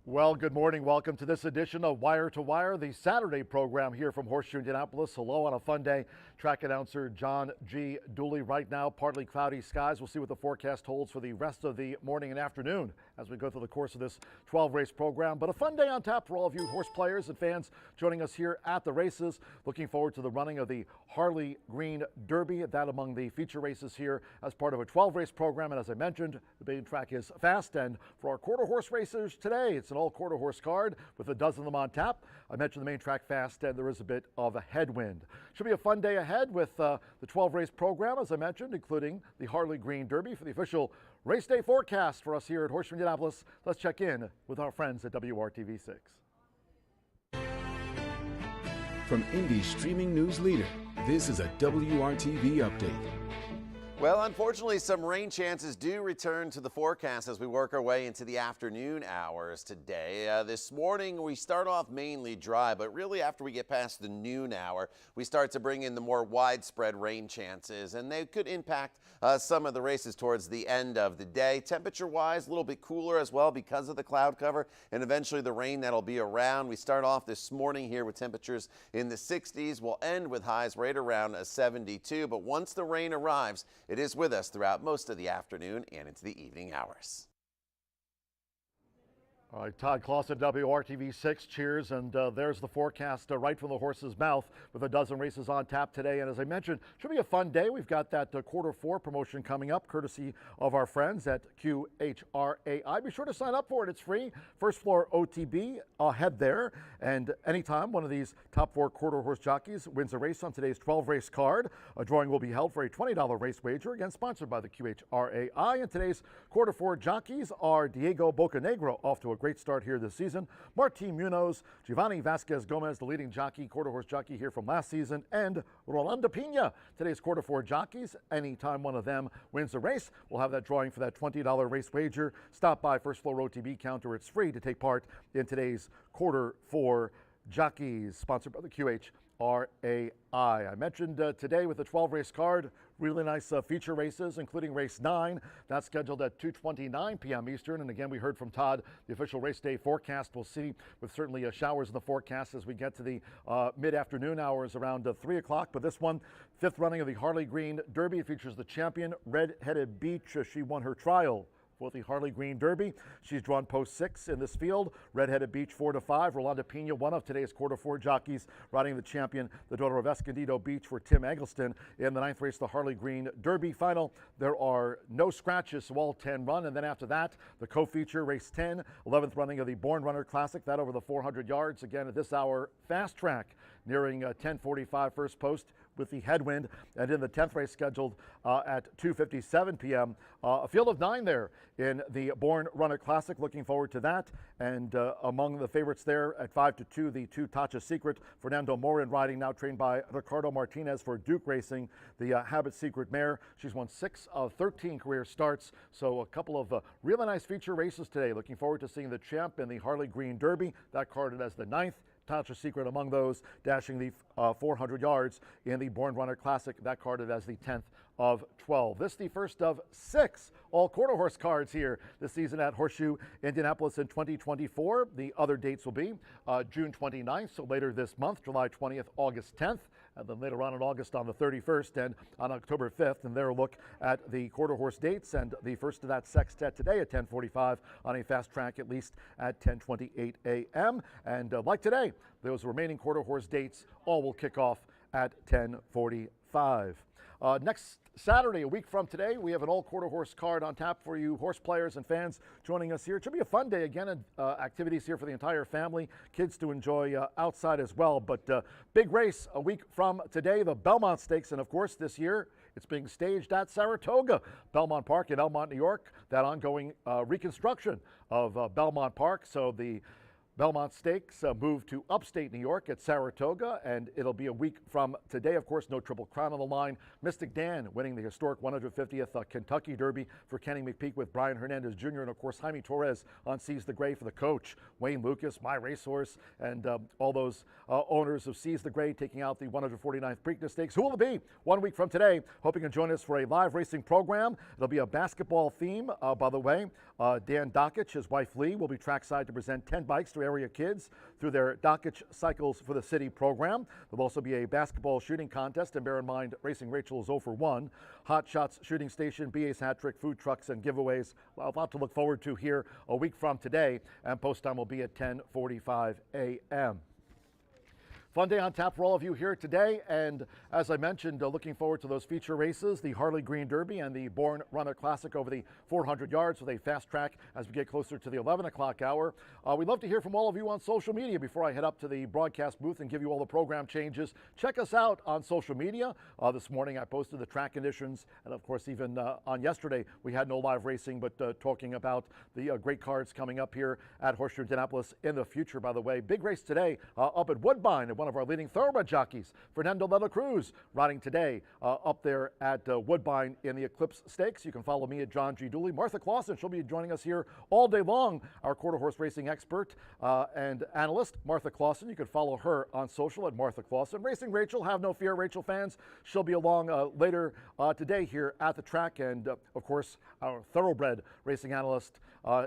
Well, good morning. Welcome to this edition of Wire to Wire, the Saturday program here from Horseshoe Indianapolis. Hello on a fun day. Track announcer John G. Dooley. Right now, partly cloudy skies. We'll see what the forecast holds for the rest of the morning and afternoon as we go through the course of this 12-race program. But a fun day on tap for all of you horse players and fans joining us here at the races. Looking forward to the running of the Harley Green Derby, that among the feature races here as part of a 12-race program. And as I mentioned, the main track is fast. And for our quarter horse racers today, it's an all quarter horse card with a dozen of them on tap. I mentioned the main track fast, and there is a bit of a headwind. Should be a fun day ahead with the 12-race program, as I mentioned, including the Harley Green Derby. For the official race day forecast for us here at Horseshoe Indianapolis, let's check in with our friends at WRTV6. From Indy's streaming news leader, this is a WRTV update. Well, unfortunately, some rain chances do return to the forecast as we work our way into the afternoon hours today. This morning, we start off mainly dry, but really after we get past the noon hour, we start to bring in the more widespread rain chances, and they could impact some of the races towards the end of the day. Temperature-wise, a little bit cooler as well because of the cloud cover, and eventually the rain that'll be around. We start off this morning here with temperatures in the 60s. We'll end with highs right around 72, but once the rain arrives, it is with us throughout most of the afternoon and into the evening hours. All right, Todd Clausen, WRTV6, cheers, and there's the forecast right from the horse's mouth with a dozen races on tap today. And as I mentioned, should be a fun day. We've got that quarter four promotion coming up, courtesy of our friends at QRI. Be sure to sign up for it. It's free. First floor OTB, head there. And anytime one of these top four quarter horse jockeys wins a race on today's 12-race card, a drawing will be held for a $20 race wager, again sponsored by the QRI. And today's quarter four jockeys are Diego Bocanegro, off to a great start here this season. Martin Munoz, Giovanni Vasquez Gomez, the leading jockey, quarter horse jockey here from last season, and Rolando Pina, today's quarter four jockeys. Anytime one of them wins a race, we'll have that drawing for that $20 race wager. Stop by First Floor OTB counter. It's free to take part in today's quarter four jockeys, sponsored by the QRI. I mentioned today with the 12-race card, really nice feature races, including race 9. That's scheduled at 2:29 p.m. Eastern. And again, we heard from Todd, the official race day forecast. We'll see with certainly showers in the forecast as we get to the mid-afternoon hours around 3 o'clock. But this one, fifth running of the Harley Green Derby, features the champion, Red-Headed Beach. She won her trial for the Harley Green Derby. She's drawn post 6 in this field. Red-Headed Beach 4-5. Rolando Pina, one of today's quarter four jockeys, riding the champion, the daughter of Escondido Beach, for Tim Eggleston in the 9th race, the Harley Green Derby final. There are no scratches, so all 10 run. And then after that, the co-feature race 10, 11th running of the Born Runner Classic, that over the 400 yards. Again, at this hour, fast track, nearing 10:45 first post with the headwind. And in the 10th race scheduled at 2:57 p.m., a field of 9 there in the Born Runner Classic. Looking forward to that. And among the favorites there at 5-2, the 2 Tacha Secret, Fernando Morin riding, now trained by Ricardo Martinez for Duke Racing, the Habit Secret mare. She's won 6 of 13 career starts. So a couple of really nice feature races today. Looking forward to seeing the champ in the Harley Green Derby, that carded as the 9th. Tacha Secret among those, dashing the 400 yards in the Born Runner Classic, that carded as the 10th of 12. This is the first of 6 all quarter horse cards here this season at Horseshoe Indianapolis in 2024. The other dates will be June 29th, so later this month, July 20th, August 10th, and then later on in August on the 31st and on October 5th. And there a look at the quarter horse dates, and the first of that sextet today at 10:45 on a fast track, at least at 10:28 a.m. And like today, those remaining quarter horse dates all will kick off at 10:45. Next Saturday, a week from today, we have an all quarter horse card on tap for you horse players and fans joining us here. It should be a fun day again, activities here for the entire family, kids to enjoy outside as well. But big race a week from today, the Belmont Stakes, and of course this year it's being staged at Saratoga Belmont Park in Elmont, New York. That ongoing reconstruction of Belmont Park. So the Belmont Stakes moved to upstate New York at Saratoga, and it'll be a week from today. Of course, no Triple Crown on the line. Mystic Dan winning the historic 150th Kentucky Derby for Kenny McPeek with Brian Hernandez Jr. And, of course, Jaime Torres on Seize the Gray for the coach. Wayne Lucas, My Racehorse, and all those owners of Seize the Gray taking out the 149th Preakness Stakes. Who will it be 1 week from today? Hoping to join us for a live racing program. It'll be a basketball theme, by the way. Dan Dockich, his wife Lee, will be trackside to present 10 bikes to area kids through their Dockich Cycles for the City program. There'll also be a basketball shooting contest, and bear in mind, Racing Rachel is 0 for 1. Hot Shots shooting station, BA's hat trick, food trucks, and giveaways. A lot to look forward to here a week from today, and post time will be at 10:45 a.m. Fun day on tap for all of you here today, and as I mentioned, looking forward to those feature races, the Harley Green Derby and the Born Runner Classic over the 400 yards with a fast track as we get closer to the 11 o'clock hour. We'd love to hear from all of you on social media before I head up to the broadcast booth and give you all the program changes. Check us out on social media. This morning I posted the track conditions, and of course even on yesterday we had no live racing, but talking about the great cards coming up here at Horseshoe Indianapolis in the future. By the way, big race today up at Woodbine, and one of our leading thoroughbred jockeys, Fernando de la Cruz, riding today up there at Woodbine in the Eclipse Stakes. You can follow me at John G. Dooley. Martha Clausen, she'll be joining us here all day long, our quarter horse racing expert and analyst, Martha Clausen. You can follow her on social at Martha Clausen. Racing Rachel, have no fear, Rachel fans. She'll be along later today here at the track, and of course, our thoroughbred racing analyst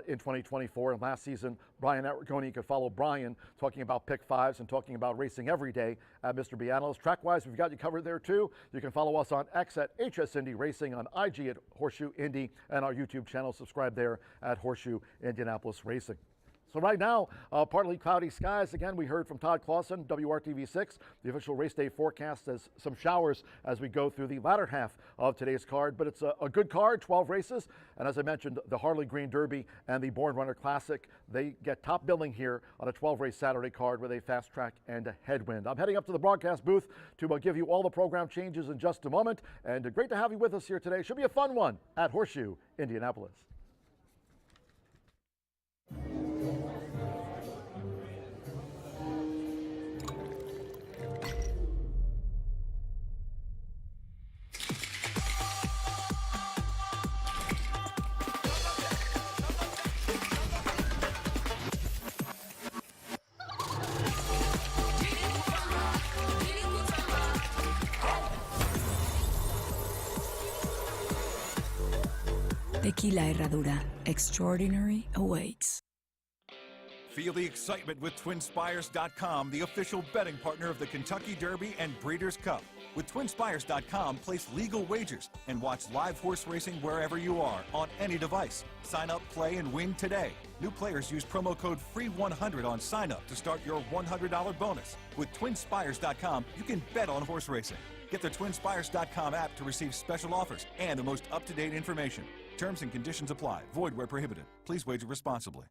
in 2024 and last season, Brian Aragoni. You can follow Brian talking about pick fives and talking about racing every day at Mr. B Analyst. Track-wise, we've got you covered there too. You can follow us on X at HS Indy Racing, on IG at Horseshoe Indy, and our YouTube channel. Subscribe there at Horseshoe Indianapolis Racing. So right now, partly cloudy skies. Again, we heard from Todd Clausen, WRTV6. The official race day forecast has some showers as we go through the latter half of today's card. But it's a good card, 12 races. And as I mentioned, the Harley Green Derby and the Born Runner Classic, they get top billing here on a 12-race Saturday card with a fast track and a headwind. I'm heading up to the broadcast booth to give you all the program changes in just a moment. And great to have you with us here today. Should be a fun one at Horseshoe Indianapolis. Tequila Herradura. Extraordinary awaits. Feel the excitement with TwinSpires.com, the official betting partner of the Kentucky Derby and Breeders' Cup. With TwinSpires.com, place legal wagers and watch live horse racing wherever you are on any device. Sign up, play, and win today. New players use promo code FREE100 on sign up to start your $100 bonus. With TwinSpires.com, you can bet on horse racing. Get the TwinSpires.com app to receive special offers and the most up-to-date information. Terms and conditions apply. Void where prohibited. Please wager responsibly.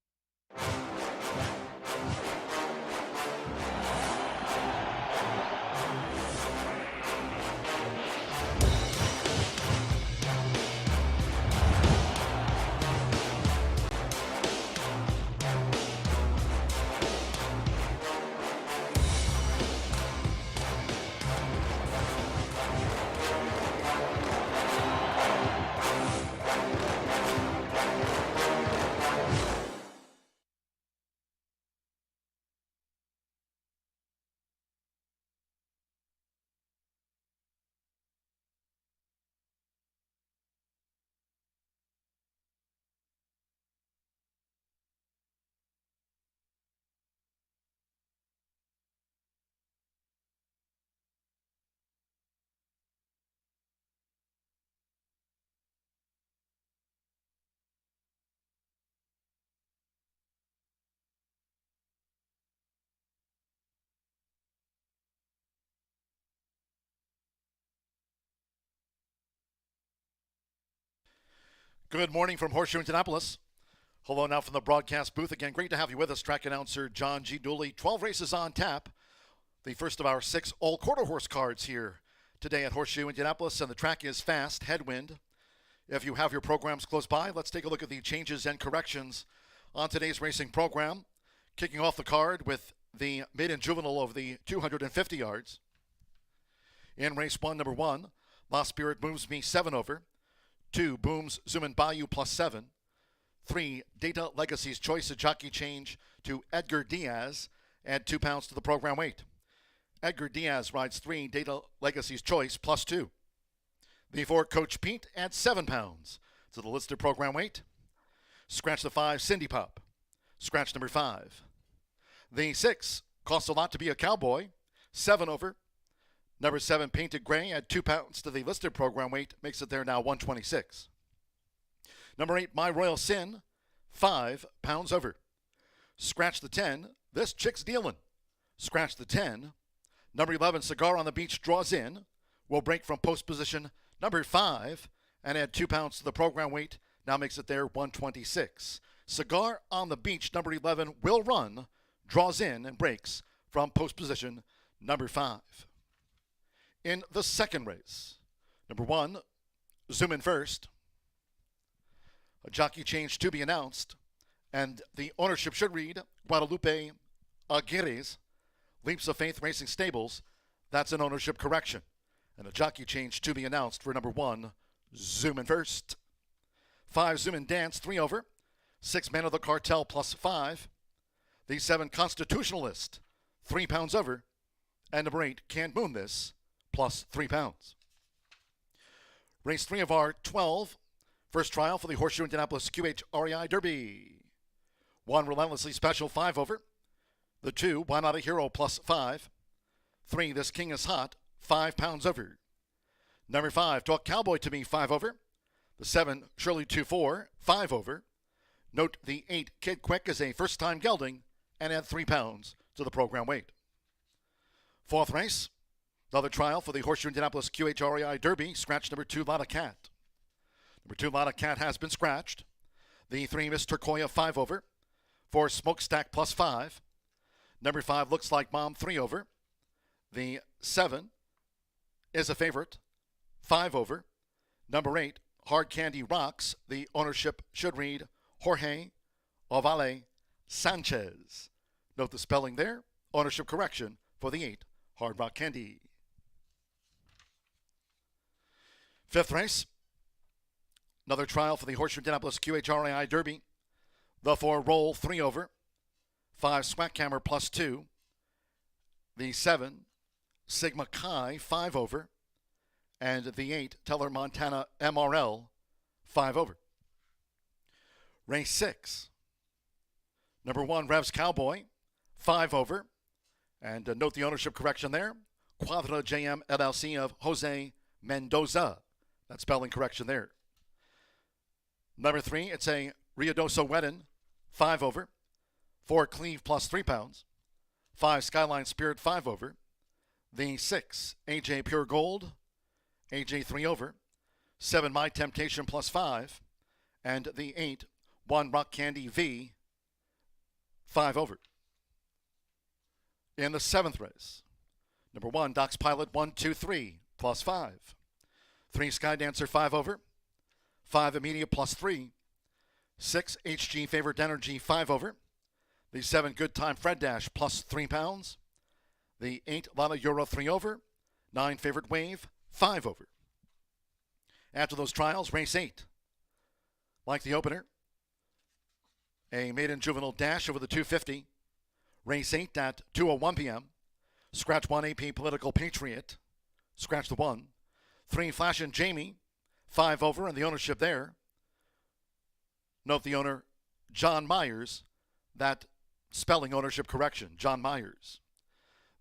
Good morning from Horseshoe Indianapolis. Hello now from the broadcast booth. Again, great to have you with us. Track announcer John G. Dooley. 12 races on tap. The first of our 6 all-quarter horse cards here today at Horseshoe Indianapolis, and the track is fast, headwind. If you have your programs close by, let's take a look at the changes and corrections on today's racing program. Kicking off the card with the Maiden juvenile of the 250 yards. In race 1, number 1, La Spirit moves me 7 over. 2, Booms Zoomin Bayou +7. 3, Data Legacy's Choice, a jockey change to Edgar Diaz, add 2 pounds to the program weight. Edgar Diaz rides 3, Data Legacy's Choice +2. The 4, Coach Pete, adds 7 pounds to the listed program weight. Scratch the 5, Cindy Pop. Scratch number 5. The 6, Costs a Lot to Be a Cowboy, 7 over. Number 7, Painted Gray, add 2 pounds to the listed program weight, makes it there now 126. Number 8, My Royal Sin, 5 pounds over. Scratch the 10, This Chick's Dealin'. Scratch the 10. Number 11, Cigar on the Beach, draws in. Will break from post position number 5 and add 2 pounds to the program weight, now makes it there 126. Cigar on the Beach, number 11, will run, draws in and breaks from post position number 5. In the second race, number 1, Zoom in First. A jockey change to be announced, and the ownership should read Guadalupe Aguirre's Leaps of Faith Racing Stables. That's an ownership correction. And a jockey change to be announced for number 1, Zoom in First. 5, Zoom in Dance, 3 over. 6, Man of the Cartel +5. The 7, Constitutionalist, 3 pounds over. And number 8, Can't Moon This, +3 pounds. Race 3 of our 12. First trial for the Horseshoe Indianapolis QRI Derby. 1, Relentlessly Special, 5 over. The 2, Why Not a Hero, +5. 3, This King is Hot, 5 pounds over. Number 5, Talk Cowboy to Me, 5 over. The 7, Shirley 2-4, 5 over. Note the 8, Kid Quick, is a first-time gelding and add 3 pounds to the program weight. Fourth race, another trial for the Horseshoe Indianapolis QHREI Derby. Scratch number 2, Lotta Cat. Number 2, Lotta Cat has been scratched. The 3, Miss Turcoya, 5 over. 4, Smokestack +5. Number 5, Looks Like Mom, 3 over. The 7 is a favorite, 5 over. Number 8, Hard Candy Rocks. The ownership should read Jorge Ovale Sanchez. Note the spelling there. Ownership correction for the 8, Hard Rock Candy. Fifth race, another trial for the Horseshoe Indianapolis QHRAI Derby. The 4, Roll, 3 over. 5, Swackhammer +2. The 7, Sigma Chi, 5 over. And the 8, Teller Montana MRL, 5 over. Race 6. Number 1, Revs Cowboy, 5 over. And note the ownership correction there. Quadra JM LLC of Jose Mendoza. That spelling correction there. Number 3, it's a Riodoso Wedden, 5 over. 4, Cleve +3 pounds. 5, Skyline Spirit, 5 over. The 6, AJ Pure Gold, AJ 3 over. 7, My Temptation +5. And the 8, 1, Rock Candy V, 5 over. In the 7th race, number 1, Doc's Pilot 1, 2, 3, +5. 3, Sky Dancer, 5 over. 5, Immediate +3. 6, HG Favorite Energy, 5 over. The 7, Good Time Fred Dash +3 pounds. The 8, Lana Euro, 3 over. 9, Favorite Wave, 5 over. After those trials, race 8. Like the opener, a maiden juvenile dash over the 250. Race 8 at 2:01 p.m. Scratch 1, AP Political Patriot. Scratch the 1. 3, Flash and Jamie, 5 over, and the ownership there. Note the owner, John Myers. That spelling ownership correction, John Myers.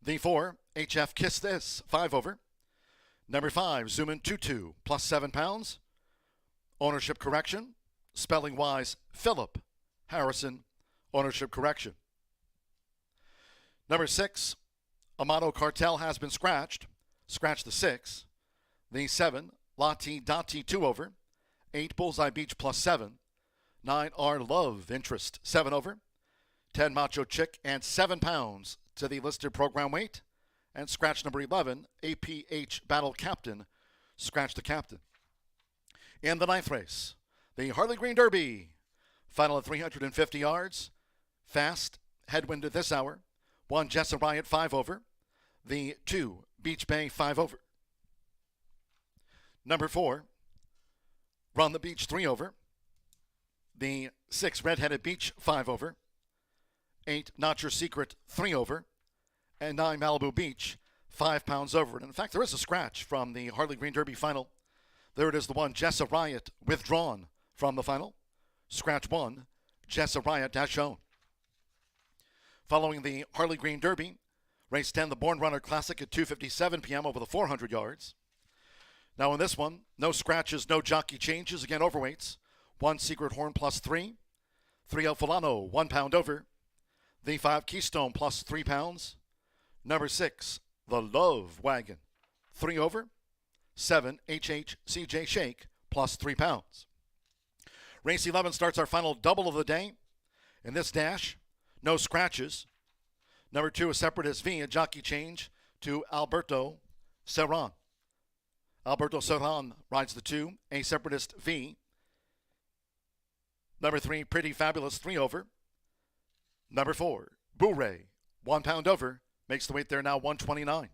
The 4, HF Kiss This, 5 over. Number 5, Zoom In Tutu, +7 pounds. Ownership correction, spelling wise, Philip Harrison, ownership correction. Number 6, Amato Cartel has been scratched. Scratch the 6. The 7, Lati Dati, 2 over. 8, Bullseye Beach +7. 9, Our Love Interest, 7 over. 10, Macho Chick, and 7 pounds to the listed program weight. And scratch number 11, APH Battle Captain. Scratch the captain. In the 9th race, the Harley Green Derby. Final at 350 yards. Fast Headwind at this hour. 1, Jessa Riot, 5 over. The 2, Beach Bay, 5 over. Number 4, Run the Beach, 3 over. The 6, Redheaded Beach, 5 over. 8, Not Your Secret, 3 over. And 9, Malibu Beach, 5 pounds over. And in fact, there is a scratch from the Harley Green Derby final. There it is, the 1, Jessa Riot, withdrawn from the final. Scratch 1, Jessa Riot, dash shown. Following the Harley Green Derby, race 10, the Born Runner Classic at 2:57 p.m. over the 400 yards. Now in this one, no scratches, no jockey changes. Again, overweights. 1, Secret Horn plus 3. 3, El Fulano, 1 pound over. The 5, Keystone plus 3 pounds. Number 6, the Love Wagon, 3 over. 7, HHCJ Shake plus 3 pounds. Race 11 starts our final double of the day. In this dash, no scratches. Number 2, a Separatist V, a jockey change to Alberto Serran. Alberto Serran rides the 2, a Separatist V. Number 3, Pretty Fabulous, 3 over. Number 4, Boo-Ray, 1 pound over, makes the weight there now 129.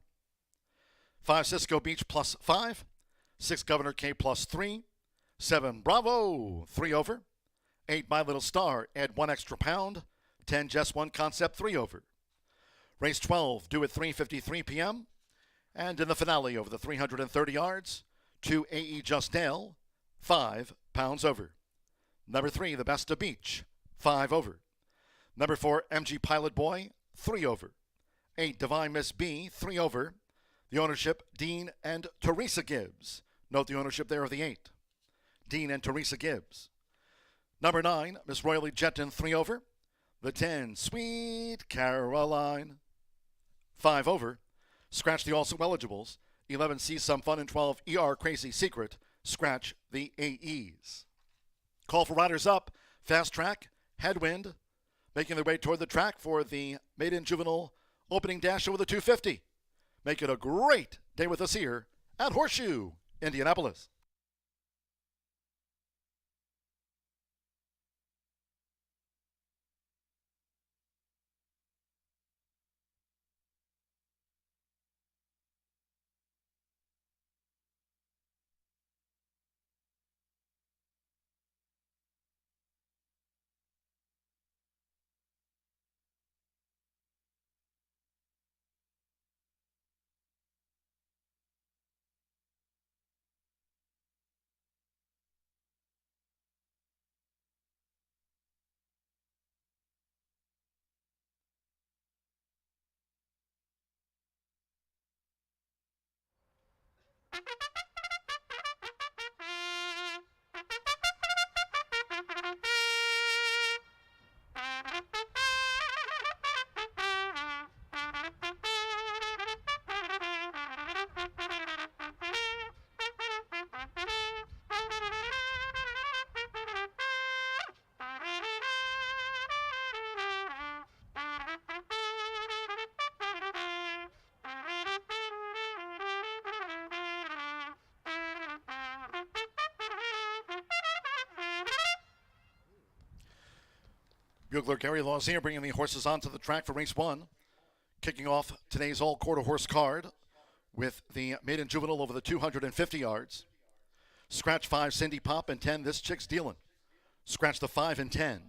5, Cisco Beach plus 5. 6, Governor K plus 3. 7, Bravo, 3 over. 8, My Little Star, add 1 extra pound. 10, Just One Concept, 3 over. Race 12, due at 3:53 p.m. And in the finale over the 330 yards, 2, A.E. Just Dale, 5 pounds over. Number 3, The Best of Beach, 5 over. Number 4, MG Pilot Boy, 3 over. 8, Divine Miss B, 3 over. The ownership, Dean and Teresa Gibbs. Note the ownership there of the 8. Dean and Teresa Gibbs. Number 9, Miss Royally Jetton, 3 over. The 10, Sweet Caroline, 5 over. Scratch the also eligibles. 11, See Some Fun, and 12, ER Crazy Secret. Scratch the AEs. Call for riders up. Fast Track, Headwind, making their way toward the track for the Maiden Juvenile opening dash over the 250. Make it a great day with us here at Horseshoe, Indianapolis. Bugler Gary Laws here, bringing the horses onto the track for race 1. Kicking off today's all-quarter horse card with the Maiden Juvenile over the 250 yards. Scratch 5, Cindy Pop, and 10, This Chick's Dealin'. Scratch the 5 and 10.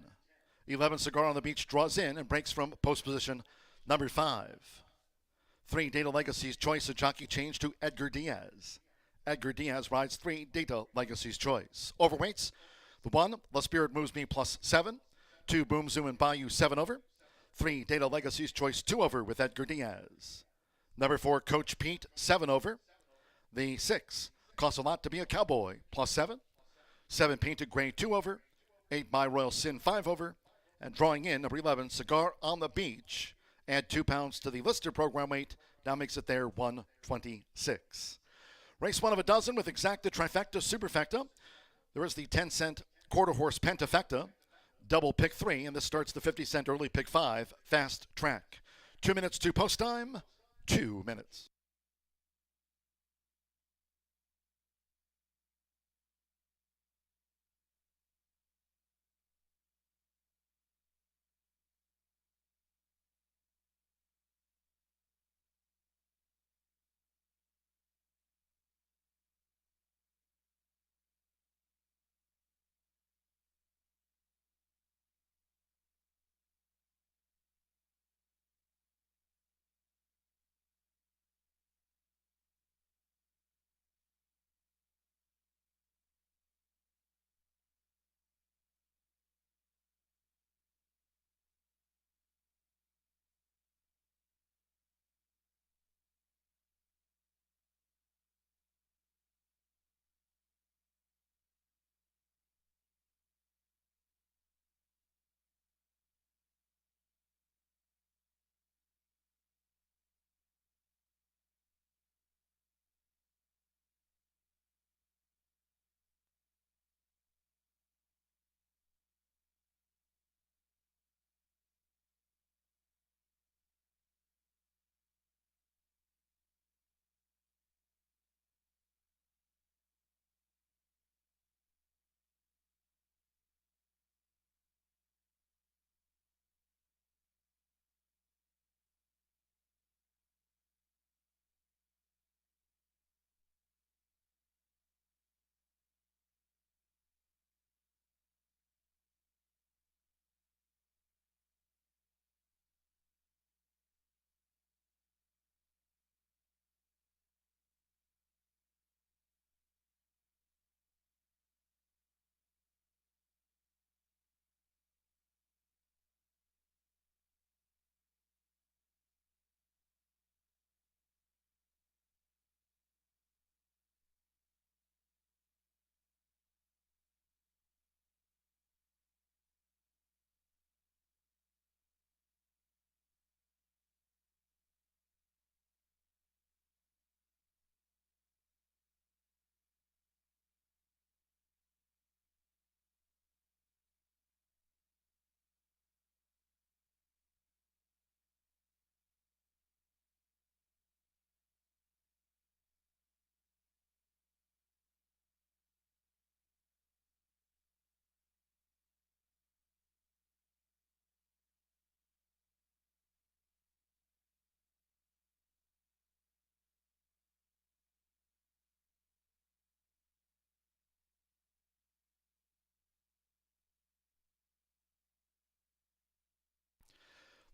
11, Cigar on the Beach draws in and breaks from post position number 5. 3, Data Legacy's Choice, a jockey change to Edgar Diaz. Edgar Diaz rides 3, Data Legacy's Choice. Overweights, the 1, La Spirit Moves Me plus 7. 2, Boom Zoom and Bayou, 7 over. 3, Data Legacy's Choice, 2 over with Edgar Diaz. Number 4, Coach Pete, 7 over. The 6, Costs a Lot to Be a Cowboy, plus 7. 7, Painted Gray, 2 over. 8, My Royal Sin, 5 over. And drawing in, number 11, Cigar on the Beach. Add 2 pounds to the listed program weight. Now makes it there 126. Race 1 of a dozen with exacta, trifecta, superfecta. There is the 10-cent quarter horse pentafecta. Double pick 3, and this starts the 50-cent early pick 5, Fast Track. 2 minutes to post time, 2 minutes.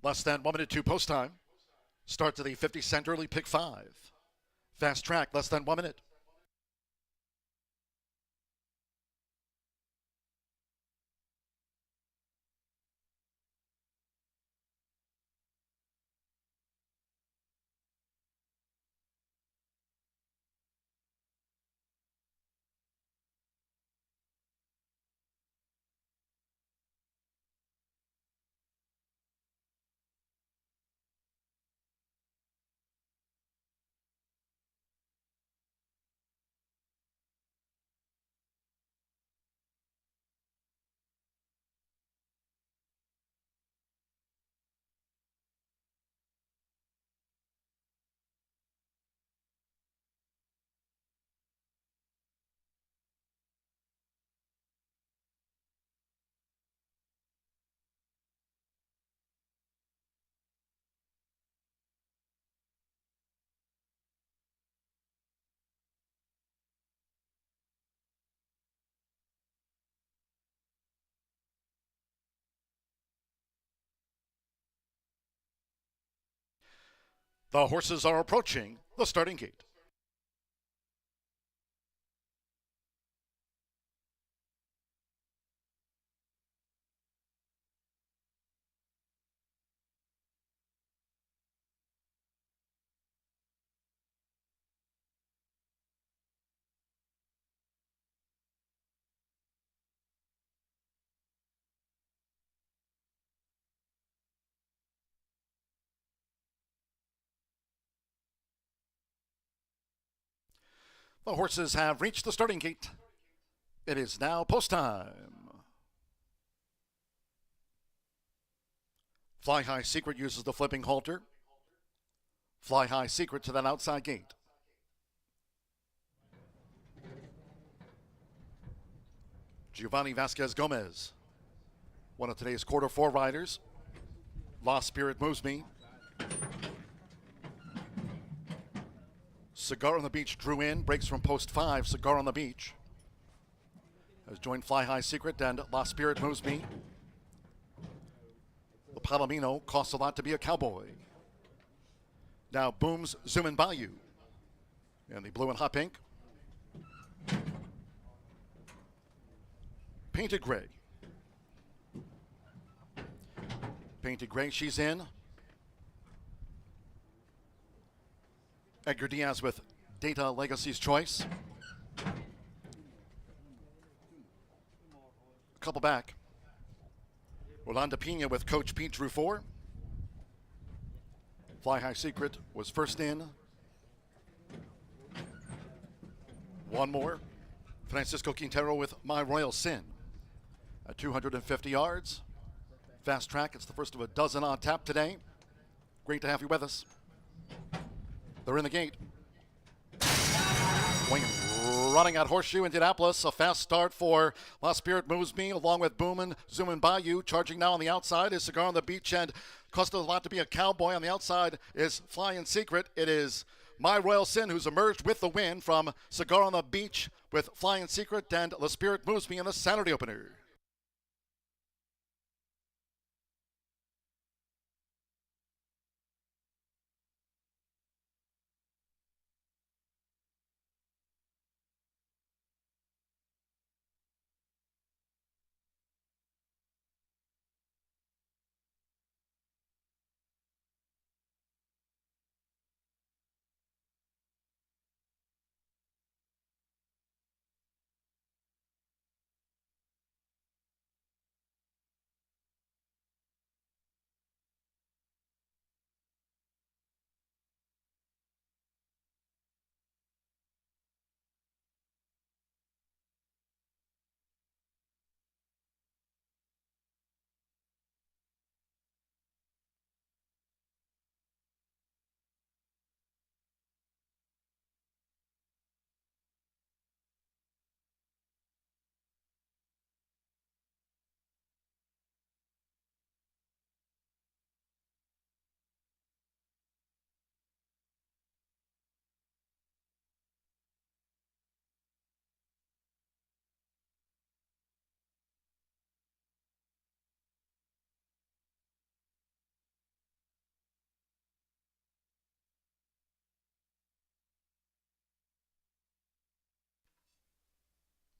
Less than 1 minute to post time. Start to the 50-cent early pick 5. Fast track, less than 1 minute. The horses are approaching the starting gate. The horses have reached the starting gate. It is now post time. Fly High Secret uses the flipping halter. Fly High Secret to that outside gate. Giovanni Vasquez Gomez, one of today's quarter 4 riders. Lost Spirit Moves Me. Cigar on the Beach drew in, breaks from post 5. Cigar on the Beach has joined Fly High Secret and Lost Spirit Moves Me. The Palomino costs a lot to be a cowboy. Now Booms Zoomin' Bayou in the blue and hot pink. Painted Gray. Painted Gray, she's in. Edgar Diaz with Data Legacy's Choice. A couple back. Rolanda Pena with Coach Pete drew 4. Fly High Secret was first in. One more. Francisco Quintero with My Royal Sin at 250 yards. Fast track, it's the first of a dozen on tap today. Great to have you with us. They're in the gate. Running at Horseshoe Indianapolis. A fast start for Lost Spirit Moves Me along with Boomin' Zoomin' Bayou. Charging now on the outside is Cigar on the Beach and cost a lot to be a cowboy. On the outside is Flying Secret. It is My Royal Sin who's emerged with the win from Cigar on the Beach with Flying Secret and La Spirit Moves Me in the Saturday opener.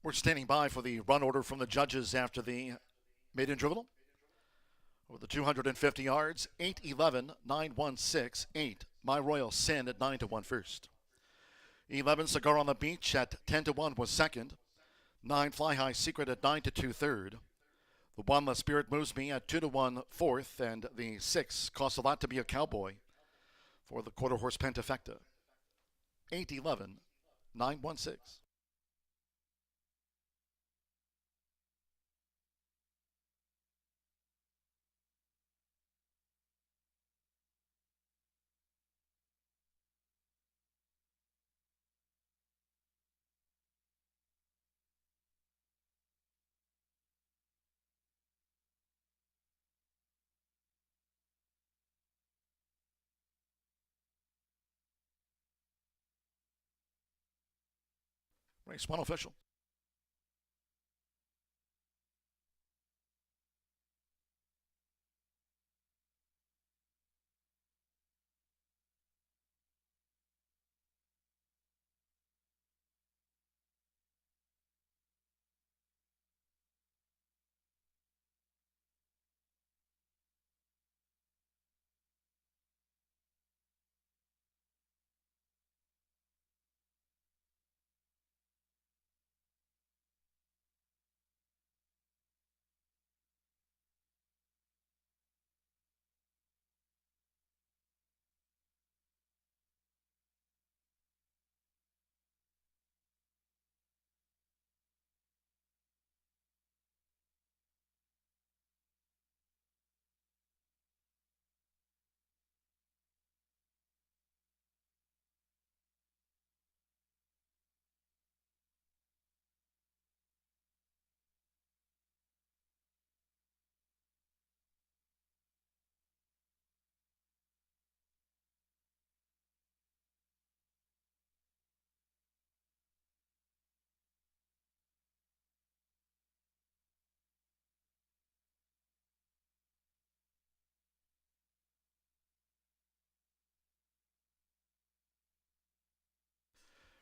We're standing by for the run order from the judges after the maiden juvenile. Over the 250 yards, 8-11, 9-1-6, 8. My Royal Sin at 9-1 first. 11 Cigar on the Beach at 10-1 was second. 9 Fly High Secret at 9-2 third. The 1 The Spirit Moves Me at 2-1 fourth, and the 6 Costs a Lot to Be a Cowboy for the quarter horse Pentafecta. 8-11, 9-1-6. Race 1 official.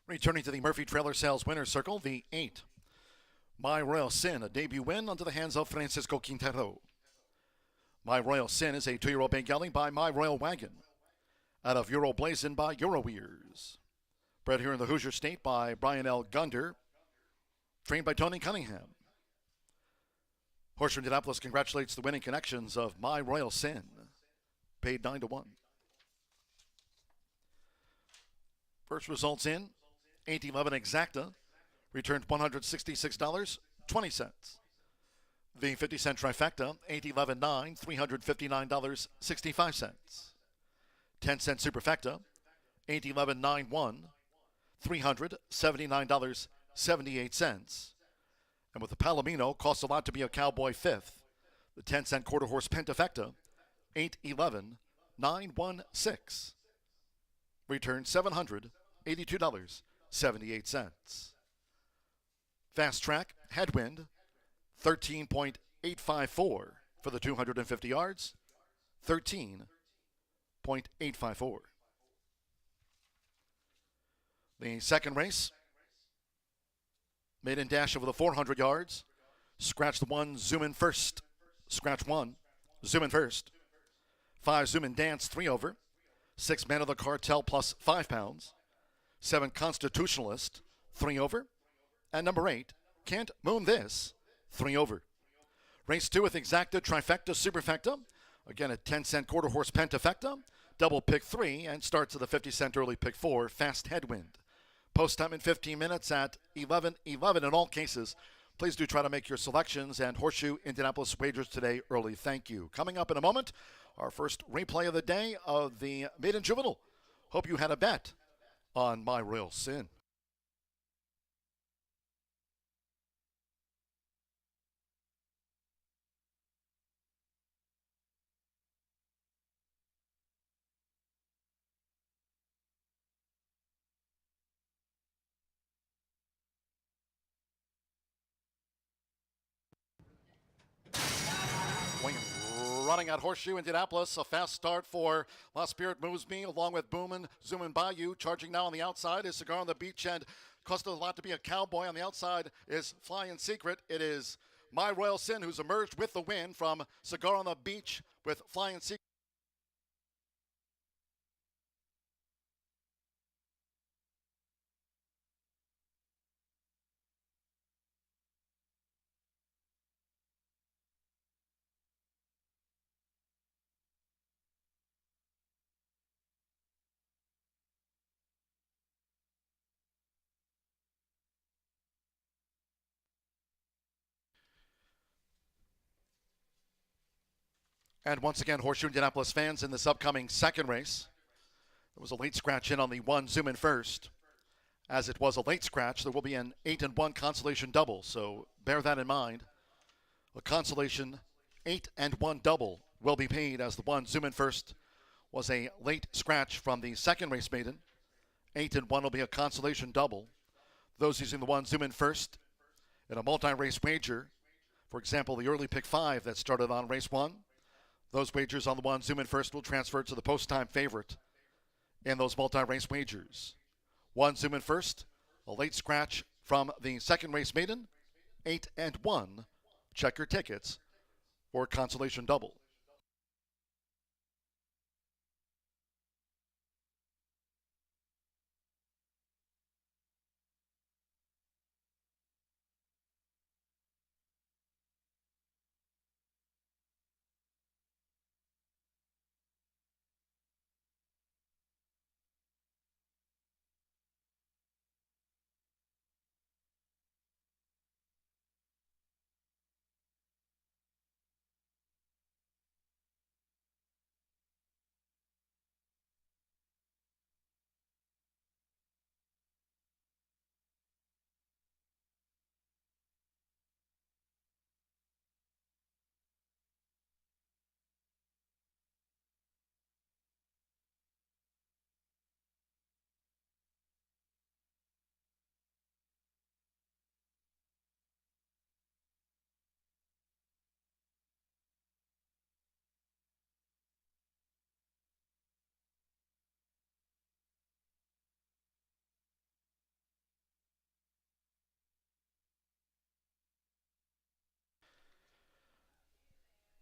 Returning to the Murphy Trailer Sales Winner's Circle, the 8. My Royal Sin, a debut win onto the hands of Francisco Quintero. My Royal Sin is a 2-year-old bay gelding by My Royal Wagon. Out of Euro Blazin' by Euro Ears. Bred here in the Hoosier State by Brian L. Gunder. Trained by Tony Cunningham. Horseshoe Indianapolis congratulates the winning connections of My Royal Sin. Paid 9-1. First results in. 8-11 Exacta returned $166.20. The 50-cent trifecta, 8-11-9, $359.65. 10-cent superfecta, 8-11-9-1, $379.78. And with the Palomino, Costs a Lot to Be a Cowboy 5th. The 10-cent quarter horse Pentafecta, 8-11-9-1-6. Returned $782.78. Fast Track, Headwind, 13.854 for the 250 yards, 13.854. The second race, Maiden Dash over the 400 yards, scratch the 1, zoom in first, scratch 1, zoom in first, 5 zoom in dance, 3 over, 6 Man of the Cartel plus 5 pounds, 7 Constitutionalist, 3 over. And number 8, Can't Moon This, 3 over. Race 2 with Exacta, Trifecta, Superfecta. Again, a 10-cent quarter horse Pentafecta. Double pick 3 and starts at the 50-cent early pick 4, Fast Headwind. Post time in 15 minutes at 11:11 in all cases. Please do try to make your selections and Horseshoe Indianapolis wagers today early. Thank you. Coming up in a moment, our first replay of the day of the Maiden Juvenile. Hope you had a bet on My Royal Sin. Running at Horseshoe Indianapolis, a fast start for La Spirit Moves Me, along with Boomin' Zoomin' Bayou. Charging now on the outside is Cigar on the Beach and cost a lot to be a cowboy. On the outside is Flying Secret. It is My Royal Sin who's emerged with the win from Cigar on the Beach with Flying Secret. And once again, Horseshoe Indianapolis fans, in this upcoming second race, there was a late scratch in on the one zoom in first. As it was a late scratch, there will be an 8-1 consolation double, so bear that in mind. A consolation 8-1 double will be paid, as the one zoom in first was a late scratch from the second race maiden. 8-1 will be a consolation double. Those using the one zoom in first in a multi-race wager, for example, the early pick 5 that started on race 1, those wagers on the one zoom in first will transfer to the post-time favorite in those multi-race wagers. One zoom in first, a late scratch from the second race maiden, 8-1. Check your tickets for consolation double.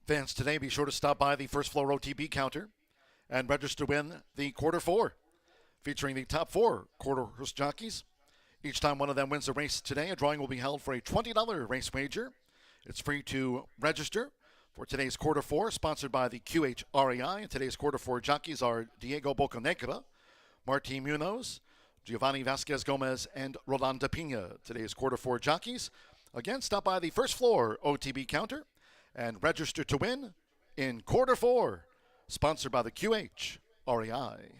Fans, today be sure to stop by the first floor OTB counter and register to win the quarter 4, featuring the top 4 quarter horse jockeys. Each time one of them wins a race today, a drawing will be held for a $20 race wager. It's free to register for today's quarter 4, sponsored by the QRI. And today's quarter 4 jockeys are Diego Bocanegra, Martin Munoz, Giovanni Vasquez Gomez, and Rolanda Pina. Today's quarter 4 jockeys. Again, stop by the first floor OTB counter and register to win in quarter 4, sponsored by the QRI.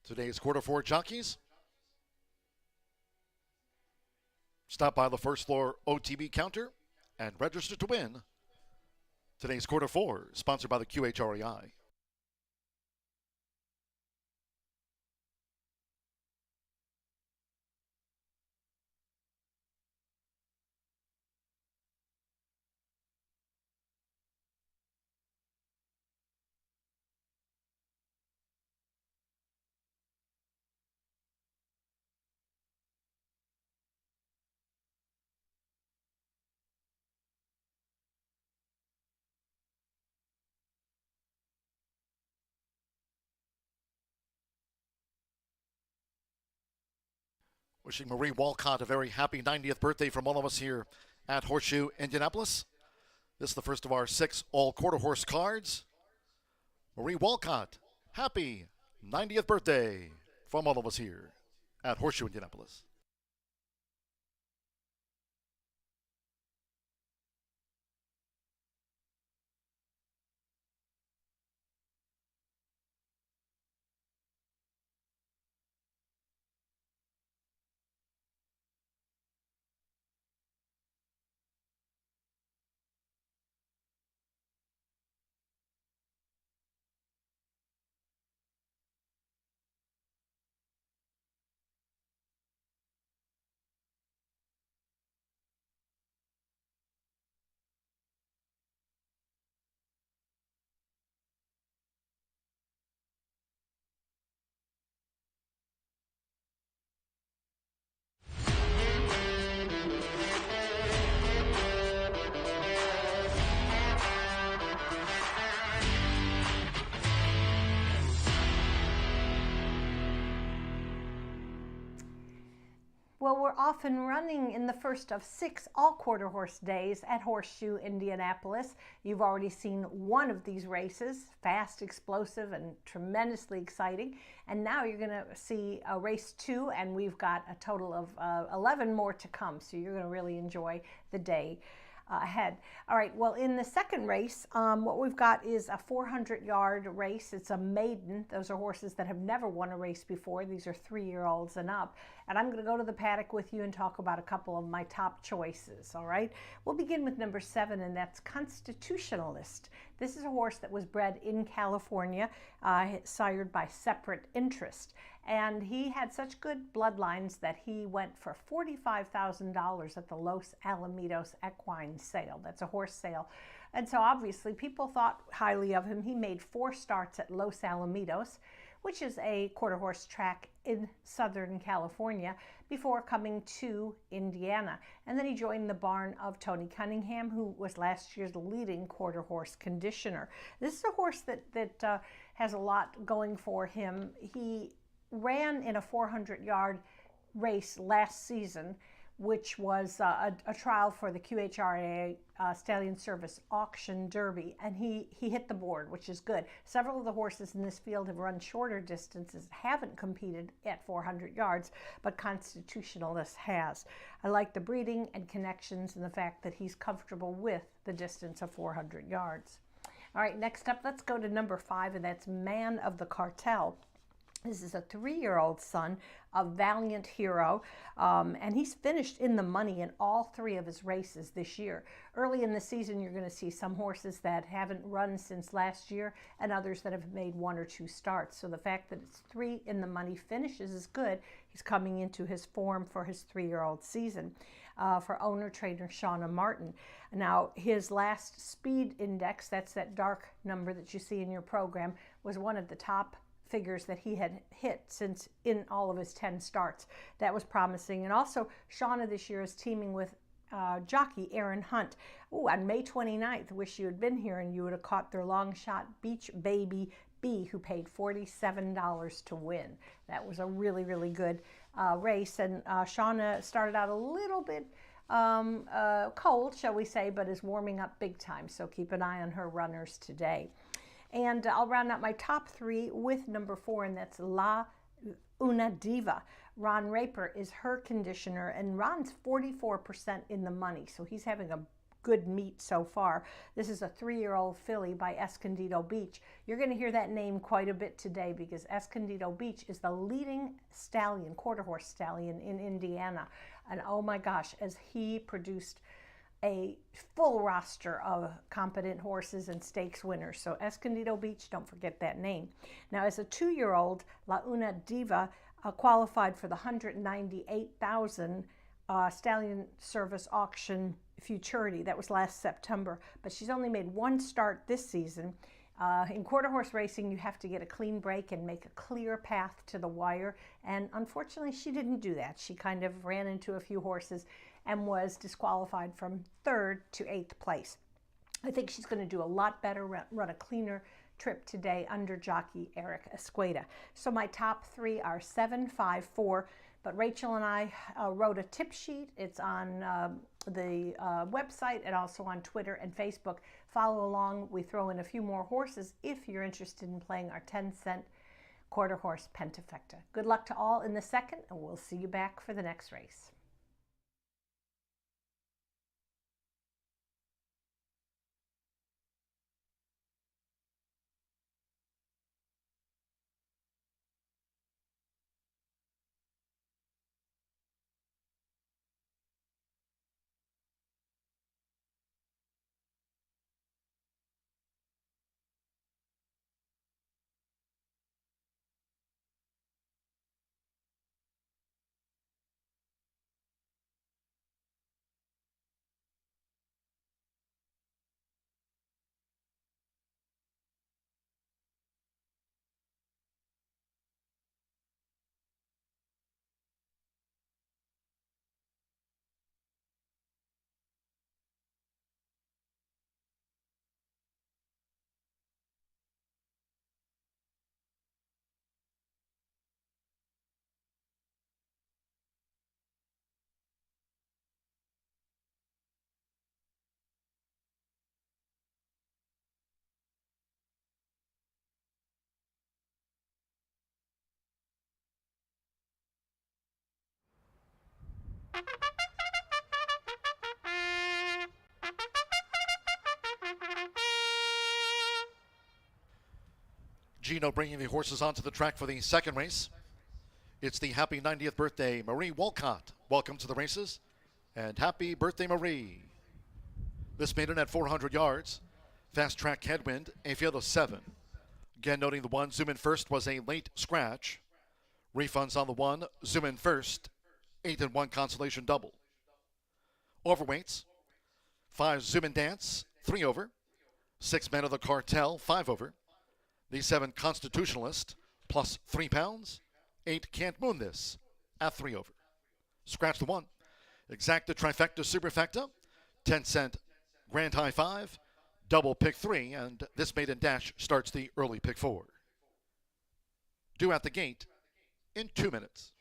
Today's quarter 4 jockeys. Stop by the first floor OTB counter and register to win Today's quarter four, sponsored by the QHREI. Wishing Marie Walcott a very happy 90th birthday from all of us here at Horseshoe Indianapolis. This is the first of our 6 all-quarter horse cards. Marie Walcott, happy 90th birthday from all of us here at Horseshoe Indianapolis. Well, we're off and running in the first of 6 all-quarter horse days at Horseshoe Indianapolis. You've already seen one of these races, fast, explosive, and tremendously exciting. And now you're going to see a race 2, and we've got a total of 11 more to come. So you're going to really enjoy the day ahead. All right, well, in the second race, what we've got is a 400-yard race. It's a maiden. Those are horses that have never won a race before. These are 3-year-olds and up. And I'm going to go to the paddock with you and talk about a couple of my top choices, all right? We'll begin with number 7, and that's Constitutionalist. This is a horse that was bred in California, sired by Separate Interest. And he had such good bloodlines that he went for $45,000 at the Los Alamitos equine sale. That's a horse sale. And so obviously people thought highly of him. He made 4 starts at Los Alamitos, which is a quarter horse track in Southern California, before coming to Indiana. And then he joined the barn of Tony Cunningham, who was last year's leading quarter horse conditioner. This is a horse that has a lot going for him. He ran in a 400-yard race last season, which was a trial for the QHRI Stallion Service Auction Derby, and he hit the board, which is good. Several of the horses in this field have run shorter distances, haven't competed at 400 yards, but Constitutionalist has. I like the breeding and connections and the fact that he's comfortable with the distance of 400 yards. All right, next up, let's go to number 5, and that's Man of the Cartel. This is a 3-year-old son of Valiant Hero, and he's finished in the money in all 3 of his races this year. Early in the season, you're going to see some horses that haven't run since last year and others that have made 1 or 2 starts. So the fact that it's 3 in the money finishes is good. He's coming into his form for his 3-year-old season. For owner-trainer Shauna Martin. Now, his last speed index, that's that dark number that you see in your program, was one of the top figures that he had hit since in all of his 10 starts. That was promising. And also, Shauna this year is teaming with jockey Aaron Hunt. Oh, on May 29th, wish you had been here and you would have caught their long shot Beach Baby B, who paid $47 to win. That was a really, really good race. And Shauna started out a little bit cold, shall we say, but is warming up big time. So keep an eye on her runners today. And I'll round out my top 3 with number 4, and that's La Una Diva. Ron Raper is her conditioner, and Ron's 44% in the money, so he's having a good meet so far. This is a 3-year-old filly by Escondido Beach. You're going to hear that name quite a bit today because Escondido Beach is the leading stallion, quarter horse stallion in Indiana. And oh my gosh, as he produced a full roster of competent horses and stakes winners. So Escondido Beach, don't forget that name. Now, as a 2-year-old, La Una Diva qualified for the 198,000 Stallion Service Auction Futurity. That was last September, but she's only made one start this season. In quarter horse racing, you have to get a clean break and make a clear path to the wire, and unfortunately she didn't do that. She kind of ran into a few horses and was disqualified from 3rd to 8th place. I think she's going to do a lot better, run a cleaner trip today under jockey Eric Escueda. So my top 3 are 7, 5, 4, but Rachel and I wrote a tip sheet. It's on the website and also on Twitter and Facebook. Follow along. We throw in a few more horses if you're interested in playing our 10-cent quarter horse pentafecta. Good luck to all in the second, and we'll see you back for the next race. Gino bringing the horses onto the track for the second race. It's the happy 90th birthday, Marie Walcott. Welcome to the races, and happy birthday, Marie. This maiden at 400 yards. Fast track headwind, a field of 7. Again, noting the 1, Zoom in first, was a late scratch. Refunds on the 1, Zoom in first, 8 and 1 consolation double. Overweights, 5, Zoom in dance, 3 over. 6, Men of the Cartel, 5 over. The 7, Constitutionalist, plus 3 pounds. 8, Can't Moon This, at 3 over. Scratch the 1. Exacta Trifecta Superfecta, 10-cent Grand High 5, double pick 3, and this maiden dash starts the early pick 4. Due at the gate in 2 minutes.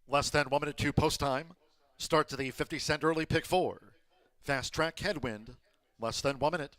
Less than 1 minute 2 post time. Start to the 50-cent early pick 4. Fast track headwind. Less than 1 minute.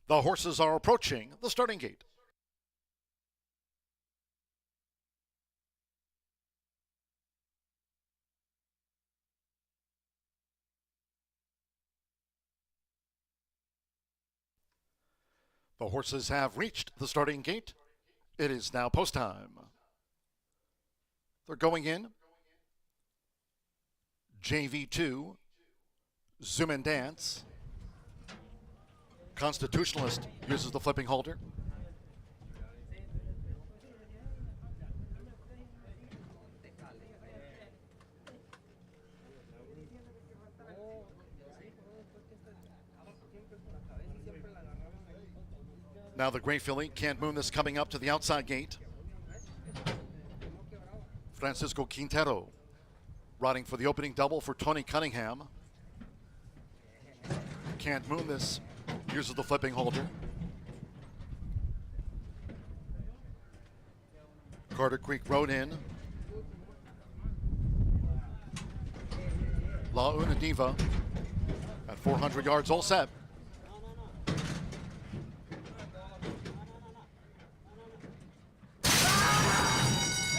The horses are approaching the starting gate. The horses have reached the starting gate. It is now post time. They're going in. JV2, Zoom and Dance. Constitutionalist uses the flipping holder. Now the Gray Filly, Can't Moon This, coming up to the outside gate. Francisco Quintero riding for the opening double for Tony Cunningham. Can't Moon This uses the flipping holder. Carter Creek Road in. La Una Diva at 400 yards, all set.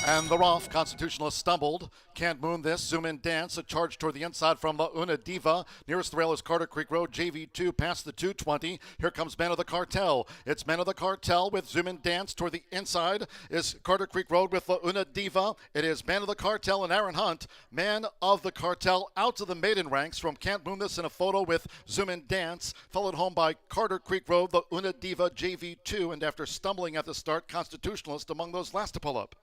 And they're off. Constitutionalist stumbled. Can't Moon This. Zoom in Dance. A charge toward the inside from La Una Diva. Nearest the rail is Carter Creek Road. JV2 past the 220. Here comes Man of the Cartel. It's Man of the Cartel with Zoom in Dance. Toward the inside is Carter Creek Road with La Una Diva. It is Man of the Cartel and Aaron Hunt. Man of the Cartel out to the maiden ranks from Can't Moon This in a photo with Zoom in Dance. Followed home by Carter Creek Road, La Una Diva, JV2. And after stumbling at the start, Constitutionalist among those last to pull up.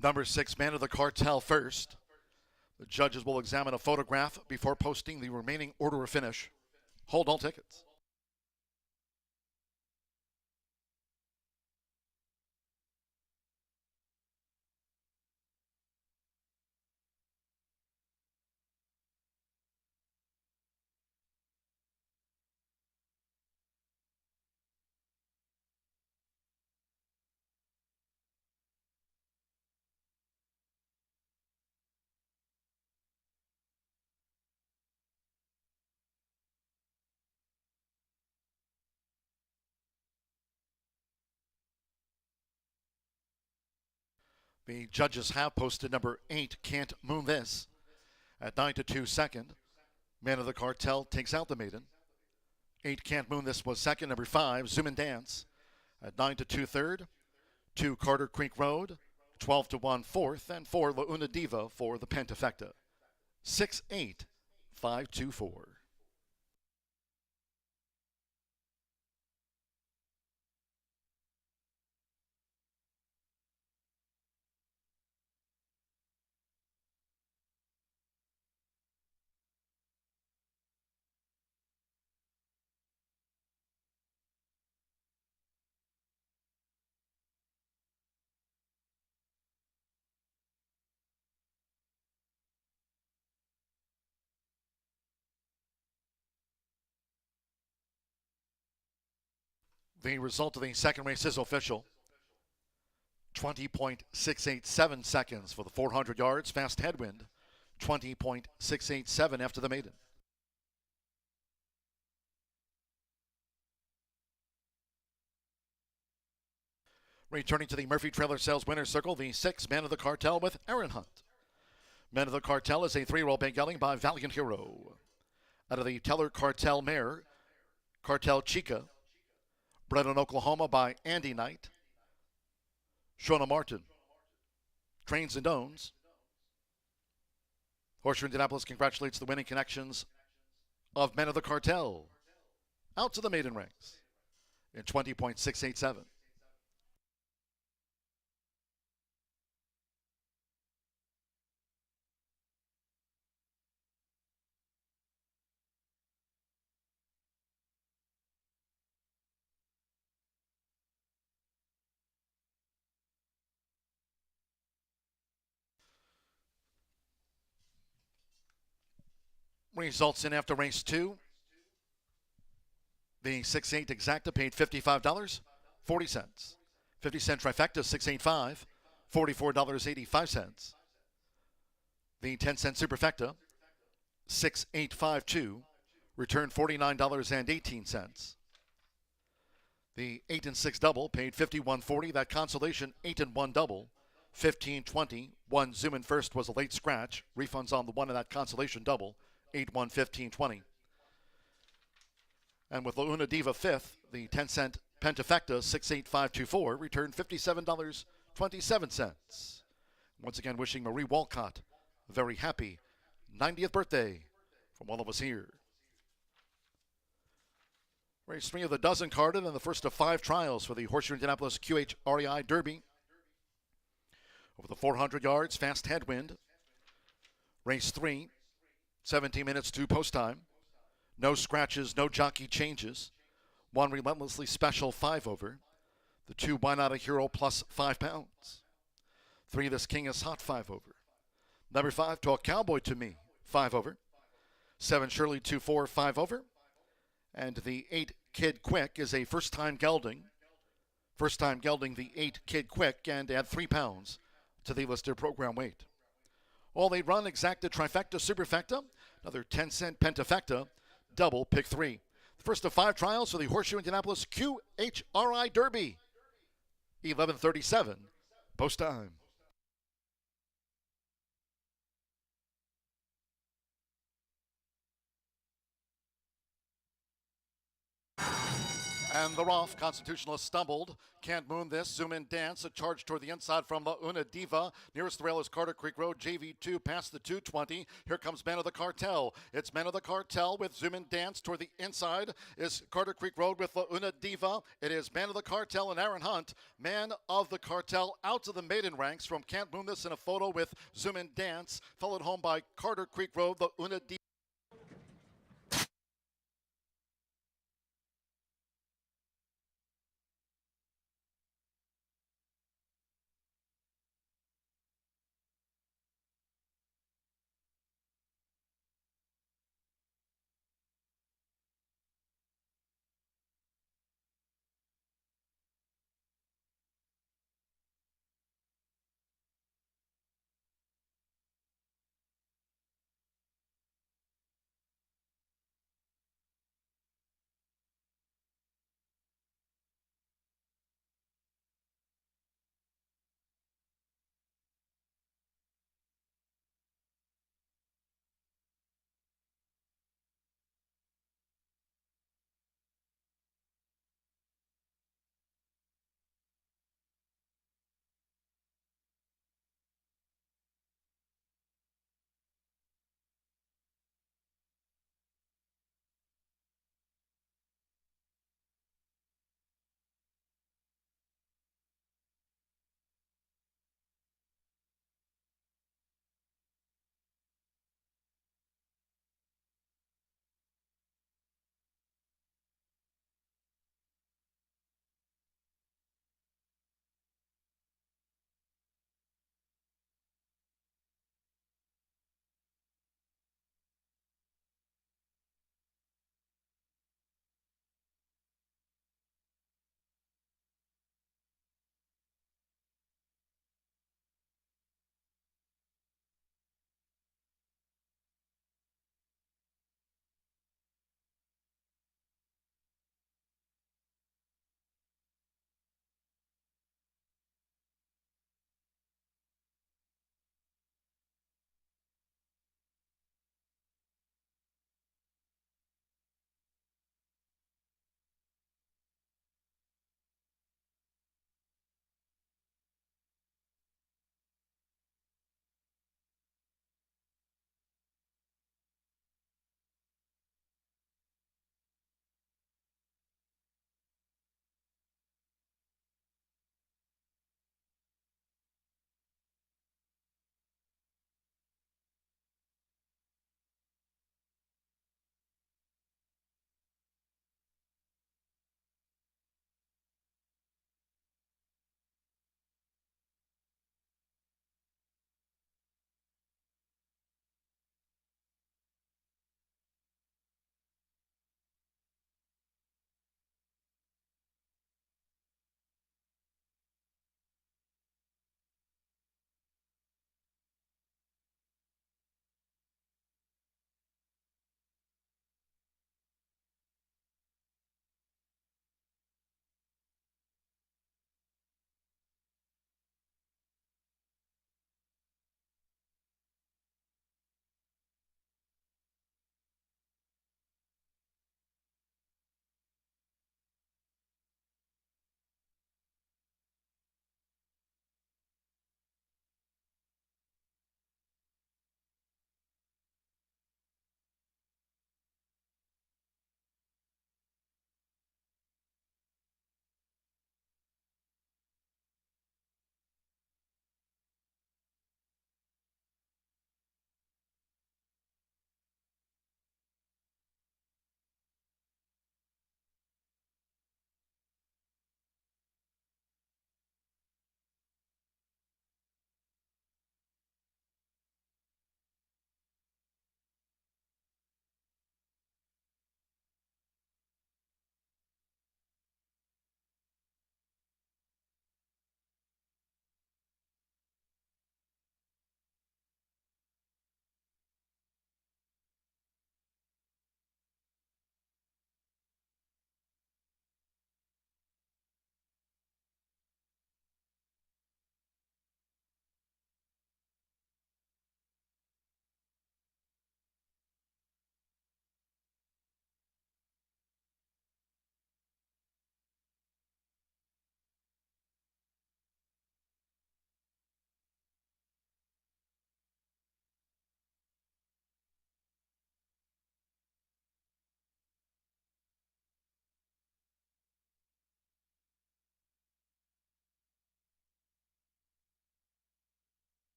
Number 6, Man of the Cartel first. The judges will examine a photograph before posting the remaining order of finish. Hold all tickets. The judges have posted number 8, Can't Moon This, at 9 to 2 second. Man of the Cartel takes out the maiden. 8, Can't Moon This was second. Number 5, Zoom and Dance, at 9 to 2 third. 2, Carter Creek Road, 12 to 1 fourth, and 4, La Una Diva for the Pentafecta. 6, 8, 5, 2, 4. The result of the second race is official. 20.687 seconds for the 400 yards. Fast headwind. 20.687 after the maiden. Returning to the Murphy Trailer Sales Winner's Circle, the 6 Men of the Cartel with Aaron Hunt. Men of the Cartel is a 3-year-old big gelding by Valiant Hero. Out of the Teller Cartel mare, Cartel Chica, bred in Oklahoma by Andy Knight. Shona Martin trains and owns. Horseshoe Indianapolis congratulates the winning connections of Men of the Cartel. Out to the maiden ranks in 20.687. Results in after race 2. The 6-8 exacta paid $55.40. 50-cent trifecta 685, $44.85. The 10-cent superfecta 6852, returned $49.18. The 8 and 6 double paid $51.40. That consolation 8 and 1 double $15.20. One zoom in first was a late scratch. Refunds on the one of that consolation double 8-1 $15.20. And with La Una Diva 5th, the 10-cent Pentafecta 68524 returned $57.27. Once again, wishing Marie Walcott a very happy 90th birthday from all of us here. Race 3 of the dozen carded and the first of 5 trials for the Horseshoe Indianapolis QRI Derby. Over the 400 yards, fast headwind. Race 3, 17 minutes to post time. No scratches, no jockey changes. One relentlessly special 5-over. The 2 Why Not a Hero plus 5 pounds. 3 This King is Hot 5-over. Number 5 Talk Cowboy to Me 5-over. 7 Shirley 2-4 5-over. And the 8 Kid Quick is a first-time gelding. First-time gelding the 8 Kid Quick and add 3 pounds to the listed program weight. All they run exacta trifecta superfecta, another 10-cent pentafecta, double pick 3. The first of 5 trials for the Horseshoe Indianapolis QRI Derby. 11:37 post time. And the Roth Constitutionalist stumbled. Can't moon this. Zoom in dance. A charge toward the inside from La Una Diva. Nearest the rail is Carter Creek Road. JV2 past the 220. Here comes Men of the Cartel. It's Men of the Cartel with zoom in dance. Toward the inside is Carter Creek Road with La Una Diva. It is Men of the Cartel and Aaron Hunt. Man of the Cartel out to the maiden ranks from Can't Moon This in a photo with zoom in dance. Followed home by Carter Creek Road, La Una Diva.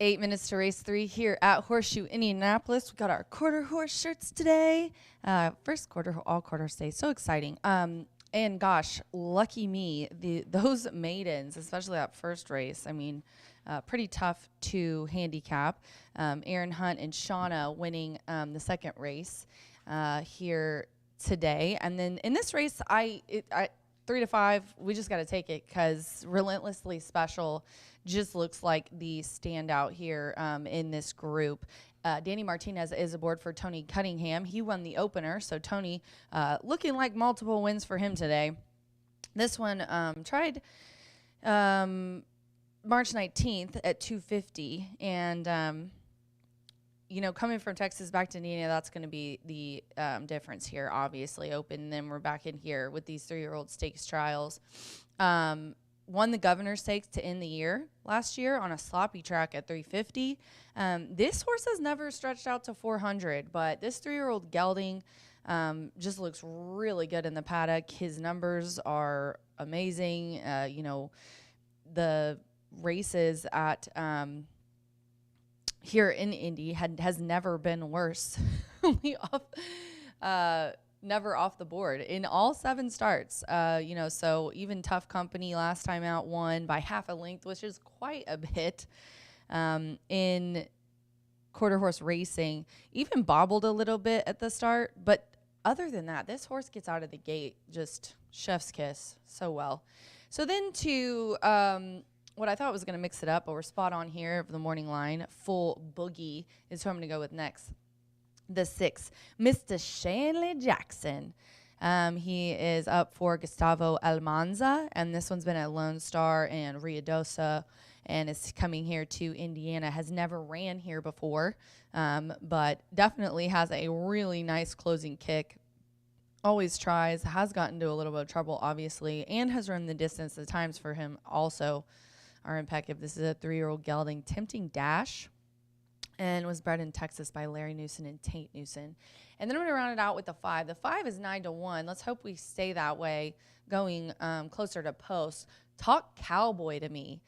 8 minutes to race 3 here at Horseshoe Indianapolis. We got our quarter horse shirts today. First quarter, all quarter days. So exciting. And gosh, lucky me, those maidens, especially that first race, I mean, pretty tough to handicap. Aaron Hunt and Shauna winning the second race here today. And then in this race, I 3 to 5, we just got to take it because Relentlessly Special just looks like the standout here in this group. Danny Martinez is aboard for Tony Cunningham. He won the opener, so Tony looking like multiple wins for him today. This one tried March 19th at 250, and you know, coming from Texas back to Indiana, that's going to be the difference here, obviously. Open, and then we're back in here with these 3-year-old stakes trials. Won the Governor's Stakes to end the year last year on a sloppy track at 350. This horse has never stretched out to 400, but this 3-year-old gelding just looks really good in the paddock. His numbers are amazing. You know, the races at here in Indy has never been worse. Never off the board in all 7 starts. You know, so even Tough Company last time out won by half a length, which is quite a bit. In quarter horse racing, even bobbled a little bit at the start, but other than that, this horse gets out of the gate just chef's kiss so well. So then to what I thought was going to mix it up, but we're spot on here for the morning line. Full Boogie is who I'm going to go with next. The 6, Mr. Shanley Jackson. He is up for Gustavo Almanza, and this one's been at Lone Star and Ruidosa, and is coming here to Indiana. Has never ran here before, but definitely has a really nice closing kick. Always tries, has gotten into a little bit of trouble, obviously, and has run the distance. The times for him also are impeccable. This is a 3-year-old gelding, Tempting Dash, and was bred in Texas by Larry Newson and Tate Newson. And then I'm going to round it out with the 5. The 5 is 9 to 1. Let's hope we stay that way going closer to post. Talk Cowboy to me.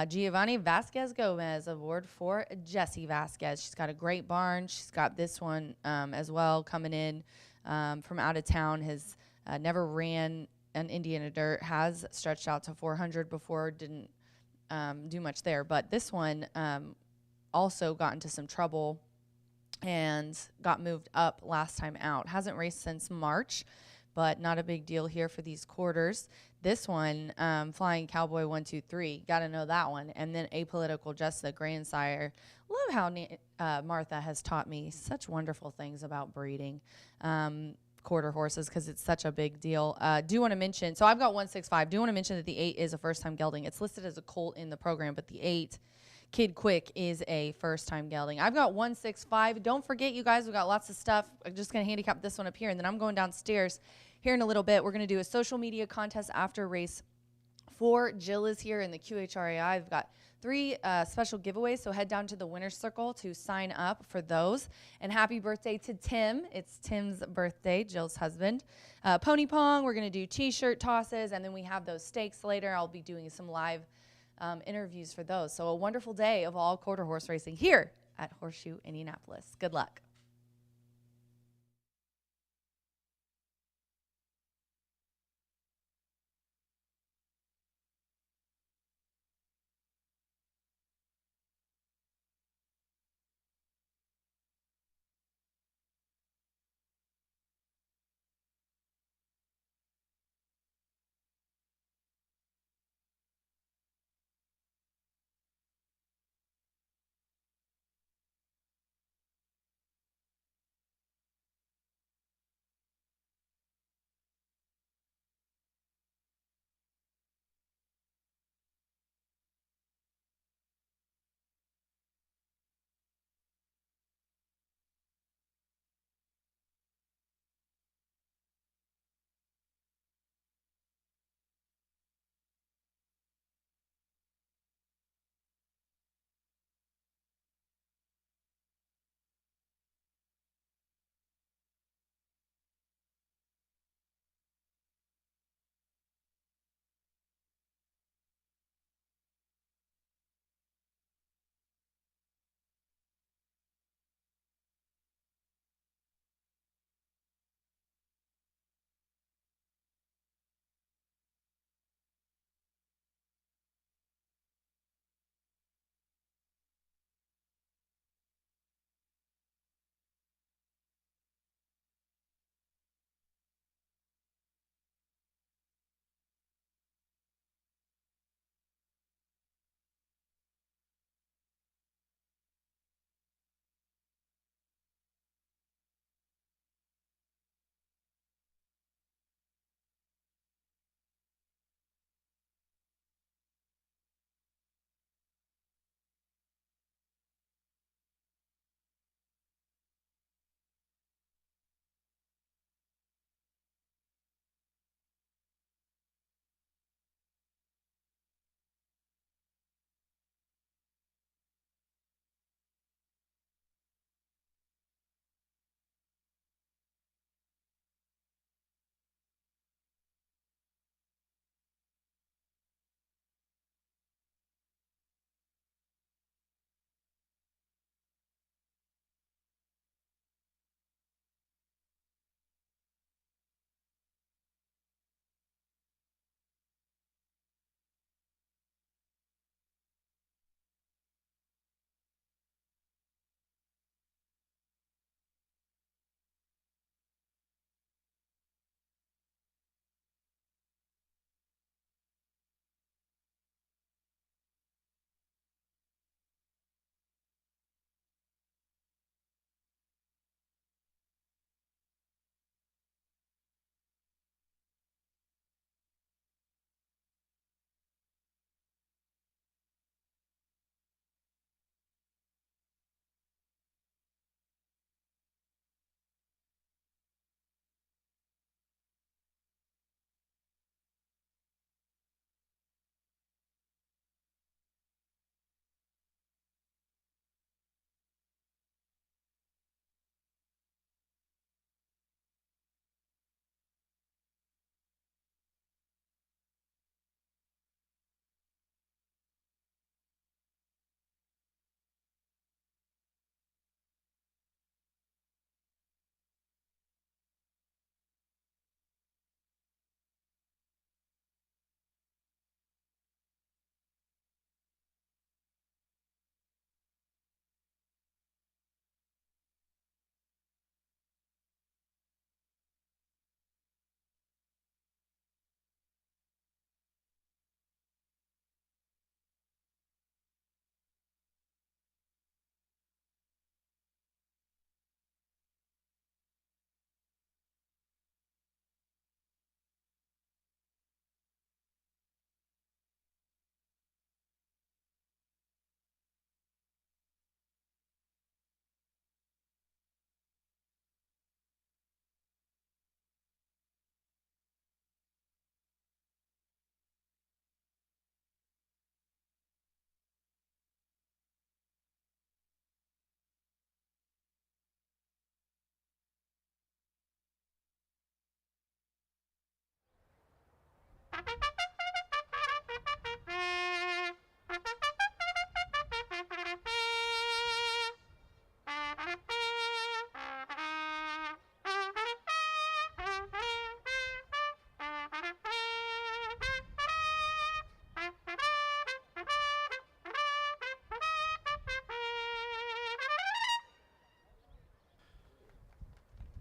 Giovanni Vasquez Gomez aboard for Jessie Vasquez. She's got a great barn. She's got this one as well coming in from out of town. Has never ran an Indiana dirt. Has stretched out to 400 before. Didn't do much there. But this one also got into some trouble and got moved up last time out. Hasn't raced since March, but not a big deal here for these quarters. This one, Flying Cowboy 1, 2, 3, got to know that one. And then Apolitical Just the Grandsire. Love how Martha has taught me such wonderful things about breeding quarter horses because it's such a big deal. Do want to mention, so I've got 165. Do want to mention that the 8 is a first-time gelding. It's listed as a colt in the program, but the 8, Kid Quick, is a first-time gelding. I've got 165. Don't forget, you guys, we've got lots of stuff. I'm just going to handicap this one up here, and then I'm going downstairs here in a little bit. We're going to do a social media contest after race 4. Jill is here in the QRI. I've got 3 special giveaways, so head down to the winner's circle to sign up for those. And happy birthday to Tim. It's Tim's birthday, Jill's husband. Pony Pong, we're going to do T-shirt tosses, and then we have those stakes later. I'll be doing some live interviews for those. So a wonderful day of all quarter horse racing here at Horseshoe Indianapolis. Good luck.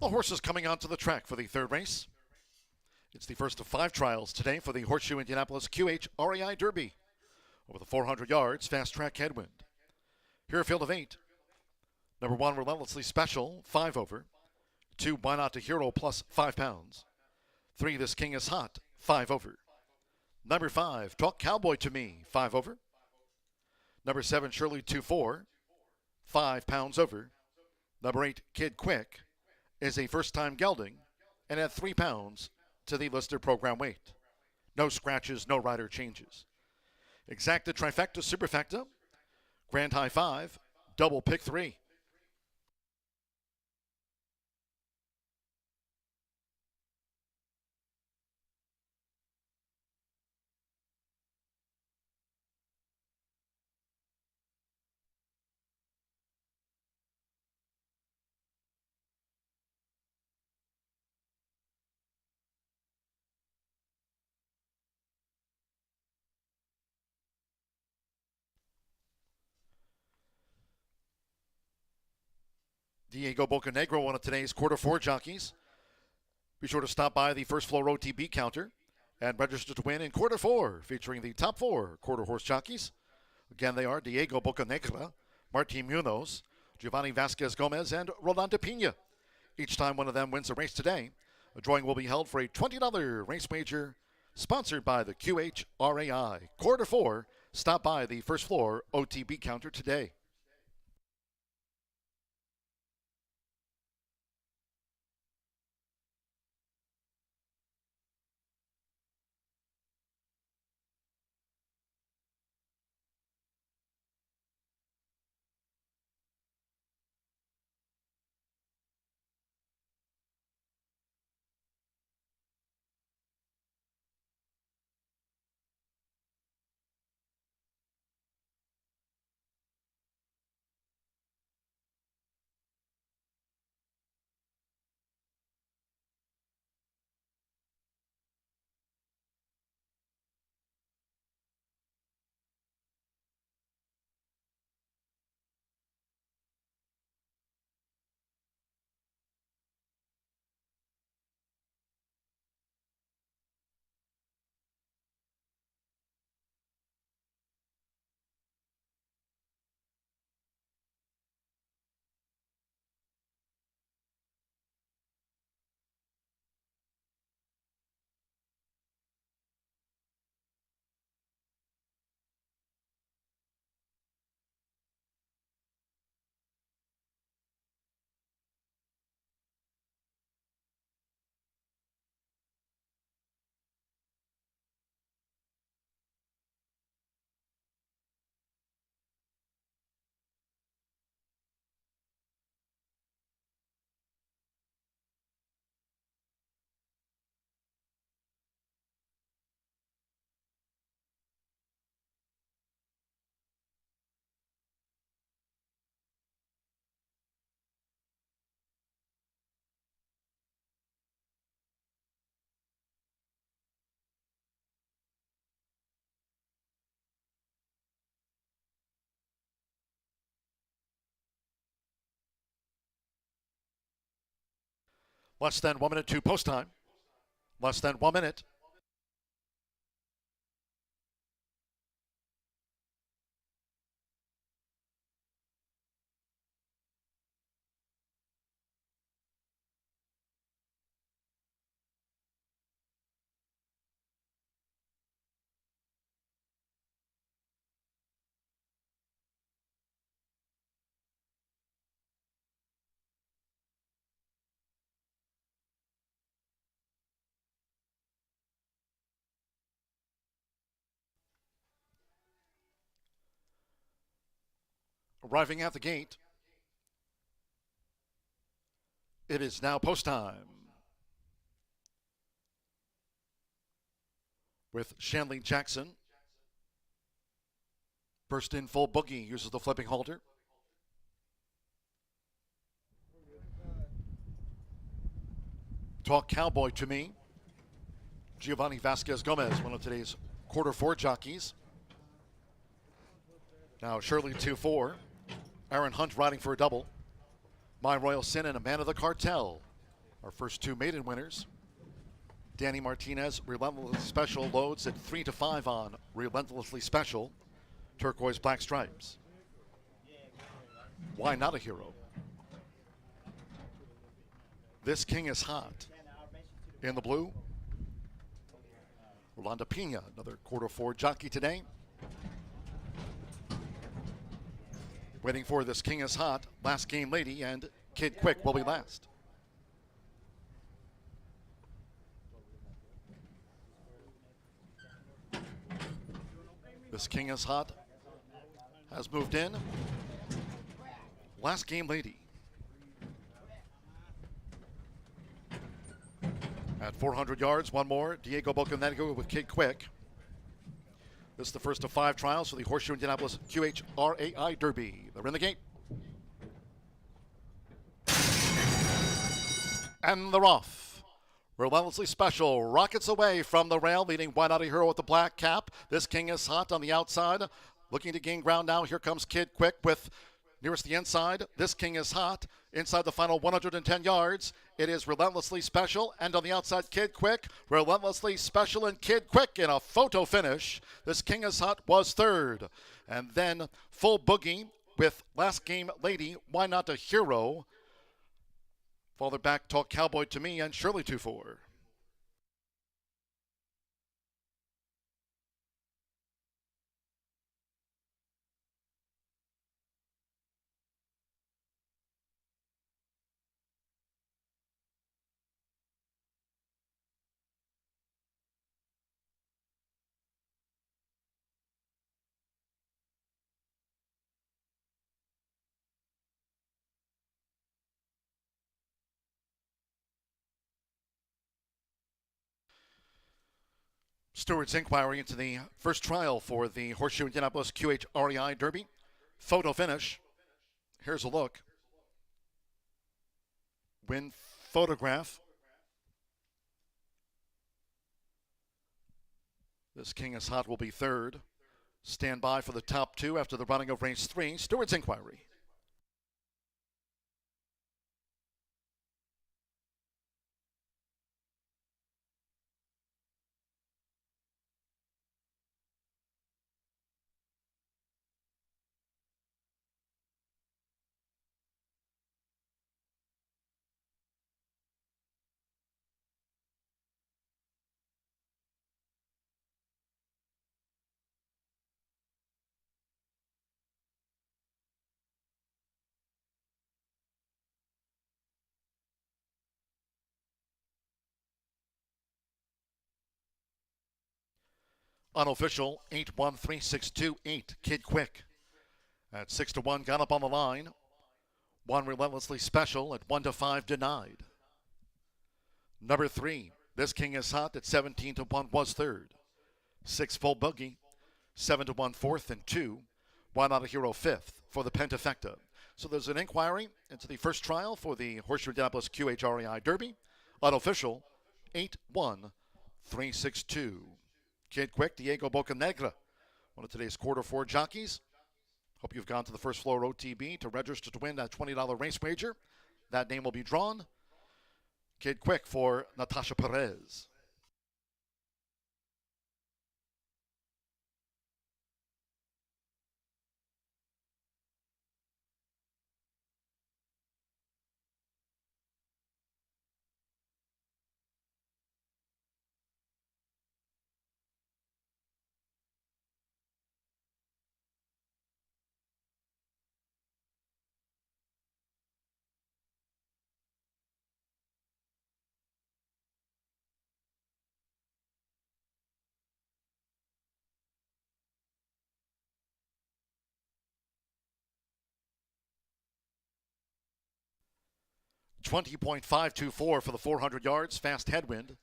The horses coming onto the track for the third race. It's the first of 5 trials today for the Horseshoe Indianapolis QRI Derby. Over the 400 yards, fast track headwind. Here a field of 8. Number 1, Relentlessly Special, 5 over. 2, Why Not to Hero, plus 5 pounds. 3, This King is Hot, 5 over. Number 5, Talk Cowboy to Me, 5 over. Number 7, Shirley 2-4, 5 pounds over. Number 8, Kid Quick, is a first-time gelding and at 3 pounds to the listed program weight. No scratches, no rider changes. Exacta, trifecta, superfecta, grand high 5, double pick 3. Diego Bocanegra, one of today's quarter 4 jockeys. Be sure to stop by the first floor OTB counter and register to win in quarter 4, featuring the top 4 quarter horse jockeys. Again, they are Diego Bocanegra, Martin Munoz, Giovanni Vasquez Gomez, and Rolando Pina. Each time one of them wins a race today, a drawing will be held for a $20 race wager sponsored by the QHRAI. Quarter 4, stop by the first floor OTB counter today. Less than 1 minute to post time. Less than 1 minute. Arriving at the gate. It is now post time. with Shanley Jackson. Burst in full boogie, uses the flipping halter. Talk Cowboy to me. Giovanni Vasquez Gomez, one of today's quarter four jockeys. Now Shirley 2-4. Aaron Hunt riding for a double. My Royal Sin and a Man of the Cartel. Our first two maiden winners. Danny Martinez, Relentlessly Special, loads at 3-5 on Relentlessly Special. Turquoise black stripes. Why not a hero? This King is Hot. In the blue, Rolanda Pina, another quarter four jockey today. Waiting for This King is Hot, Last Game Lady, and Kid Quick will be last. This King is Hot has moved in. Last Game Lady. At 400 yards, one more. Diego Bocanegra with Kid Quick. This is the first of 5 trials for the Horseshoe Indianapolis QRI Derby. They're in the gate. And they're off. Relentlessly Special rockets away from the rail, leading Why Not a Hero with the black cap. This King is Hot on the outside. Looking to gain ground now. Here comes Kid Quick with nearest the inside. This King is Hot. Inside the final 110 yards, it is Relentlessly Special. And on the outside, Kid Quick. Relentlessly Special and Kid Quick in a photo finish. This King is Hot was third. And then Full Boogie with Last Game Lady. Why Not a Hero? Farther back, Talk Cowboy to me and Shirley 2-4. Stewart's inquiry into the first trial for the Horseshoe Indianapolis QRI Derby. Photo finish. Here's a look. Win photograph. This King is Hot will be third. Stand by for the top 2 after the running of race 3. Stewart's inquiry. Unofficial 8-1-3-6-2-8. Kid Quick at 6-1 got up on the line. 1 Relentlessly Special at 1-5 denied. Number 3, This King is Hot at 17-1 was third. 6 Full Boogie, 7-1 fourth, and 2 Why Not a Hero fifth for the Pentafecta. So there's an inquiry into the first trial for the Horseshoe Indianapolis QRI Derby. Unofficial 8-1-3-6-2. Kid Quick, Diego Bocanegra, one of today's quarter four jockeys. Hope you've gone to the first floor OTB to register to win that $20 race wager. That name will be drawn. Kid Quick for Natasha Perez. .524 for the 400 yards, fast headwind.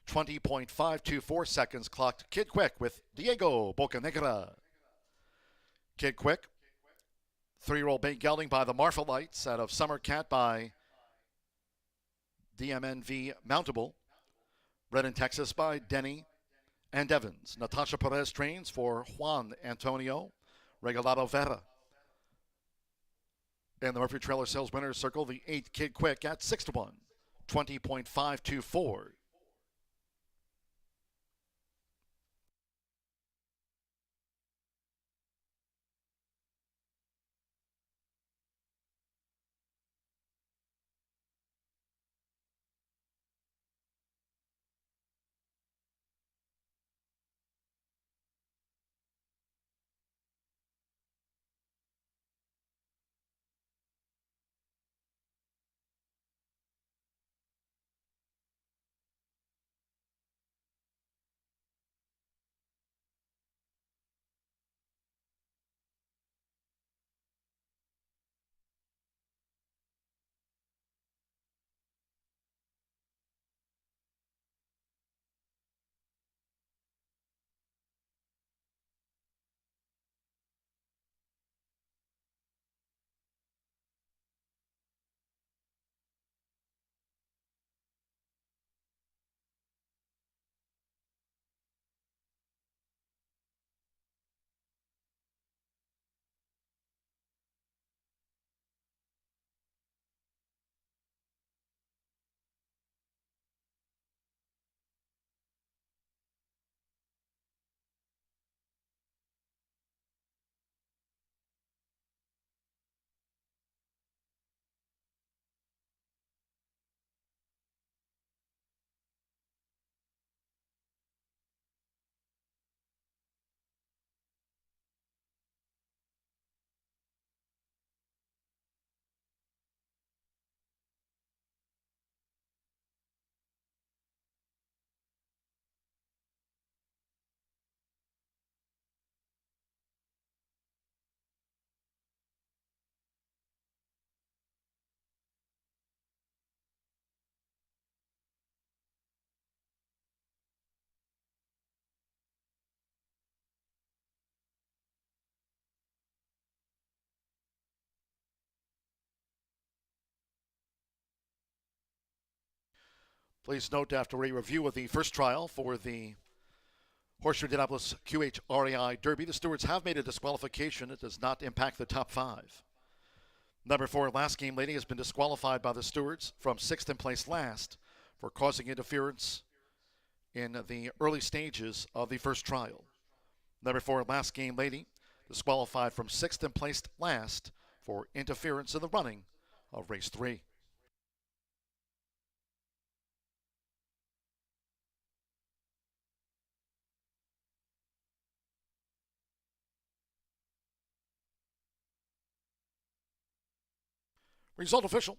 20.524 seconds clocked Kid Quick with Diego Bocanegra. Kid Quick, 3-year-old bay gelding by the Marfalites out of Summer Cat by DMNV Mountable. Bred in Texas by Denny and Evans. Natasha Perez trains for Juan Antonio Regalado Vera. In the Murphy Trailer Sales Winners Circle, the 8th Kid Quick at 6-1, 20.524. Please note, after a review of the first trial for the Horseshoe Indianapolis QRI Derby, the stewards have made a disqualification. It does not impact the top 5. Number 4, Last Game Lady, has been disqualified by the stewards from 6th in place last for causing interference in the early stages of the first trial. Number 4, Last Game Lady, disqualified from 6th in place last for interference in the running of race 3. Result official.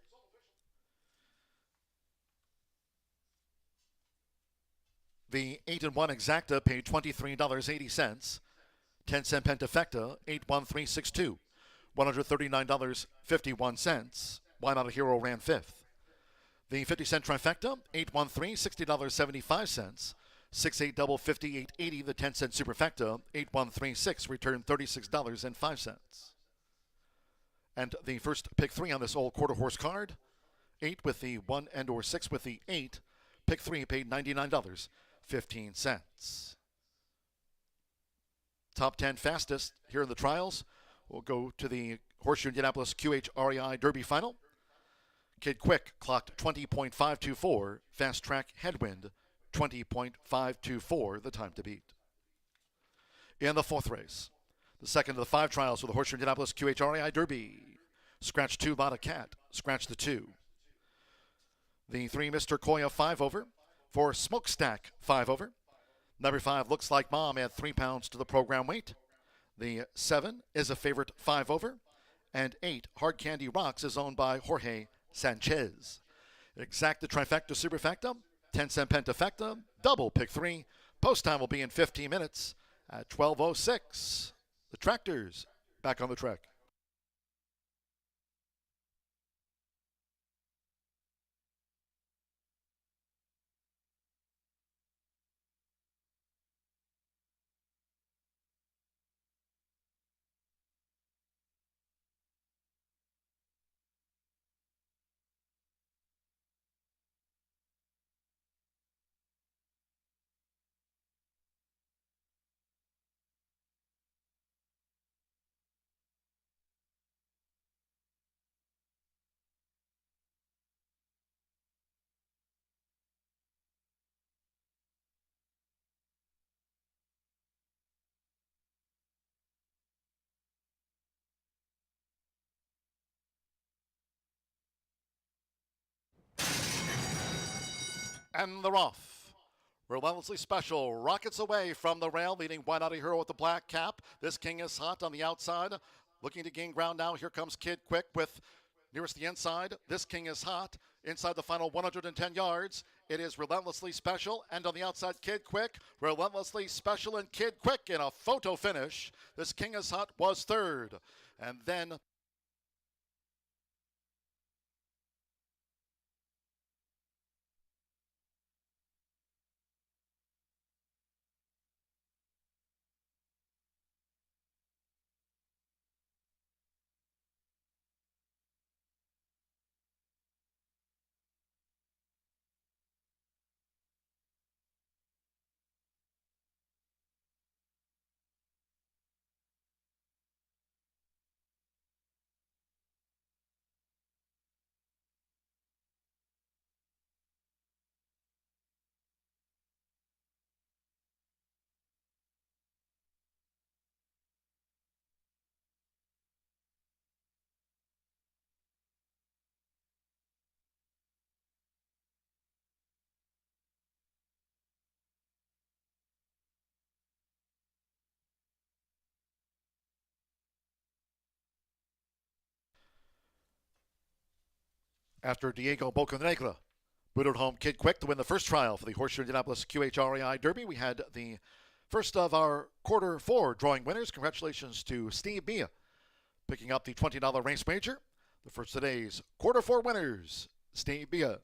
The 8-1 exacta paid $23.80. 10-cent pentafecta, 81362, $139.51. Why Not a Hero ran 5th. The 50-cent trifecta, 813, $60.75. 6-8 double, 58.80. The 10-cent superfecta, 8136, returned $36.05. And the first pick 3 on this old quarter horse card, 8 with the 1 and or 6 with the 8. Pick 3 paid $99.15. Top 10 fastest here in the trials. We'll go to the Horseshoe Indianapolis QRI Derby final. Kid Quick clocked 20.524. Fast Track Headwind 20.524, the time to beat. In the 4th race, the second of the 5 trials for the Horseshoe Indianapolis QRI Derby. Scratch 2, Lot of Cat. Scratch the 2. The 3, Mr. Koya, 5 over. 4, Smokestack, 5 over. Number 5, Looks Like Mom, at 3 pounds to the program weight. The 7 is a favorite, 5 over. And 8, Hard Candy Rocks, is owned by Jorge Sanchez. Exacta trifecta superfecta, 10-cent pentafecta, double pick 3. Post time will be in 15 minutes at 12:06. The tractors back on the track. And they're off. Relentlessly Special rockets away from the rail, leading White Out Hero with the black cap. This King is Hot on the outside, looking to gain ground now. Here comes Kid Quick with nearest the inside. This King is Hot inside the final 110 yards. It is Relentlessly Special, and on the outside, Kid Quick. Relentlessly Special and Kid Quick in a photo finish. This King is Hot was third, and then after Diego Bocanegra booted home Kid Quick to win the first trial for the Horseshoe Indianapolis QRI Derby, we had the first of our quarter four drawing winners. Congratulations to Steve Mia picking up the $20 race wager. The first of today's quarter four winners, Steve Mia.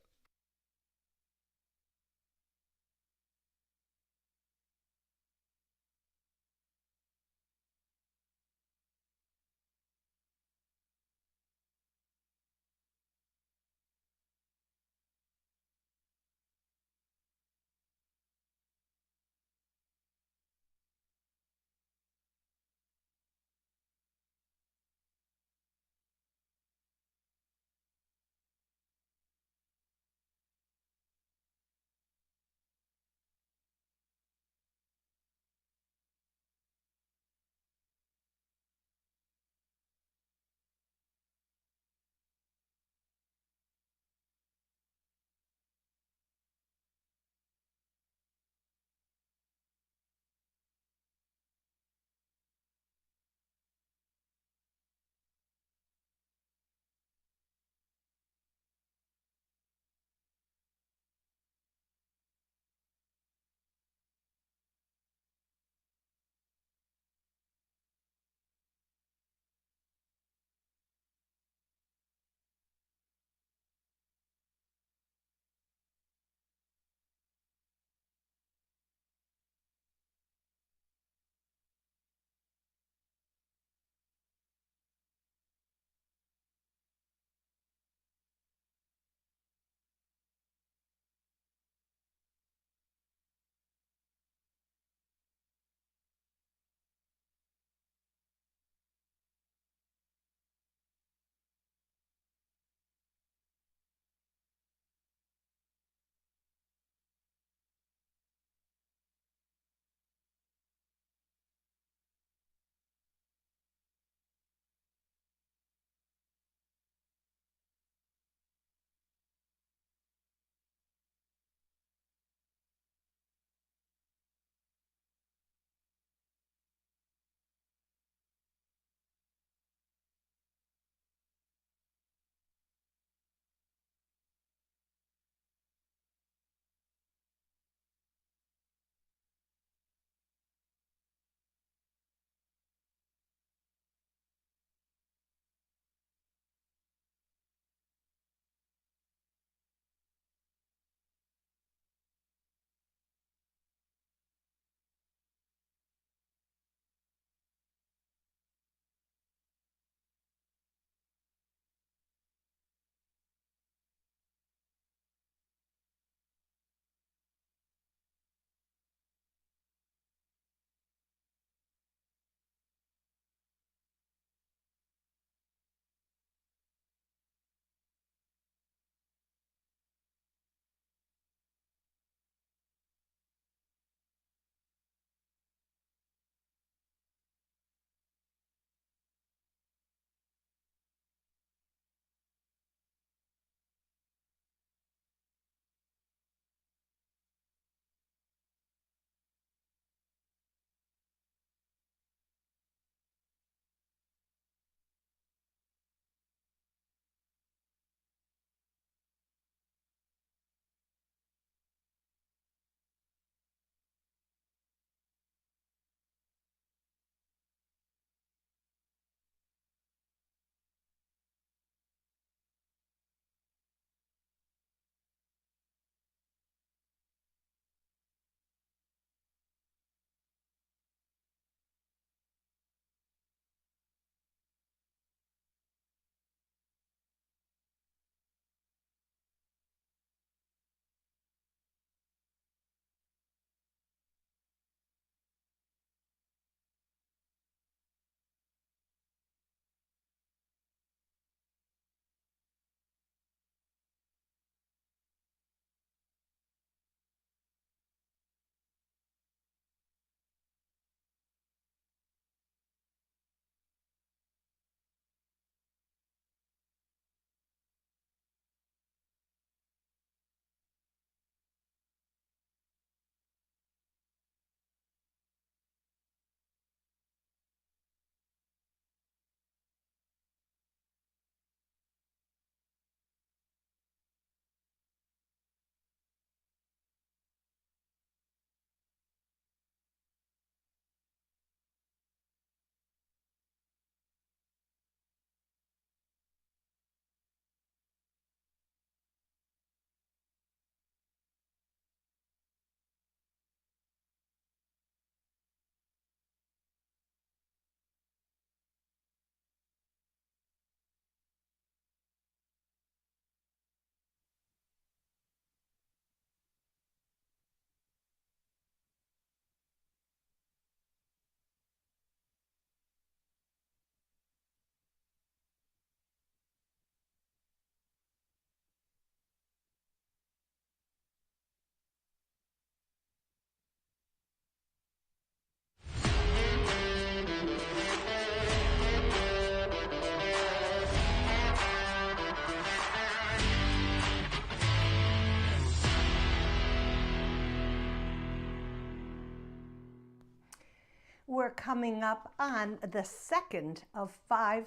coming up on the second of 5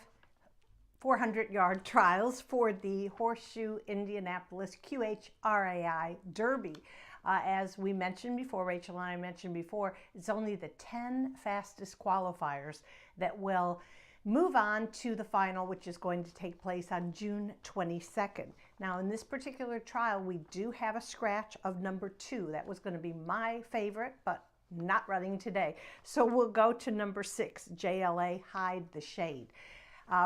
400-yard trials for the Horseshoe Indianapolis QRI Derby. As we mentioned before, Rachel and I mentioned before, it's only the 10 fastest qualifiers that will move on to the final, which is going to take place on June 22nd. Now, in this particular trial, we do have a scratch of number 2. That was going to be my favorite, but not running today. So we'll go to number 6, JLA Hide the Shade.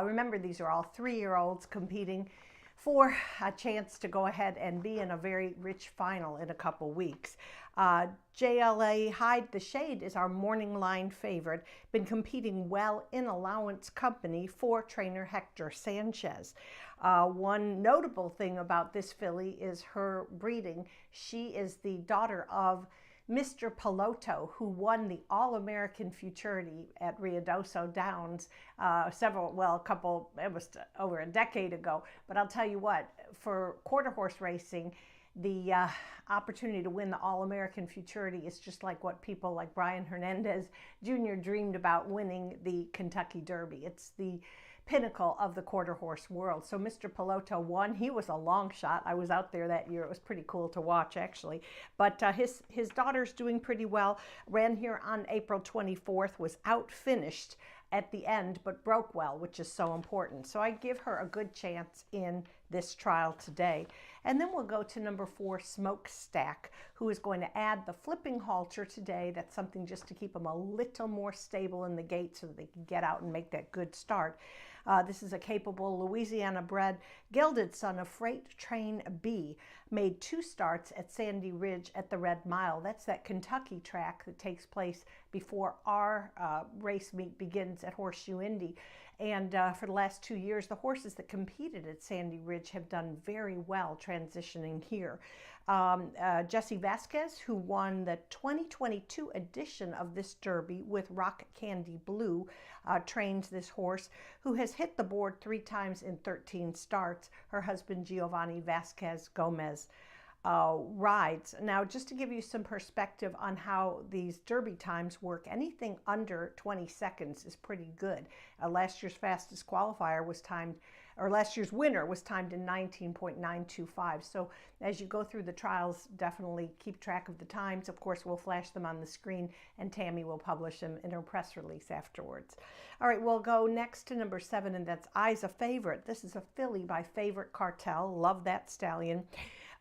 Remember, these are all 3-year-olds competing for a chance to go ahead and be in a very rich final in a couple weeks. JLA Hide the Shade is our morning line favorite, been competing well in allowance company for trainer Hector Sanchez. One notable thing about this filly is her breeding. She is the daughter of Mr. Piloto, who won the All-American Futurity at Ruidoso Downs it was over a decade ago. But I'll tell you what, for quarter horse racing, the opportunity to win the All-American Futurity is just like what people like Brian Hernandez Jr. dreamed about winning the Kentucky Derby. It's the pinnacle of the quarter horse world. So Mr. Piloto won. He was a long shot. I was out there that year. It was pretty cool to watch, actually. But his daughter's doing pretty well. Ran here on April 24th, was outfinished at the end, but broke well, which is so important. So I give her a good chance in this trial today. And then we'll go to number 4, Smokestack, who is going to add the flipping halter today. That's something just to keep them a little more stable in the gate so that they can get out and make that good start. This is a capable Louisiana-bred gelded son of Freight Train B. Made 2 starts at Sandy Ridge at the Red Mile. That's that Kentucky track that takes place before our race meet begins at Horseshoe Indy. And for the last 2 years, the horses that competed at Sandy Ridge have done very well transitioning here. Jesse Vasquez, who won the 2022 edition of this Derby with Rock Candy Blue, trains this horse, who has hit the board 3 times in 13 starts. Her husband, Giovanni Vasquez Gomez, rides. Now, just to give you some perspective on how these Derby times work, anything under 20 seconds is pretty good. Last year's fastest qualifier was timed, or last year's winner was timed in 19.925. So as you go through the trials, definitely keep track of the times. Of course, we'll flash them on the screen, and Tammy will publish them in her press release afterwards. All right, we'll go next to number 7, and that's Eyes a Favorite. This is a filly by Favorite Cartel. Love that stallion.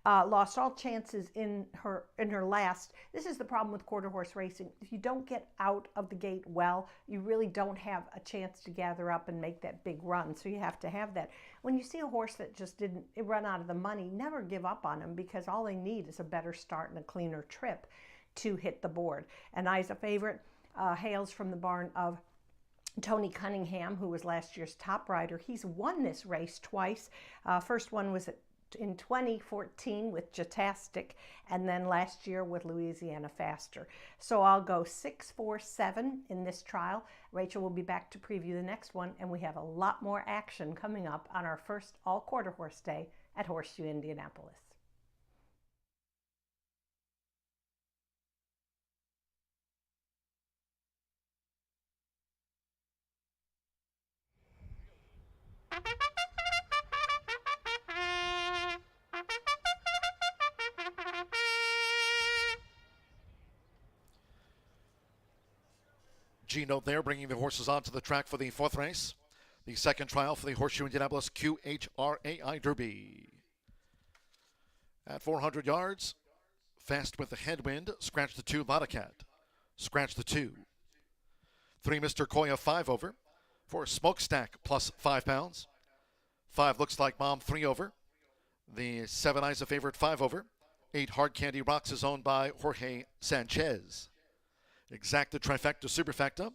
Lost all chances in her last. This is the problem with quarter horse racing. If you don't get out of the gate well, you really don't have a chance to gather up and make that big run. So you have to have that. When you see a horse that just didn't run out of the money, never give up on them, because all they need is a better start and a cleaner trip to hit the board. And Eyes a Favorite hails from the barn of Tony Cunningham, who was last year's top rider. He's won this race twice. First one was in 2014 with Jatastic, and then last year with Louisiana Faster. So I'll go 6, 4, 7 in this trial. Rachel will be back to preview the next one, and we have a lot more action coming up on our first all quarter horse day at Horseshoe Indianapolis. G-Note there, bringing the horses onto the track for the 4th race. The second trial for the Horseshoe Indianapolis QRI Derby. At 400 yards, fast with the headwind, scratch the 2, Lottacat. Scratch the 2. 3, Mr. Koya, 5 over. 4, Smokestack, plus 5 pounds. 5, Looks Like Mom, 3 over. The 7, Eyes a Favorite, 5 over. 8, Hard Candy Rocks is owned by Jorge Sanchez. Exacta Trifecta Superfecta,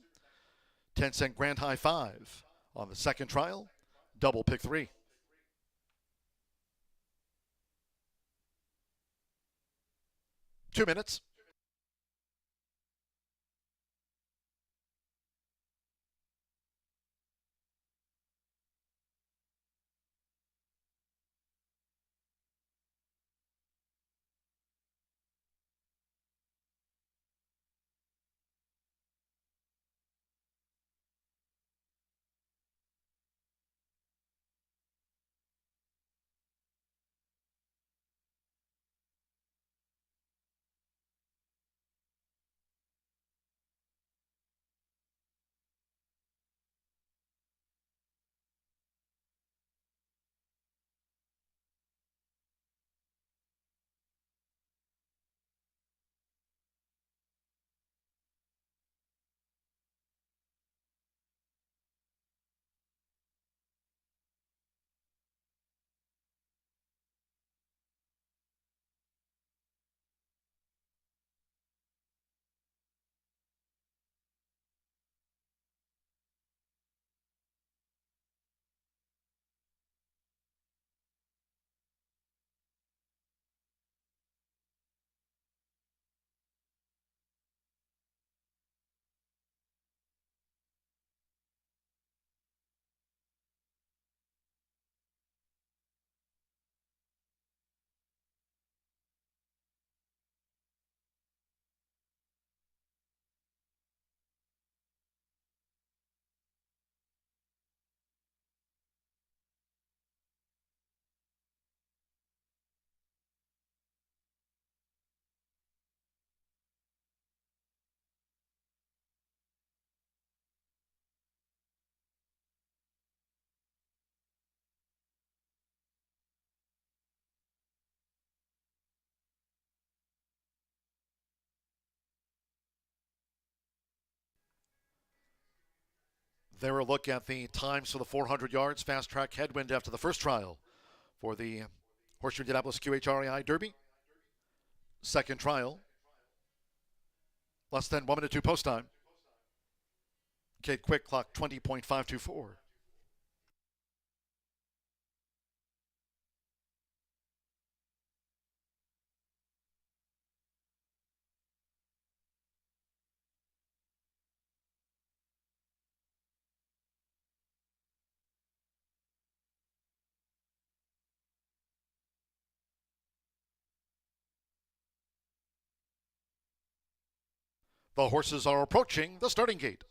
10-cent Grand High 5 on the second trial, double pick 3. 2 minutes. There a look at the times for the 400 yards fast track headwind after the first trial for the Horseshoe Indianapolis QRI Derby. Second trial, less than 1 minute 2 post time. Kate Quick clock 20.524. The horses are approaching the starting gate.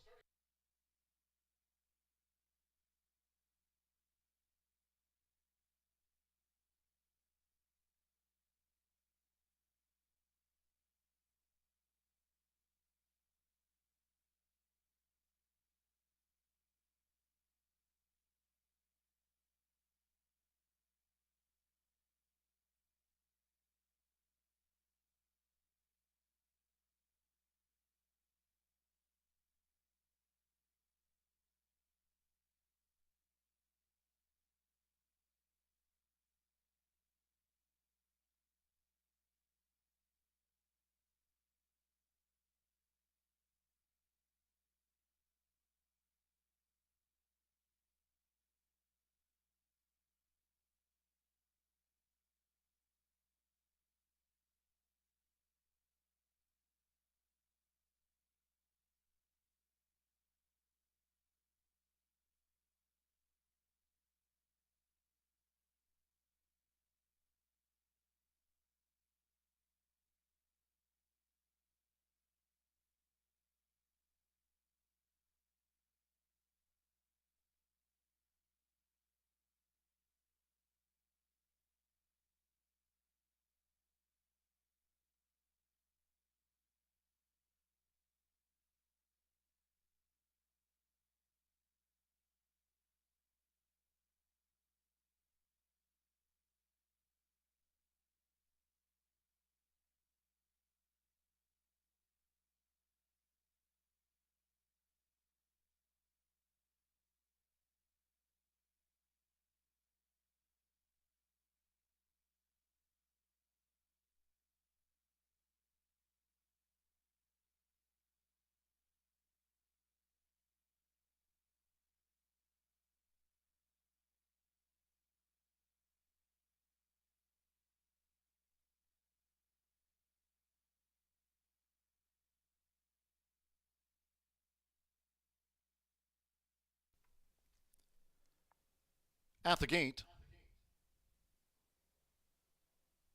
At the gate,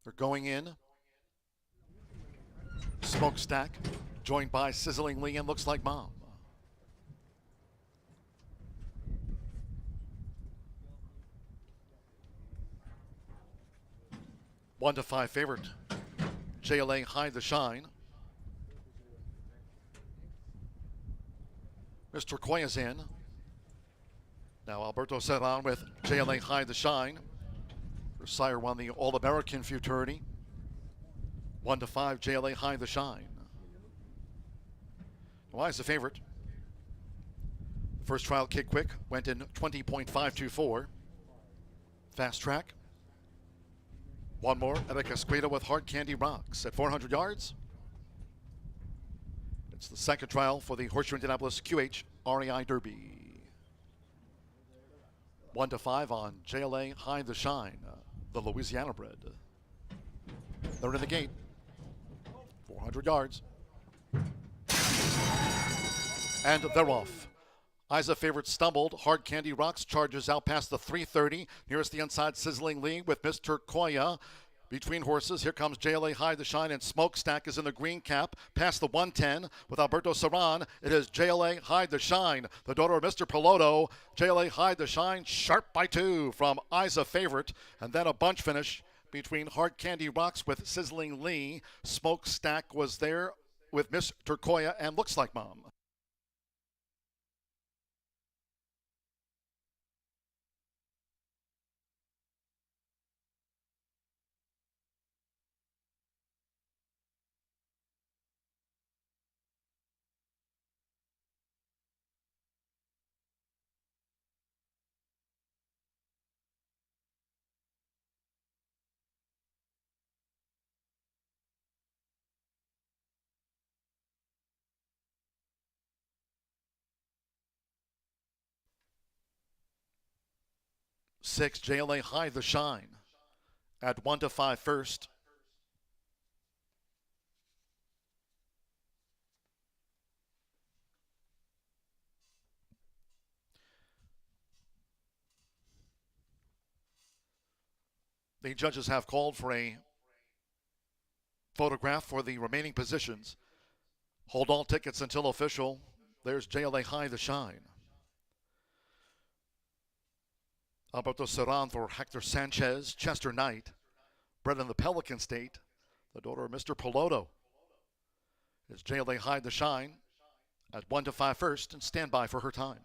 they're going in. Smokestack, joined by Sizzling Lee and Looks Like Mom. One to 5 favorite. JLA Hide the Shine. Mr. Turquoia's in. Now Alberto Serran with JLA Hide the Shine. Her sire won the All-American Futurity. 1 to 5, JLA Hide the Shine. Why is the favorite? First trial Kid Quick went in 20.524. Fast track. One more, Epic Esqueda with Hard Candy Rocks at 400 yards. It's the second trial for the Horseshoe Indianapolis QRI Derby. 1 to 5 on JLA Hide the Shine, the Louisiana bred. They're in the gate. 400 yards. And they're off. Isa favorite stumbled. Hard Candy Rocks charges out past the 330. Nearest the inside, Sizzling Lee with Miss Turquoia. Between horses, here comes JLA Hide the Shine, and Smokestack is in the green cap. Past the 110 with Alberto Serran. It is JLA Hide the Shine, the daughter of Mr. Piloto. JLA Hide the Shine, sharp by 2 from Isa favorite. And then a bunch finish between Hard Candy Rocks with Sizzling Lee. Smokestack was there with Miss Turquoia and Looks Like Mom. 6, JLA High the Shine at 1 to 5 first. The judges have called for a photograph for the remaining positions. Hold all tickets until official. There's JLA High the Shine. Alberto Serran for Hector Sanchez, Chester Knight, bred in the Pelican State, the daughter of Mr. Piloto. It's JLA High the Shine at 1 to 5 first, and stand by for her time.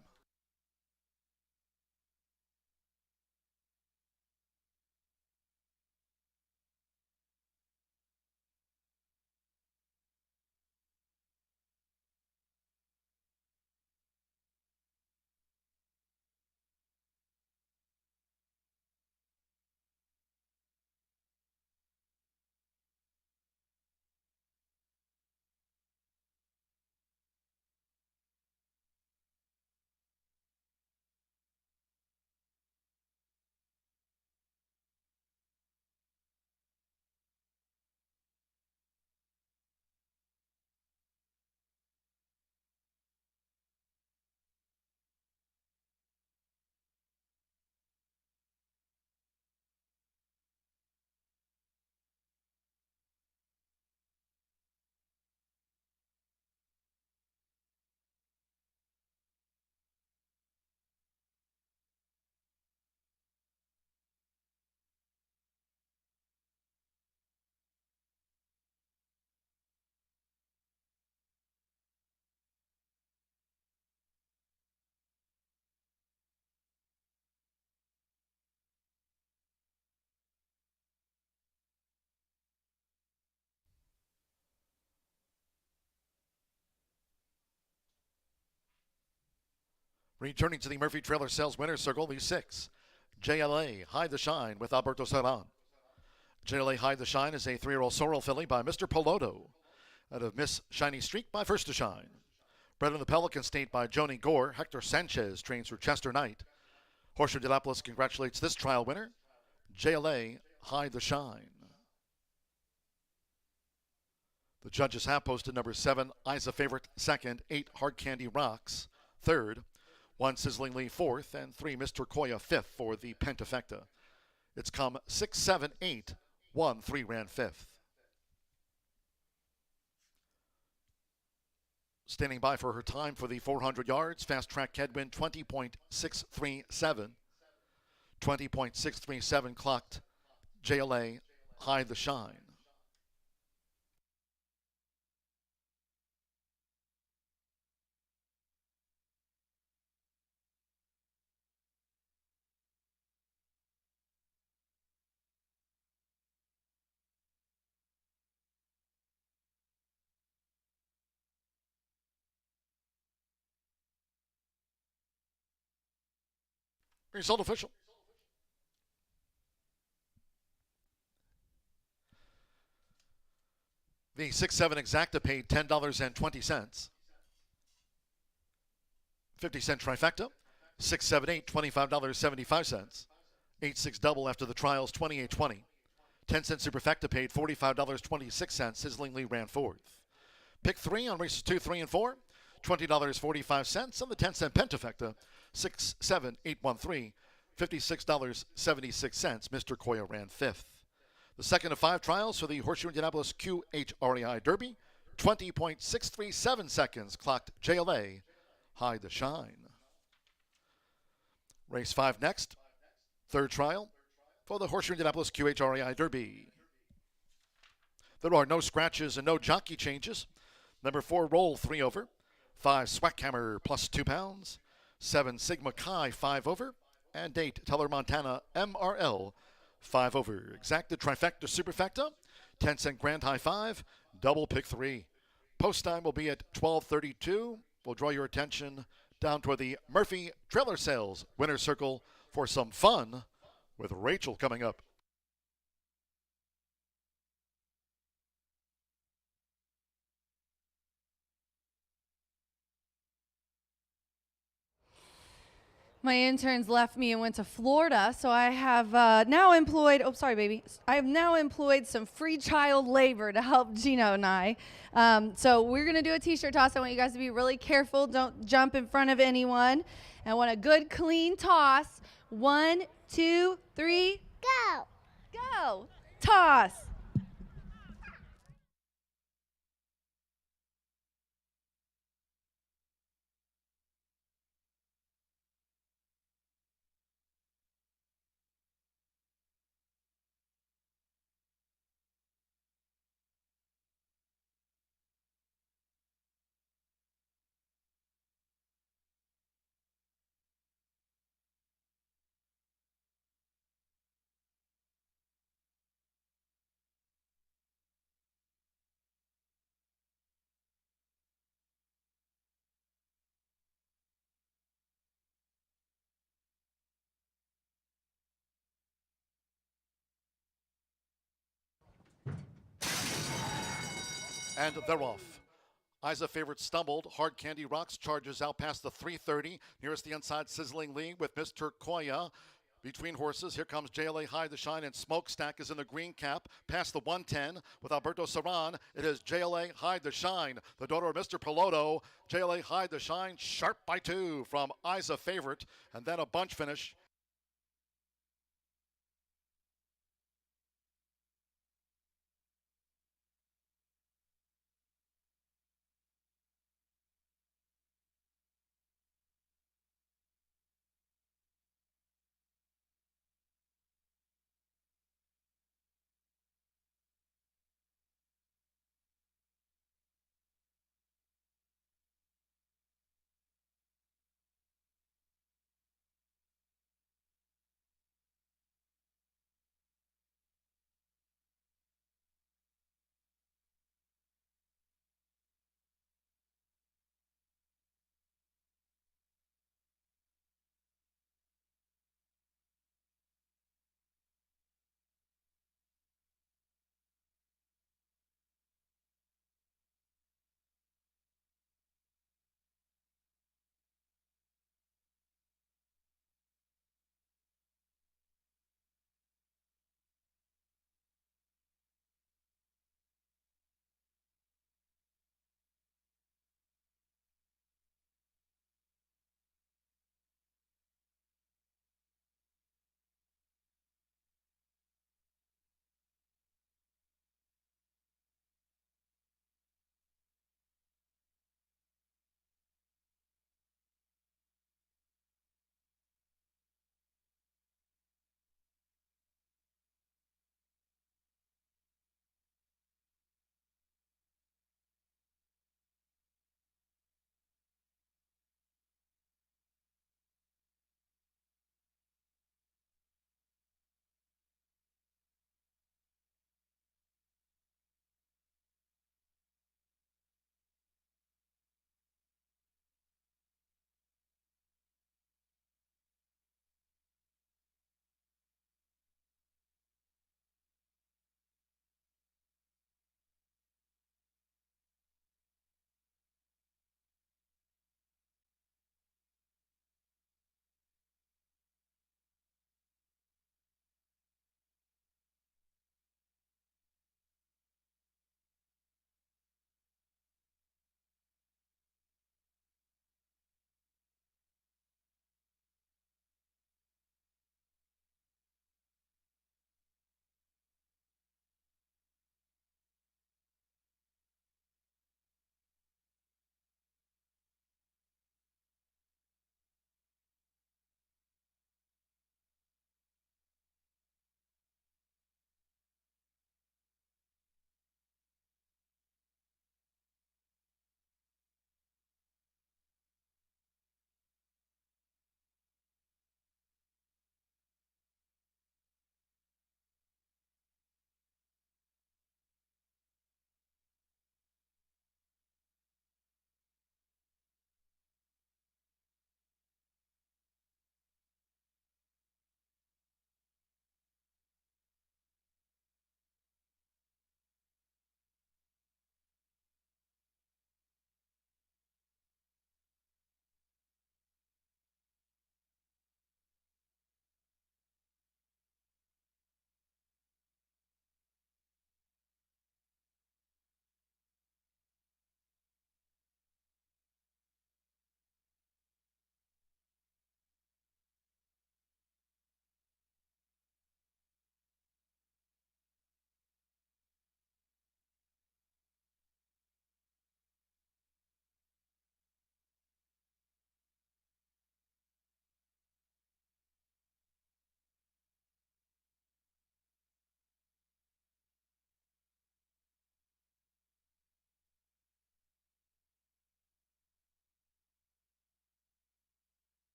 Returning to the Murphy Trailer Sales Winner's Circle, the 6, JLA High the Shine with Alberto Serran. JLA High the Shine is a 3-year-old sorrel filly by Mr. Piloto out of Miss Shiny Streak by First to Shine. Bred in the Pelican State by Joni Gore, Hector Sanchez trains for Chester Knight. Horseshoe Indianapolis congratulates this trial winner, JLA High the Shine. The judges have posted number 7, Isa Favorite, 2nd, 8, Hard Candy Rocks, 3rd, 1 Sizzling Lee, 4th, and 3 Mr. Koya, 5th for the Pentafecta. It's come 6, 7, 8, 1, 3 ran 5th. Standing by for her time for the 400 yards, fast track headwind 20.637. 20.637 clocked JLA High the Shine. Result official. The 6-7 exacta paid $10.20. 50-cent trifecta, 6-7-8, $25.75. 8-6 double after the trials, $28.20. 10-cent superfecta paid $45.26. Sizzling Lee ran 4th. Pick 3 on races 2, 3, and 4, $20.45. On the 10-cent pentafecta, 6, 7, 8, 1, 3, $56.76. Mr. Koya ran 5th. The second of 5 trials for the Horseshoe Indianapolis QRI Derby, 20.637 seconds clocked JLA High the Shine. Race 5 next. Third trial for the Horseshoe Indianapolis QRI Derby. There are no scratches and no jockey changes. Number 4, Roll 3 over. 5, Swackhammer plus 2 pounds. 7, Sigma Chi 5 over. And 8, Teller Montana MRL 5 over. Exacta trifecta superfecta. 10-cent grand high 5. Double pick 3. Post time will be at 12:32. We'll draw your attention down toward the Murphy Trailer Sales Winner's Circle for some fun with Rachel coming up. My interns left me and went to Florida, so I have now employed, oh, sorry, baby. I have now employed some free child labor to help Gino and I. So we're going to do a t-shirt toss. I want you guys to be really careful. Don't jump in front of anyone. And I want a good, clean toss. 1, 2, 3. Go! Go! Toss! And they're off. Isa favorite stumbled. Hard Candy Rocks charges out past the 330. Nearest the inside, Sizzling Lee with Mr. Koya. Between horses, here comes JLA Hide to Shine, and Smokestack is in the green cap. Past the 110 with Alberto Saran. It is JLA Hide to Shine, the daughter of Mr. Piloto. JLA Hide to Shine, sharp by 2 from Isa favorite. And then a bunch finish.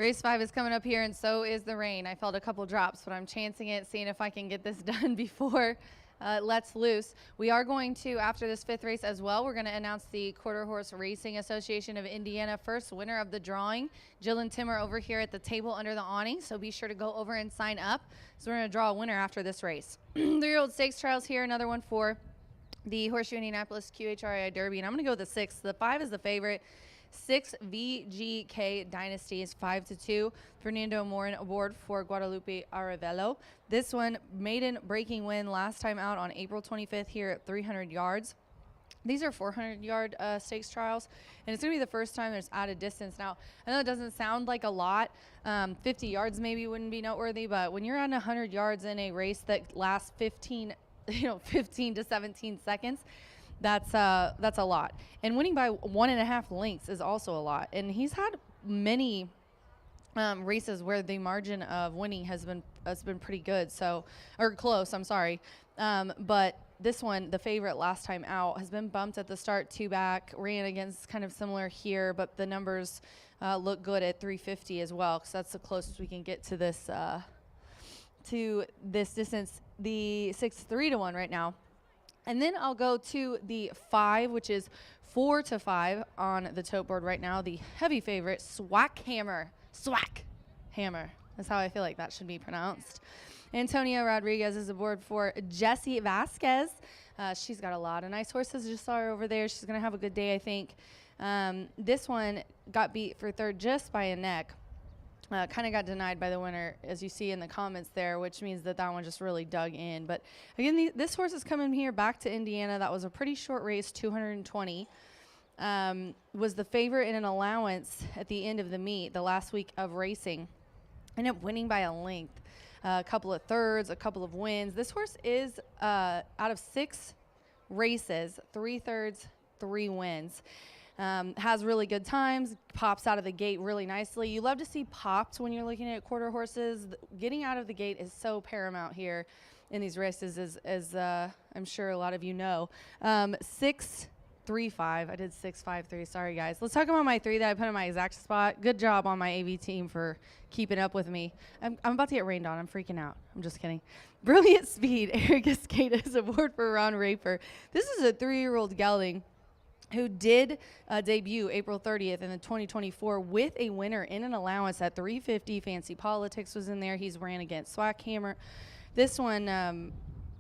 Race 5 is coming up here, and so is the rain. I felt a couple drops, but I'm chancing it, seeing if I can get this done before it lets loose. We are going to, after this 5th race as well, we're going to announce the Quarter Horse Racing Association of Indiana first winner of the drawing. Jill and Tim are over here at the table under the awning, so be sure to go over and sign up. So we're going to draw a winner after this race. 3-year-old stakes trials here, another one for the Horseshoe Indianapolis QRI Derby, and I'm going to go with the 6. The 5 is the favorite. 6 VGK Dynasty is 5-2. Fernando Morin aboard for Guadalupe Arevelo. This one, maiden breaking win last time out on April 25th here at 300 yards. These are 400-yard stakes trials, and it's going to be the first time there's added distance. Now, I know it doesn't sound like a lot. 50 yards maybe wouldn't be noteworthy, but when you're on 100 yards in a race that lasts 15 to 17 seconds, that's a lot. And winning by 1.5 lengths is also a lot. And he's had many races where the margin of winning has been pretty good, or close. I'm sorry, but this one, the favorite last time out, has been bumped at the start, 2 back, ran against kind of similar here, but the numbers look good at 350 as well, because that's the closest we can get to this distance. The 6 3-1 right now. And then I'll go to the 5, which is 4-5 on the tote board right now. The heavy favorite, Swack Hammer. That's how I feel like that should be pronounced. Antonio Rodriguez is aboard for Jessie Vasquez. She's got a lot of nice horses. Just saw her over there. She's going to have a good day, I think. This one got beat for 3rd just by a neck. Kind of got denied by the winner, as you see in the comments there, which means that one just really dug in. But again, this horse is coming here back to Indiana. That was a pretty short race, 220. Was the favorite in an allowance at the end of the meet, the last week of racing. Ended up winning by a length. A couple of thirds, a couple of wins. This horse is, out of 6 races, 3 thirds, 3 wins. Has really good times, pops out of the gate really nicely. You love to see pops when you're looking at quarter horses. Getting out of the gate is so paramount here in these races, as I'm sure a lot of you know. 6-3-5. I did 6-5-3. Sorry, guys. Let's talk about my 3 that I put in my exact spot. Good job on my AV team for keeping up with me. I'm about to get rained on. I'm freaking out. I'm just kidding. Brilliant Speed. Eric Escada is aboard for Ron Raper. This is a 3-year-old gelding who did debut April 30th in the 2024 with a winner in an allowance at 350. Fancy Politics was in there. He's ran against Swackhammer. This one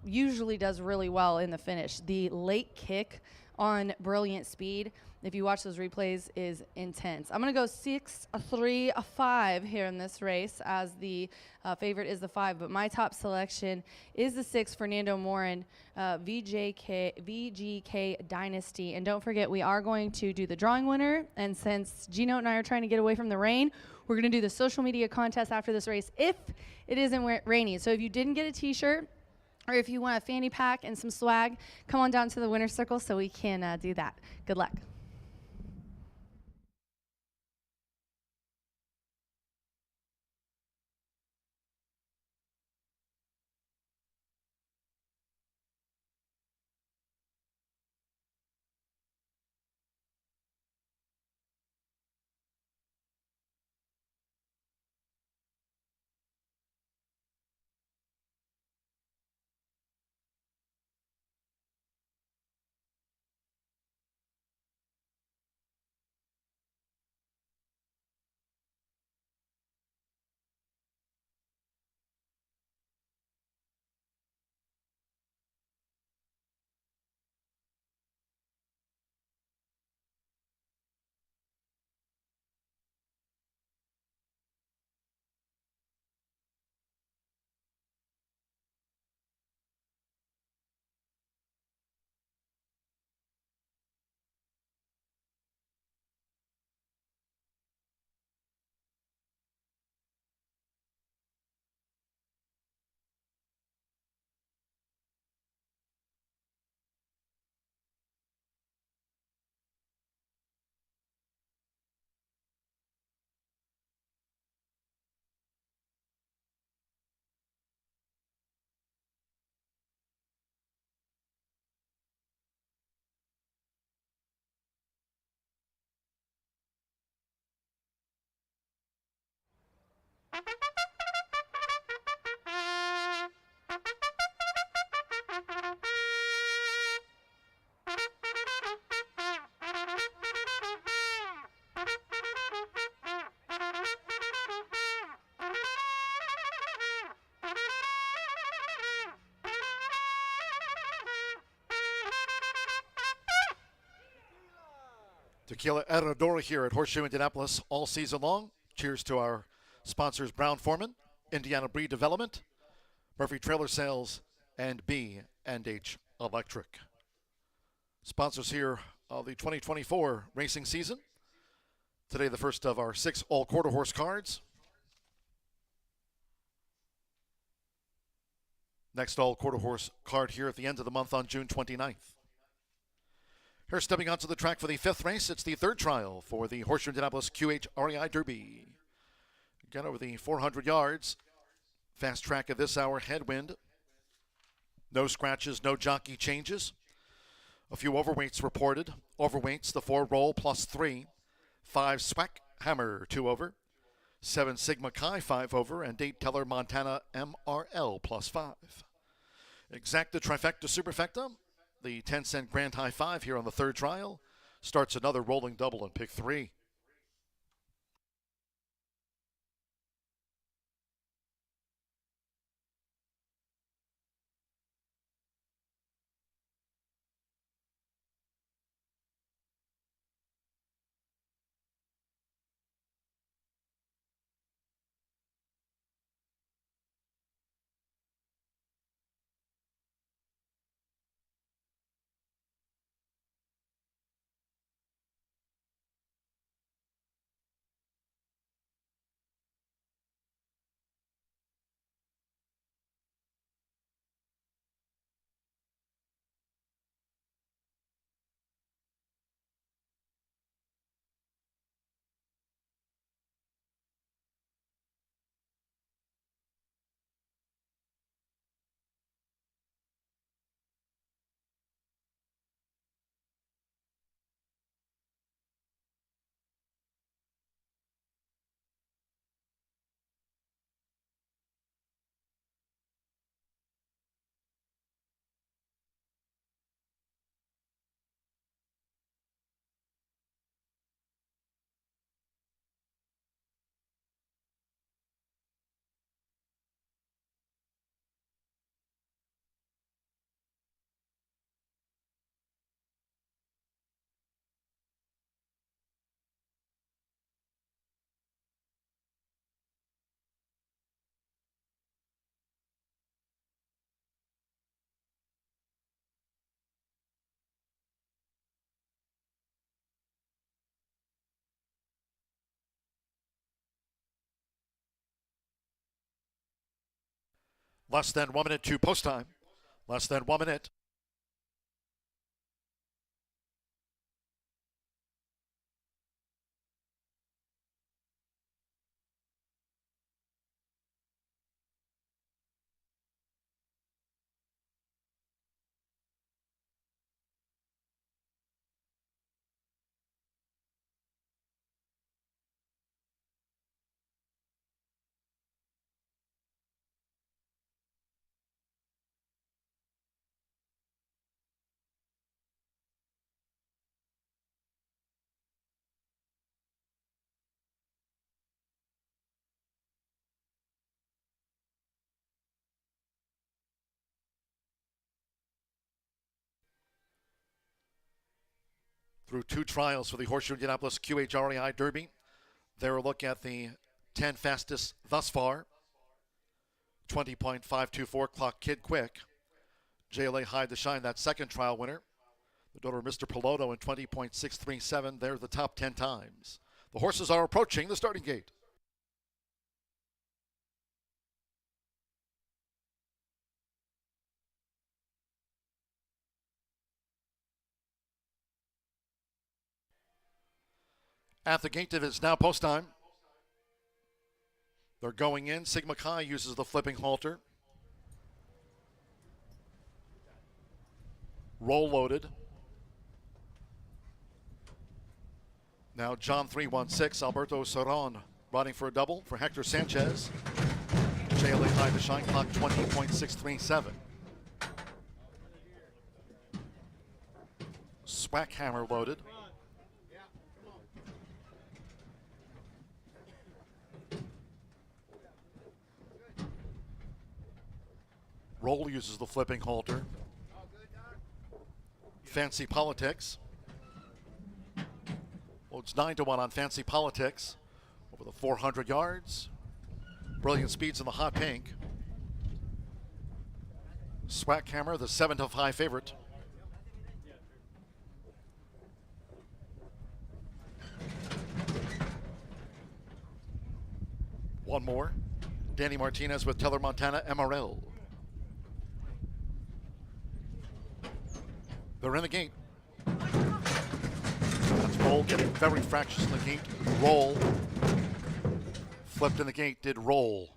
usually does really well in the finish. The late kick on Brilliant Speed, if you watch those replays, is intense. I'm going to go 6-3-5 here in this race, as the favorite is the 5, but my top selection is the 6, Fernando Morin, VGK Dynasty. And don't forget, we are going to do the drawing winner, and since Gino and I are trying to get away from the rain, we're going to do the social media contest after this race if it isn't rainy. So if you didn't get a t-shirt, or if you want a fanny pack and some swag, come on down to the winner's circle so we can do that. Good luck. Tequila Herradura here at Horseshoe Indianapolis all season long. Cheers to our sponsors Brown-Forman, Indiana Breed Development, Murphy Trailer Sales, and B&H Electric. Sponsors here of the 2024 racing season. Today the first of our 6 all-quarter horse cards. Next all-quarter horse card here at the end of the month on June 29th. Here stepping onto the track for the 5th race, it's the 3rd trial for the Horseshoe Indianapolis QRI Derby. Again over the 400 yards. Fast track of this hour, headwind. No scratches, no jockey changes. A few overweights reported. Overweights, the 4 roll plus 3. 5 Swack Hammer, 2 over. 7 Sigma Chi, 5 over. And 8 Teller Montana MRL plus 5. Exacta Trifecta Superfecta. The 10-cent grand high 5 here on the 3rd trial. Starts another rolling double in pick 3. Less than 1 minute to post time. Less than 1 minute. Through 2 trials for the Horseshoe Indianapolis QHREI Derby. There a look at the 10 fastest thus far. 20.524 clock Kid Quick. JLA Hide to Shine, that 2nd trial winner. The daughter of Mr. Piloto in 20.637. They're the top 10 times. The horses are approaching the starting gate. At the gate, it is now post time. They're going in. Sigma Chi uses the flipping halter. Roll loaded. Now John 316, Alberto Saron Riding for a double for Hector Sanchez. JLA high to shine clock 20.637. Swack hammer loaded. Roll uses the flipping halter. Fancy Politics. Well, it's 9-1 on Fancy Politics. Over the 400 yards. Brilliant Speeds in the hot pink. Swackhammer, the 7-5 favorite. One more. Danny Martinez with Teller Montana MRL. They're in the gate. That's Roll getting very fractious in the gate. Roll. Flipped in the gate, did Roll.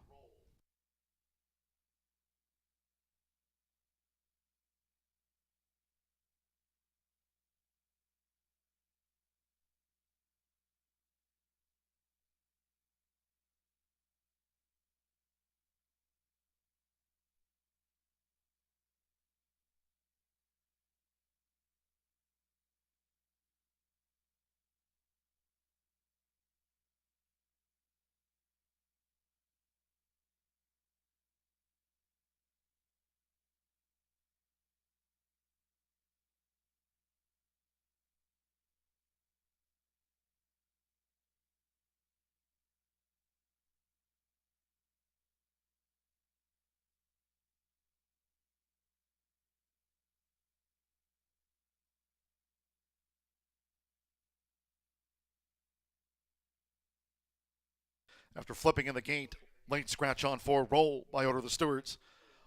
After flipping in the gate, late scratch on for Roll by order of the stewards.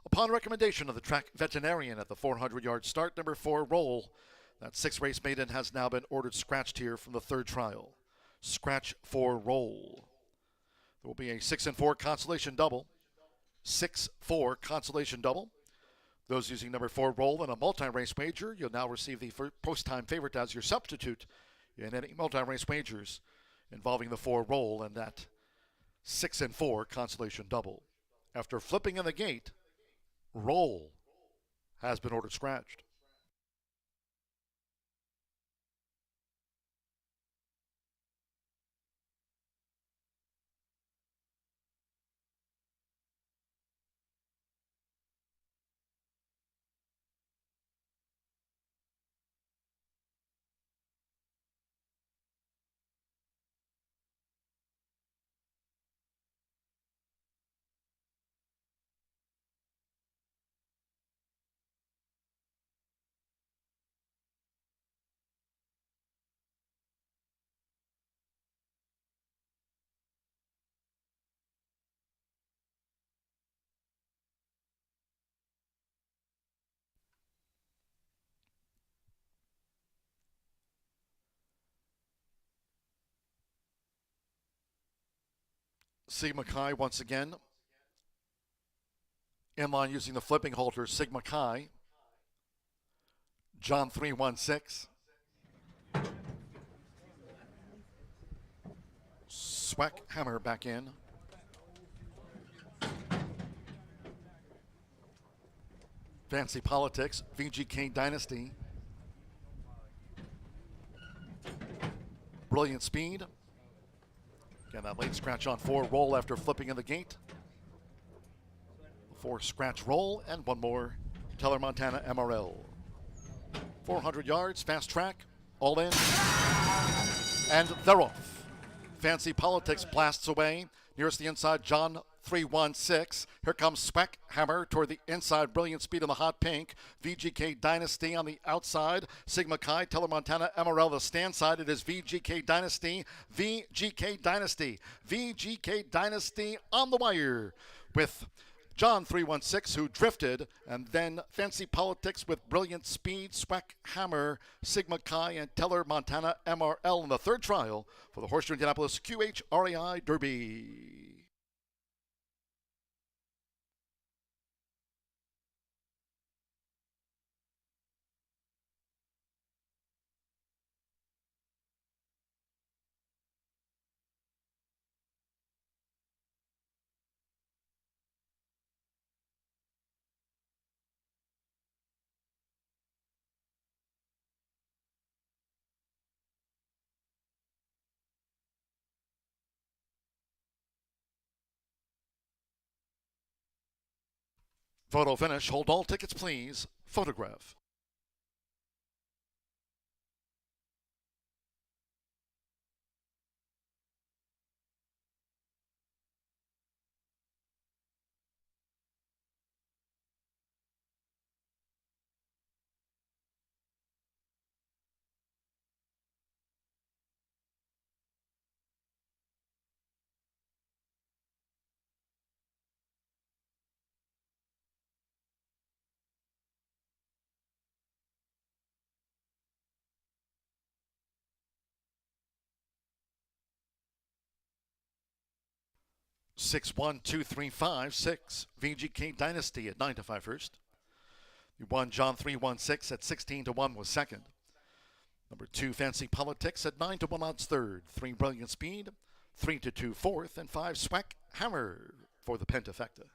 Upon recommendation of the track veterinarian at the 400-yard start, number 4, Roll. That 6-race maiden has now been ordered scratched here from the third trial. Scratch for Roll. There will be a 6-4 consolation double. 6-4 consolation double. Those using number 4, Roll, in a multi-race wager, you'll now receive the post-time favorite as your substitute in any multi-race wagers involving the 4, Roll, and that 6-4 consolation double. After flipping in the gate, Roll has been ordered scratched. Sigma Chi once again. In line using the flipping halter, Sigma Chi. John 316. Swack hammer back in. Fancy Politics, VGK Dynasty. Brilliant Speed. Again, that late scratch on 4, Roll after flipping in the gate. 4 scratch Roll, and one more, Teller Montana MRL. 400 yards, fast track, all in, and they're off. Fancy Politics blasts away. Nearest the inside, John 316. Here comes Swack Hammer toward the inside. Brilliant Speed in the hot pink. VGK Dynasty on the outside. Sigma Chi, Teller Montana, MRL the stand side. It is VGK Dynasty. VGK Dynasty. VGK Dynasty on the wire with John 316, who drifted, and then Fancy Politics with Brilliant Speed, Swack Hammer, Sigma Chi, and Teller Montana MRL in the third trial for the Horseshoe Indianapolis QRI Derby. Photo finish. Hold all tickets, please. Photograph. Six, 1, 2, 3, 5, 6. VGK Dynasty at 9 to 5 first. The 1, John 3, 1, 6 at 16 to 1 was second. Number 2, Fancy Politics at 9 to 1 odds third. 3, Brilliant Speed. 3 to 2 fourth. And 5, Swack Hammer for the Pentafecta.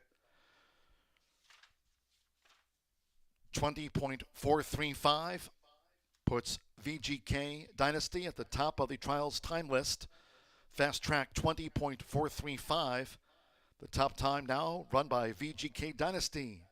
20.435 puts VGK Dynasty at the top of the trials time list. Fast track 20.435. The top time now run by VGK Dynasty.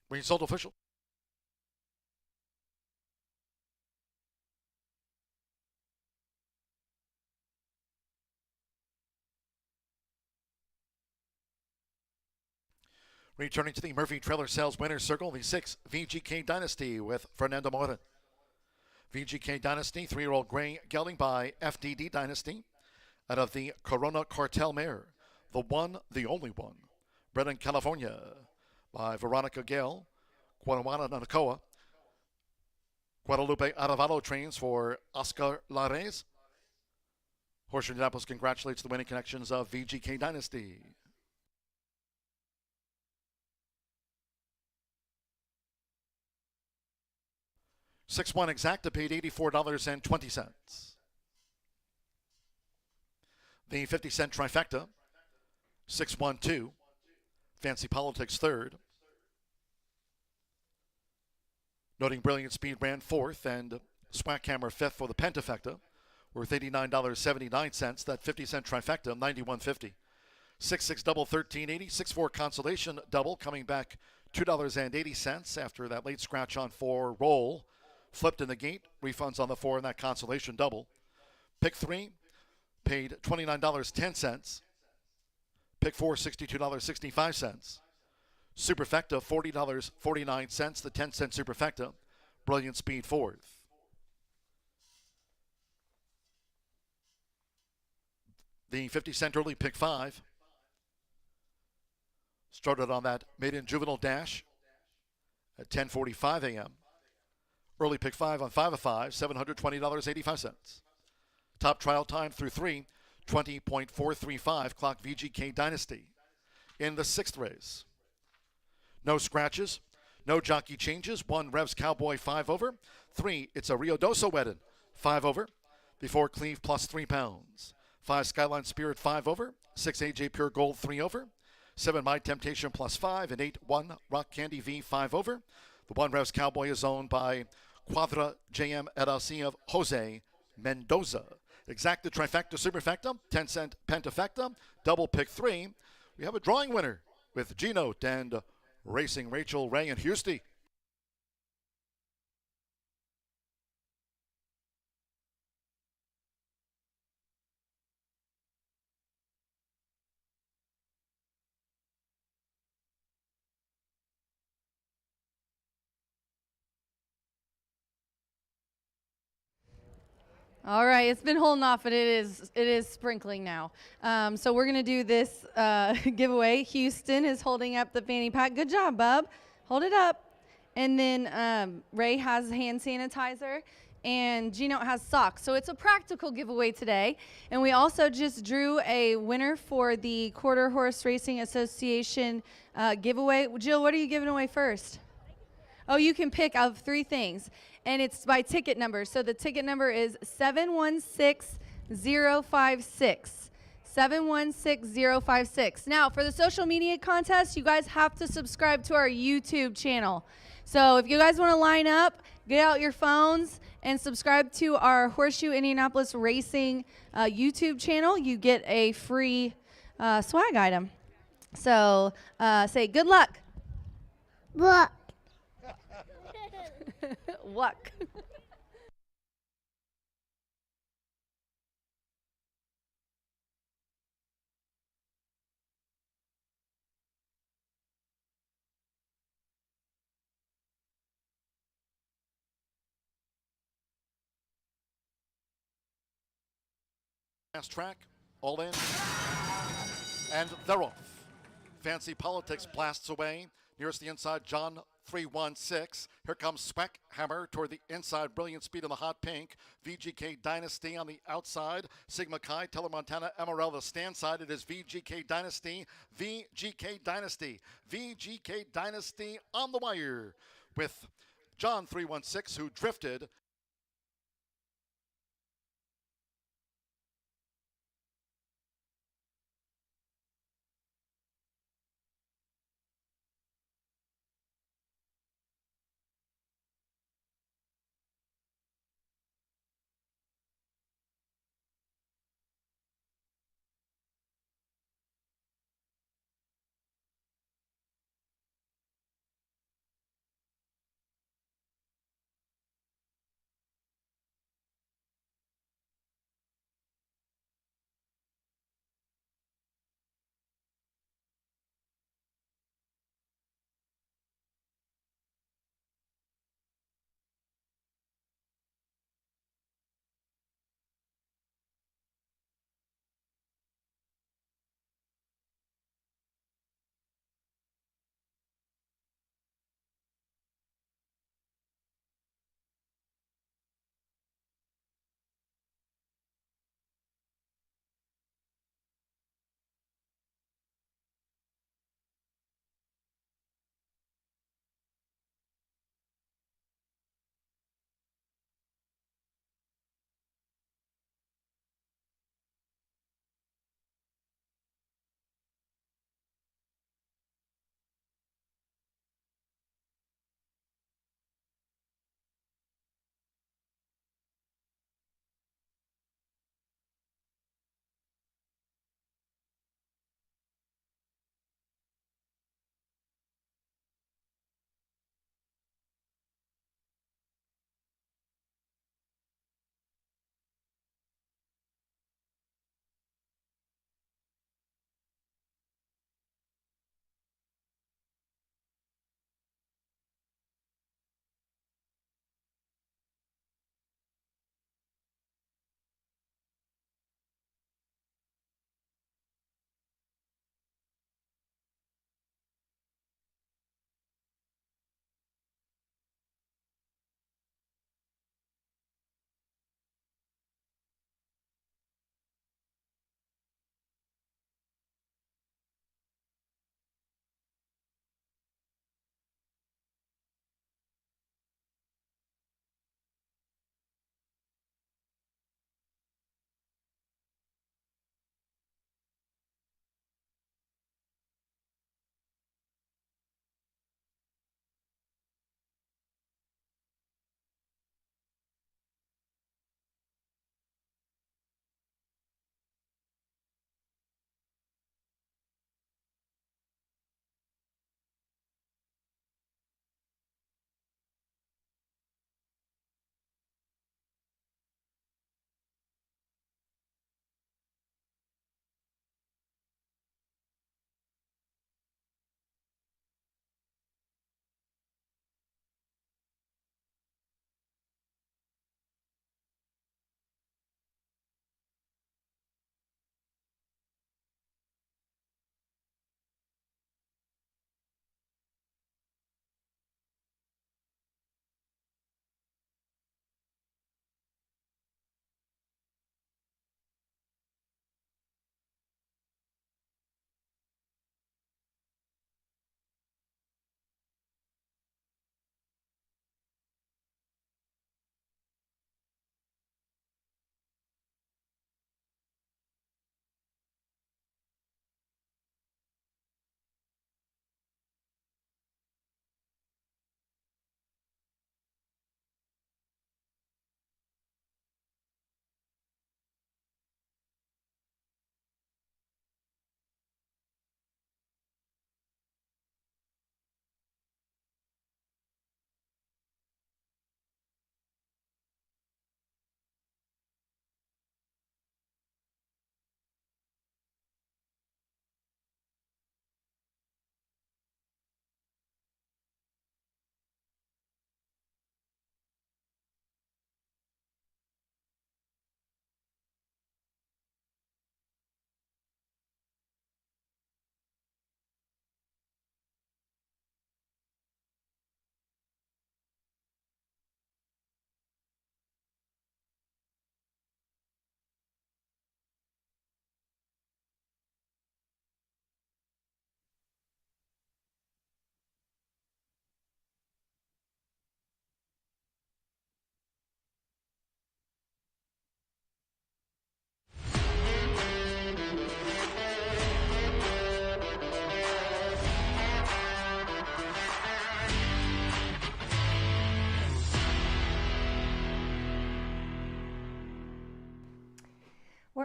Result official. Returning to the Murphy Trailer Sales Winners Circle, the 6 VGK Dynasty with Fernando Morin. VGK Dynasty, 3-year-old gray gelding by FDD Dynasty. Out of the Corona Cartel mare, the one, the only one. Bred in California by Veronica Gale, Guanajuana Nanacoa. Guadalupe Arevalo trains for Oscar Lares. Horseshoe Indianapolis congratulates the winning connections of VGK Dynasty. $6-1 exacta paid $84.20. The 50-cent trifecta, 6-1-2. Fancy Politics third. Noting Brilliant Speed ran fourth and Swackhammer fifth for the Pentafecta, worth $89.79. That 50-cent trifecta, $91.50. 6-6 double, $13.80. 6-4 consolation double, coming back $2.80 after that late scratch on 4 roll. Flipped in the gate, refunds on the 4 in that consolation double. Pick 3 paid $29.10. Pick 4, $62.65. Superfecta, $40.49, the 10-cent Superfecta. Brilliant Speed fourth. The 50-cent early pick 5 started on that Maiden juvenile dash at 10:45 a.m. Early pick 5 on 5 of 5, $720.85. Top trial time through 3, 20.435, clock VGK Dynasty. In the 6th race, no scratches, no jockey changes. 1, Revs Cowboy 5 over. 3, It's a Rio Doso Wedded 5 over. Before Cleve plus 3 pounds. 5, Skyline Spirit 5 over. 6, AJ Pure Gold 3 over. 7, My Temptation plus 5. And 8, 1, Rock Candy V 5 over. The 1, Revs Cowboy is owned by Quadra JM LLC of Jose Mendoza. Exacta Trifecta Superfecta, 10-cent Pentafecta, double pick 3. We have a drawing winner with G-Note and Racing Rachel Ray and Houston. All right, it's been holding off, but it is sprinkling now. So we're gonna do this giveaway. Houston is holding up the fanny pack. Good job, bub. Hold it up. And then Ray has hand sanitizer, and Gino has socks. So it's a practical giveaway today. And we also just drew a winner for the Quarter Horse Racing Association giveaway. Jill, what are you giving away first? Oh, you can pick of 3 things, and it's by ticket number. So the ticket number is 716056. 716056. Now, for the social media contest, you guys have to subscribe to our YouTube channel. So if you guys want to line up, get out your phones and subscribe to our Horseshoe Indianapolis Racing YouTube channel. You get a free swag item. So say good luck. Look. Luck. Fast track, all in, and they're off. Fancy Politics blasts away. Nearest the inside, John 316. Here comes Hammer toward the inside. Brilliant Speed in the hot pink. VGK Dynasty on the outside. Sigma Chi, Telemontana, Emerald, the stand side. It is VGK Dynasty. VGK Dynasty. VGK Dynasty on the wire with John 316, who drifted.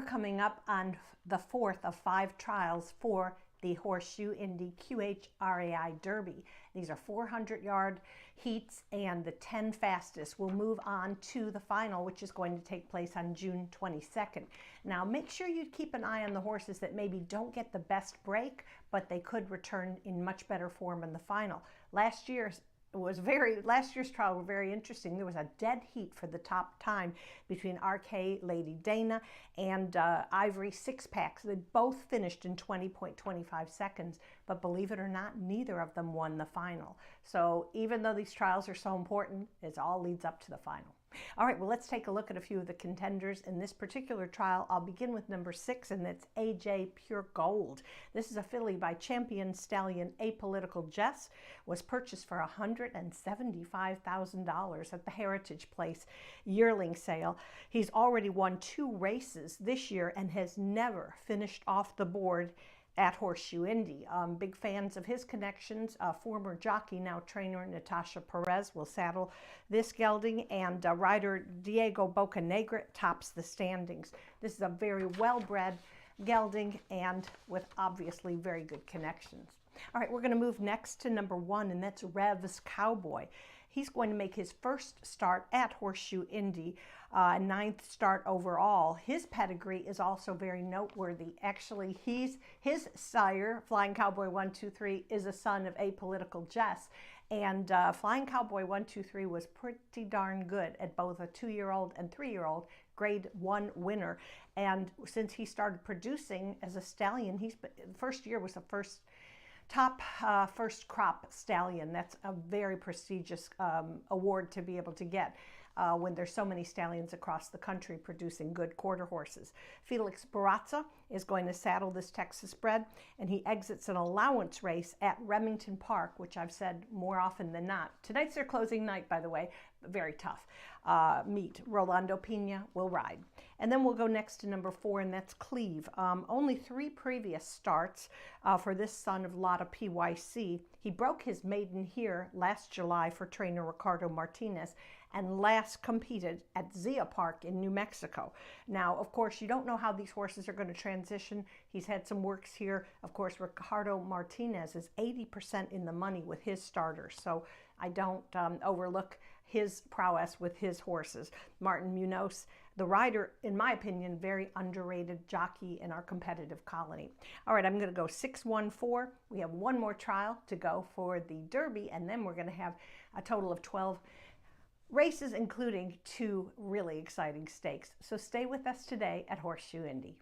we're coming up on the fourth of 5 trials for the Horseshoe Indy QRI Derby. These are 400-yard heats, and the 10 fastest will move on to the final, which is going to take place on June 22nd. Now, make sure you keep an eye on the horses that maybe don't get the best break, but they could return in much better form in the final. Last year's trial were very interesting. There was a dead heat for the top time between RK Lady Dana and Ivory Six Packs. They both finished in 20.25 seconds, but believe it or not, neither of them won the final. So even though these trials are so important, it all leads up to the final. All right, well, let's take a look at a few of the contenders in this particular trial. I'll begin with number 6, and that's AJ Pure Gold. This is a filly by champion stallion Apolitical Jess. Was purchased for $175,000 at the Heritage Place yearling sale. He's already won 2 races this year and has never finished off the board at Horseshoe Indy. Big fans of his connections. Former jockey, now trainer Natasha Perez will saddle this gelding, and rider Diego Bocanegra tops the standings. This is a very well-bred gelding and with obviously very good connections. All right, we're going to move next to number 1, and that's Rev's Cowboy. He's going to make his first start at Horseshoe Indy, 9th start overall. His pedigree is also very noteworthy. Actually, his sire, Flying Cowboy 123, is a son of Apolitical Jess. And Flying Cowboy 123 was pretty darn good at both a 2-year-old and 3-year-old grade 1 winner. And since he started producing as a stallion, the first year was the top first crop stallion. That's a very prestigious award to be able to get when there's so many stallions across the country producing good quarter horses. Felix Barazza is going to saddle this Texas bred, and he exits an allowance race at Remington Park, which I've said more often than not. Tonight's their closing night, by the way. Very tough meet. Rolando Pena will ride. And then we'll go next to number 4, and that's Cleve. Only 3 previous starts for this son of Lotta PYC. He broke his maiden here last July for trainer Ricardo Martinez, and last competed at Zia Park in New Mexico. Now, of course, you don't know how these horses are going to transition. He's had some works here. Of course, Ricardo Martinez is 80% in the money with his starters, so I don't overlook his prowess with his horses. Martin Munoz, the rider, in my opinion, very underrated jockey in our competitive colony. All right, I'm going to go 6-1-4. We have one more trial to go for the Derby, and then we're going to have a total of 12 races, including 2 really exciting stakes. So stay with us today at Horseshoe Indy.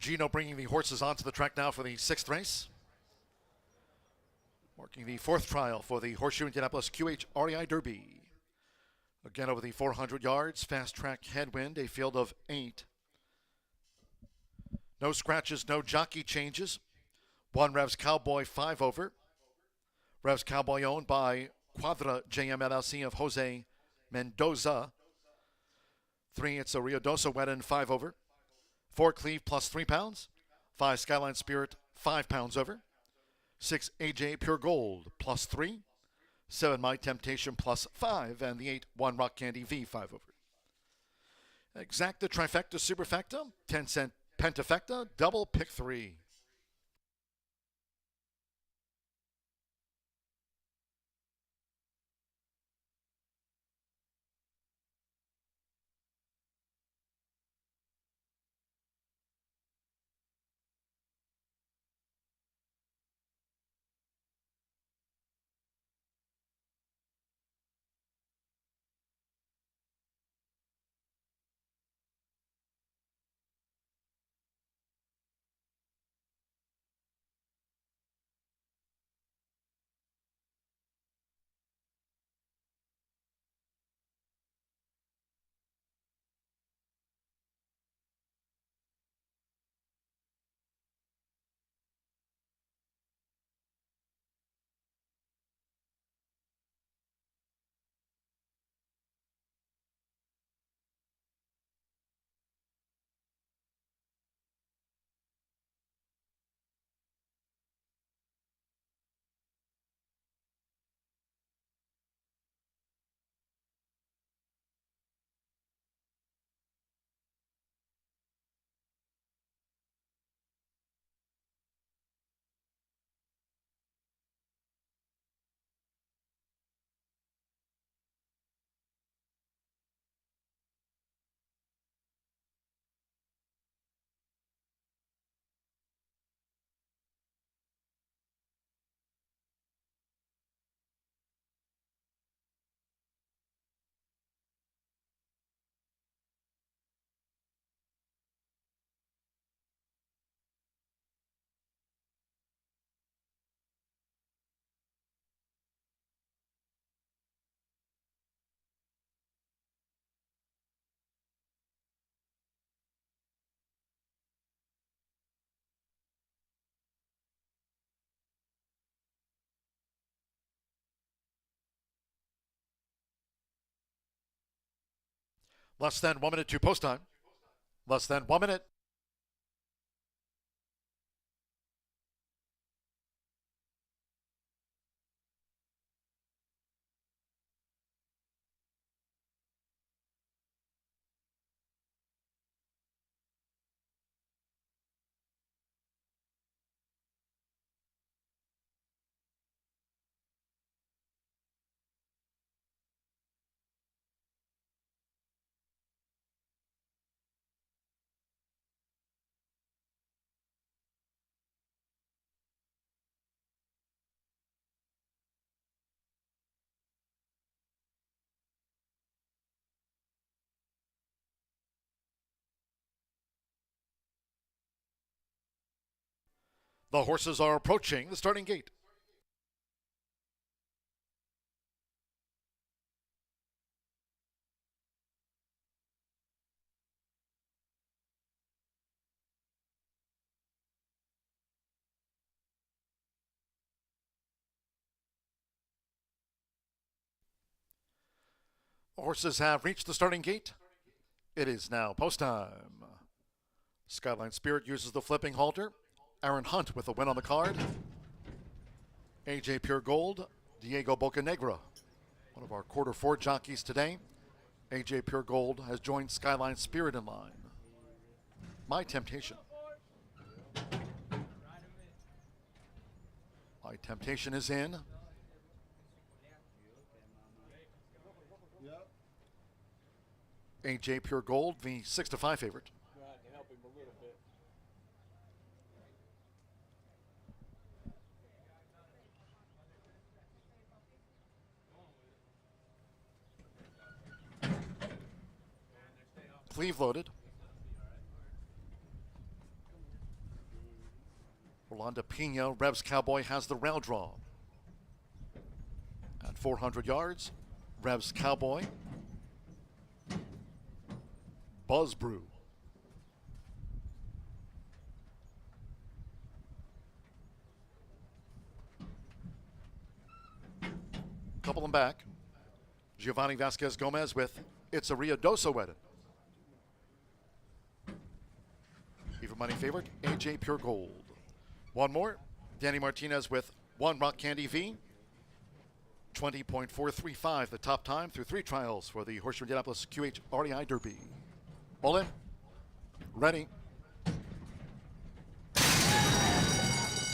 Gino bringing the horses onto the track now for the 6th race. Marking the 4th trial for the Horseshoe Indianapolis QRI Derby. Again over the 400 yards, fast track headwind, a field of 8. No scratches, no jockey changes. 1 Revs Cowboy 5 over. Revs Cowboy owned by Quadra JM LLC of Jose Mendoza. 3, it's a Riodosa Wedden 5 over. 4 Cleve plus 3 pounds. 5 Skyline Spirit 5 pounds over. 6 AJ Pure Gold plus 3. 7 My Temptation plus 5. And the 8 1 Rock Candy V 5 over. Exacta Trifecta Superfecta 10 cent Pentafecta double pick 3. Less than 1 minute to post time. Less than 1 minute. The horses are approaching the starting gate. The horses have reached the starting gate. It is now post time. Skyline Spirit uses the flipping halter. Aaron Hunt with a win on the card. AJ Pure Gold, Diego Bocanegra, one of our quarter 4 jockeys today. AJ Pure Gold has joined Skyline Spirit in line. My Temptation. My Temptation is in. AJ Pure Gold, the 6-5 favorite. Cleve loaded. On to Pina. Revs Cowboy has the rail draw. At 400 yards, Revs Cowboy. Buzz Brew. Couple them back. Giovanni Vasquez Gomez with It's a Riadoso Wedding. Even money favorite, AJ Pure Gold. One more, Danny Martinez with One Rock Candy V. 20.435, the top time through 3 trials for the Horseshoe Indianapolis QRI Derby. All in. Ready.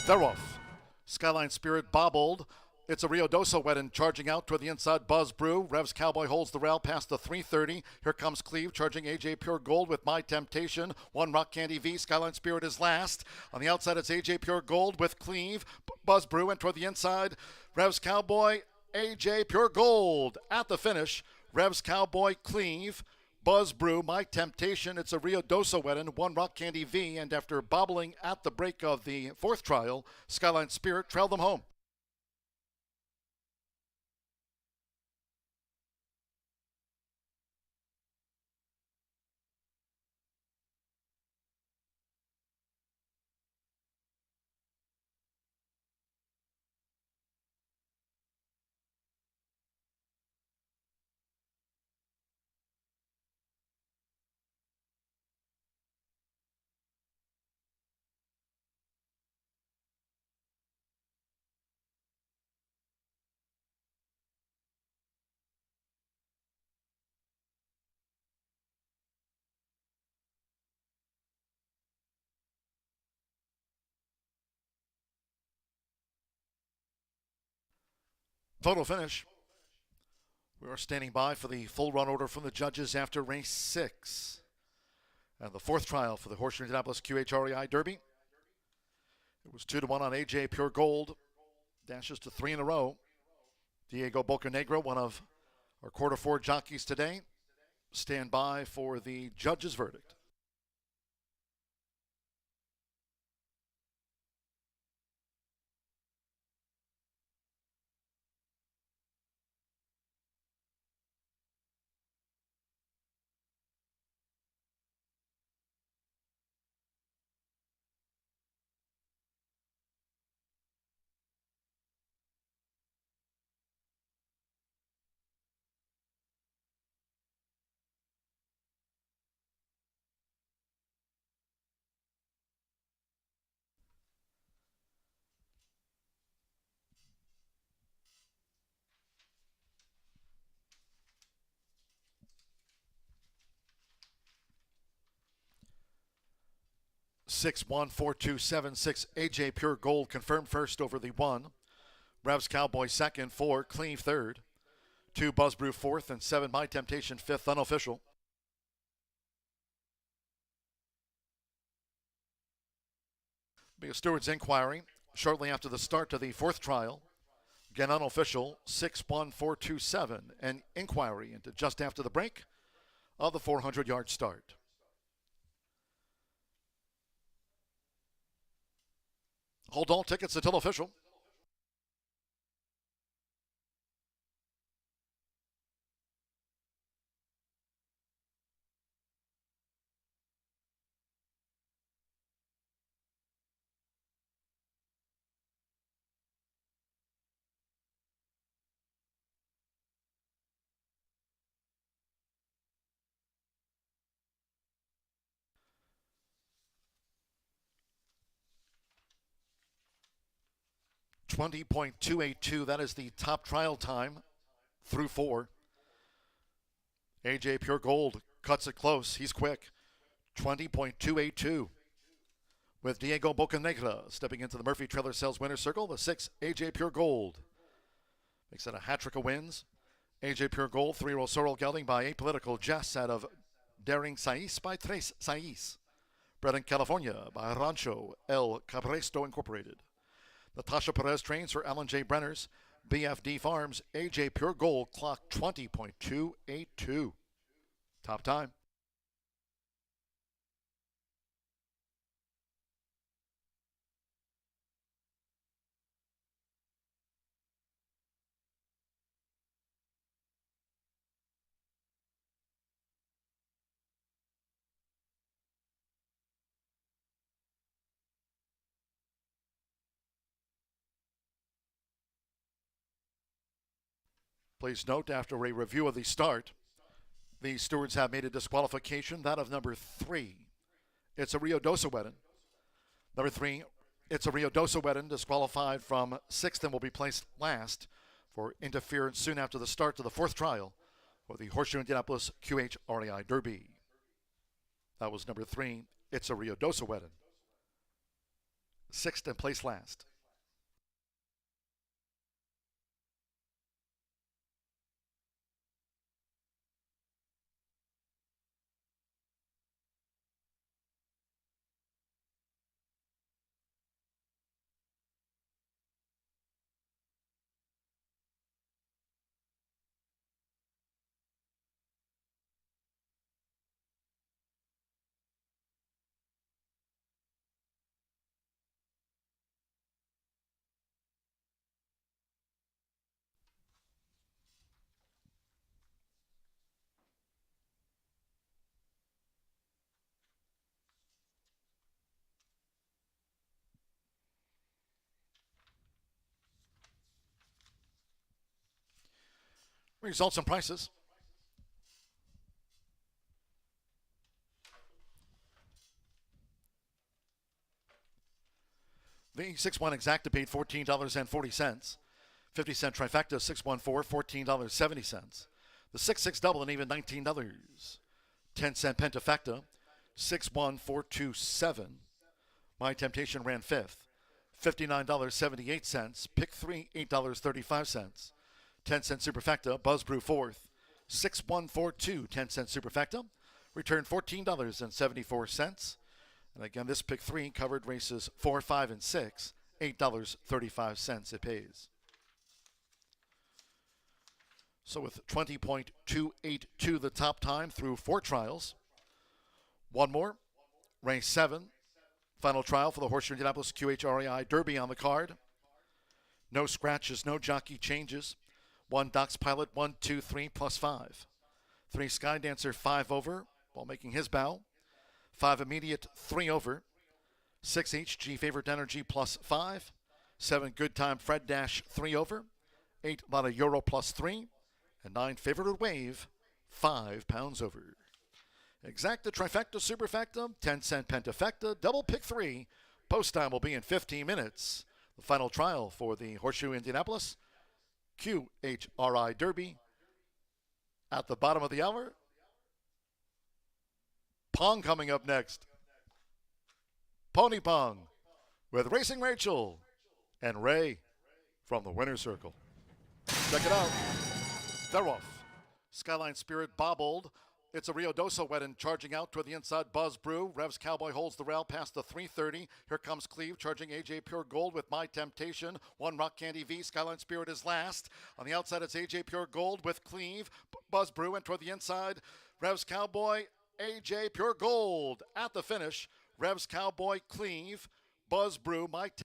They're off. Skyline Spirit bobbled. It's a Riadoso Wedding charging out toward the inside. Buzz Brew. Revs Cowboy holds the rail past the 330. Here comes Cleve charging AJ Pure Gold with My Temptation. One Rock Candy V. Skyline Spirit is last. On the outside, it's AJ Pure Gold with Cleve. Buzz Brew and toward the inside. Revs Cowboy, AJ Pure Gold. At the finish, Revs Cowboy, Cleve. Buzz Brew, My Temptation, It's a Riadoso Wedding, One Rock Candy V, and after bobbling at the break of the 4th trial, Skyline Spirit trailed them home. Total finish. We are standing by for the full run order from the judges after race 6. And the 4th trial for the Horseshoe Indianapolis QRI Derby. It was 2-1 on AJ Pure Gold. Dashes to 3 in a row. Diego Bocanegra, one of our quarter 4 jockeys today. Stand by for the judge's verdict. Six 1 4 2 7 6 AJ Pure Gold confirmed first over the 1. Revs Cowboy second, 4 Cleve third, 2 Buzz Brew fourth, and 7 My Temptation fifth unofficial. Be a steward's inquiry shortly after the start of the 4th trial. Again unofficial, 6-1-4-2-7, an inquiry into just after the break of the 400-yard start. Hold all tickets until official. .282, that is the top trial time through 4. AJ Pure Gold cuts it close. He's quick. 20.282. With Diego Bocanegra stepping into the Murphy Trailer Sales winner's circle. The 6, AJ Pure Gold. Makes it a hat trick of wins. AJ Pure Gold, 3 Rosorol gelding by Apolitical Jess out of Daring Saiz by Tres Saiz. Bred in California by Rancho El Cabresto Incorporated. Natasha Perez trains for Alan J. Brenner's BFD Farms. AJ Pure Gold clocked 20.282. Top time. Please note, after a review of the start, the stewards have made a disqualification, that of number 3. It's a Rio Dosa Wedden. Number 3, it's a Rio Dosa Wedden, disqualified from 6th and will be placed last for interference soon after the start of the 4th trial for the Horseshoe Indianapolis QRI Derby. That was number 3, it's a Rio Dosa Wedden. 6th and placed last. Results and prices. The 6-1 exacta paid $14.40. 50-cent trifecta 614, $14.70. The 6-6 double and even $19. 10-cent pentafecta 61427. My Temptation ran 5th. $59.78. Pick 3, $8.35. 10-cent superfecta, Buzz Brew 4th. 6142, 10-cent superfecta. Returned $14.74. And again, this pick 3 covered races 4, 5, and 6. $8.35 it pays. So with 20.282 the top time through 4 trials. One more. Race 7. Final trial for the Horseshoe Indianapolis QRI Derby on the card. No scratches, no jockey changes. 1 Doc's Pilot, 1, 2, 3, plus 5. 3 Sky Dancer, 5 over, while making his bow. 5 Immediate, 3 over. 6 HG Favorite Energy, plus 5. 7 Good Time Fred Dash, 3 over. 8 Lotta Euro, plus 3. And 9 Favorite Wave, 5 pounds over. Exacta, trifecta, superfecta, 10-cent pentafecta, double pick 3. Post time will be in 15 minutes. The final trial for the Horseshoe Indianapolis QRI Derby. At the bottom of the hour, Pong coming up next. Pony Pong with Racing Rachel and Ray from the winner's circle. Check it out. They're off. Skyline Spirit bobbled. It's a Rio Dosa Wedden charging out toward the inside. Buzz Brew. Revs Cowboy holds the rail past the 330. Here comes Cleve charging AJ Pure Gold with My Temptation. 1 Rock Candy V. Skyline Spirit is last. On the outside, it's AJ Pure Gold with Cleve. Buzz Brew and toward the inside. Revs Cowboy, AJ Pure Gold. At the finish, Revs Cowboy, Cleve, Buzz Brew, My Temptation.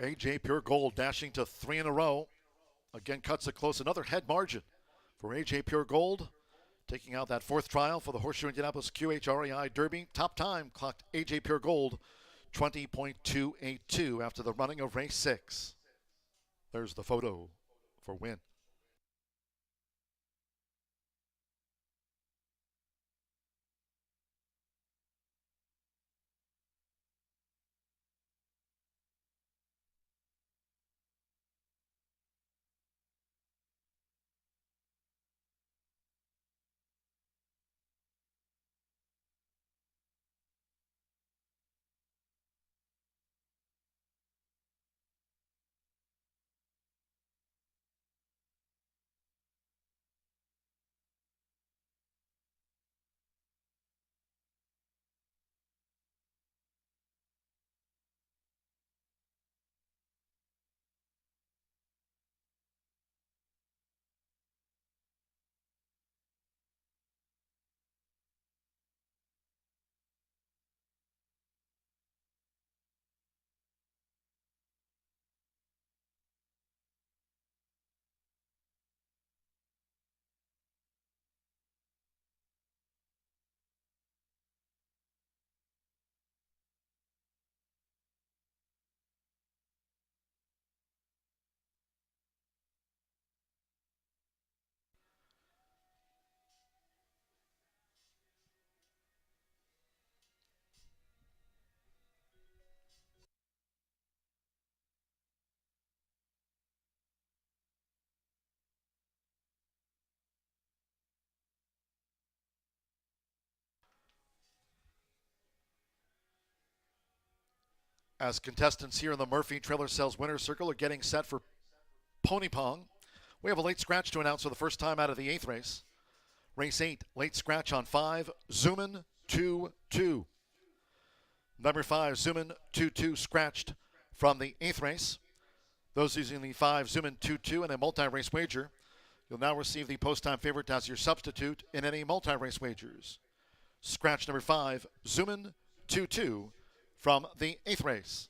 AJ Pure Gold dashing to 3 in a row. Again, cuts it close. Another head margin for AJ Pure Gold. Taking out that 4th trial for the Horseshoe Indianapolis QRI Derby. Top time clocked AJ Pure Gold 20.282 after the running of race 6. There's the photo for win. as contestants here in the Murphy Trailer Sales Winner's Circle are getting set for Pony Pong. We have a late scratch to announce for the first time out of the 8th race. Race 8, late scratch on 5, Zoomin 2-2. Number 5, Zoomin 2-2 scratched from the 8th race. Those using the 5 Zoomin 2-2 in a multi-race wager, you'll now receive the post-time favorite as your substitute in any multi-race wagers. Scratch number 5, Zoomin 2-2 from the 8th race.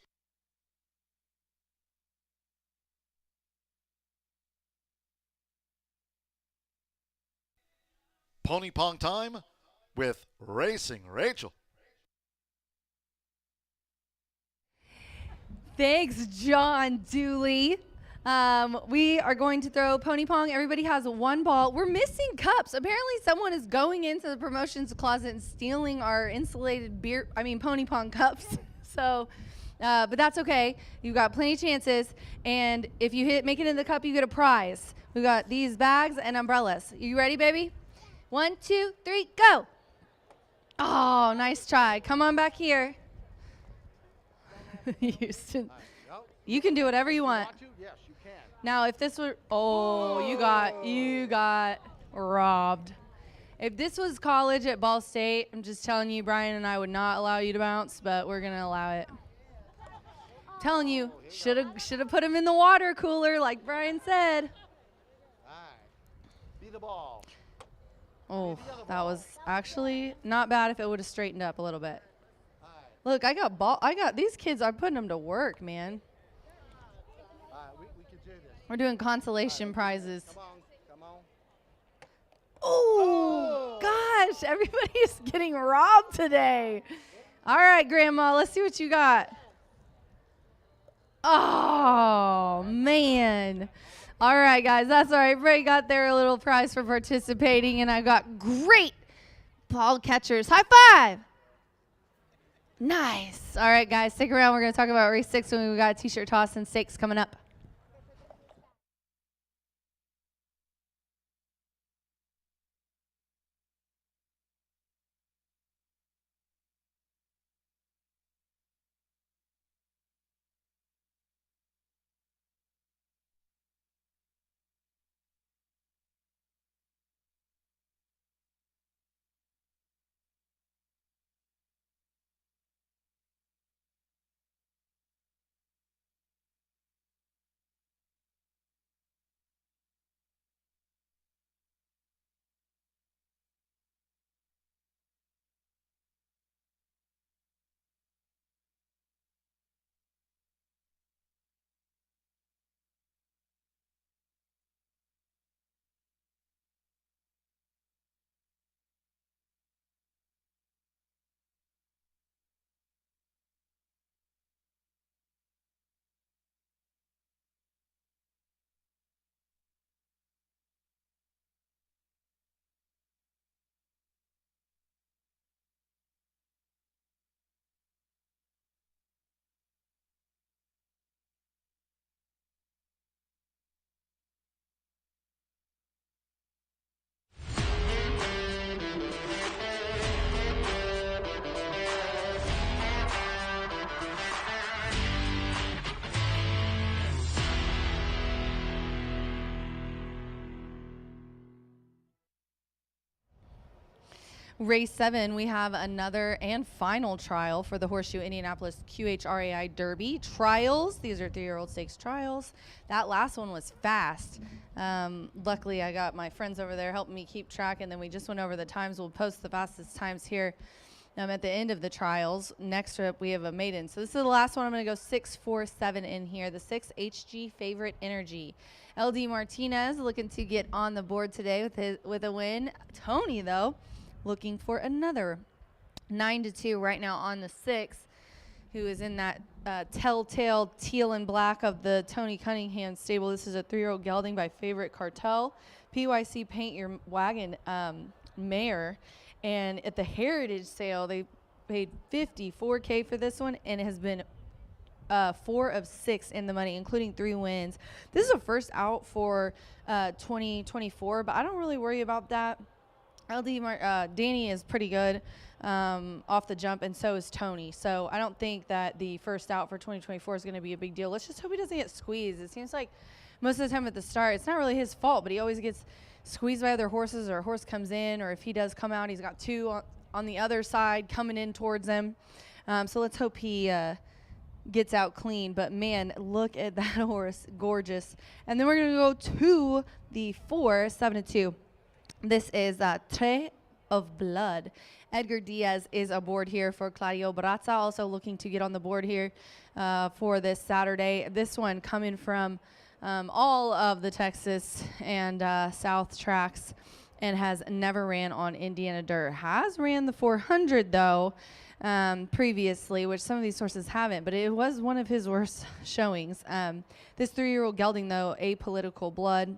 Pony Pong time with Racing Rachel. Thanks, John Dooley. We are going to throw Pony Pong. Everybody has one ball. We're missing cups. Apparently someone is going into the promotions closet and stealing our insulated Pony Pong cups. So, but that's okay. You've got plenty of chances. And if you make it in the cup, you get a prize. We've got these bags and umbrellas. You ready, baby? 1, 2, 3, go. Oh, nice try. Come on back here. Houston. You can do whatever you want. Yes, you can. Now, if this were, you got robbed. If this was college at Ball State, I'm just telling you, Brian and I would not allow you to bounce, but we're gonna allow it. Telling you, should have put him in the water cooler, like Brian said. All right. Be the ball. Oh, that was actually not bad if it would have straightened up a little bit. Look, these kids, I'm putting them to work, man. We can do this. We're doing consolation prizes. Come on. Oh, gosh, everybody's getting robbed today. All right, Grandma, let's see what you got. Oh, man. All right, guys, that's all right. Everybody got their little prize for participating, and I got great ball catchers. High five. Nice. All right, guys, stick around. We're going to talk about race 6 when we got a t-shirt toss and stakes coming up. Race 7, we have another and final trial for the Horseshoe Indianapolis QRI Derby trials. These are 3-year-old stakes trials. That last one was fast. Luckily, I got my friends over there helping me keep track, and then we just went over the times. We'll post the fastest times here at the end of the trials. Next up, we have a maiden. So this is the last one. I'm going to go 6, 4, 7 in here. The 6 HG Favorite Energy. LD Martinez looking to get on the board today with a win. Tony, though, looking for another 9-2 right now on the 6, who is in that telltale teal and black of the Tony Cunningham stable. This is a 3-year-old gelding by Favorite Cartel. PYC Paint Your Wagon mare. And at the Heritage sale, they paid $54K for this one, and it has been 4 of 6 in the money, including 3 wins. This is a first out for 2024, but I don't really worry about that. Danny is pretty good off the jump, and so is Tony. So I don't think that the first out for 2024 is going to be a big deal. Let's just hope he doesn't get squeezed. It seems like most of the time at the start, it's not really his fault, but he always gets squeezed by other horses, or a horse comes in, or if he does come out, he's got two on the other side coming in towards him. So let's hope he gets out clean. But man, look at that horse, gorgeous. And then we're going to go to the 4, 7-2. This is Tre of Blood. Edgar Diaz is aboard here for Claudio Barazza, also looking to get on the board here for this Saturday. This one coming from all of the Texas and South tracks, and has never ran on Indiana dirt. Has ran the 400 though previously, which some of these horses haven't, but it was one of his worst showings. This 3-year-old gelding though, Apolitical Blood.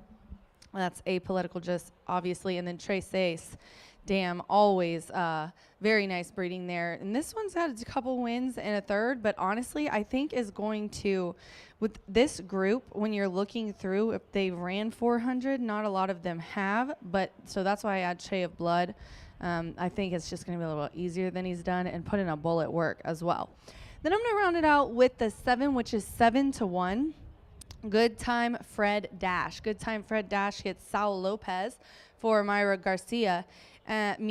That's apolitical, just obviously. And then Tres Ace, damn, always very nice breeding there. And this one's got a couple wins and a third, but honestly, I think is going to, with this group, when you're looking through, if they ran 400, not a lot of them have, but so that's why I add Tre of Blood. I think it's just going to be a little easier than he's done, and put in a bullet work as well. Then I'm going to round it out with the 7, which is 7-1. Good Time Fred Dash. Good Time Fred Dash hits Saul Lopez for Mira Garcia, and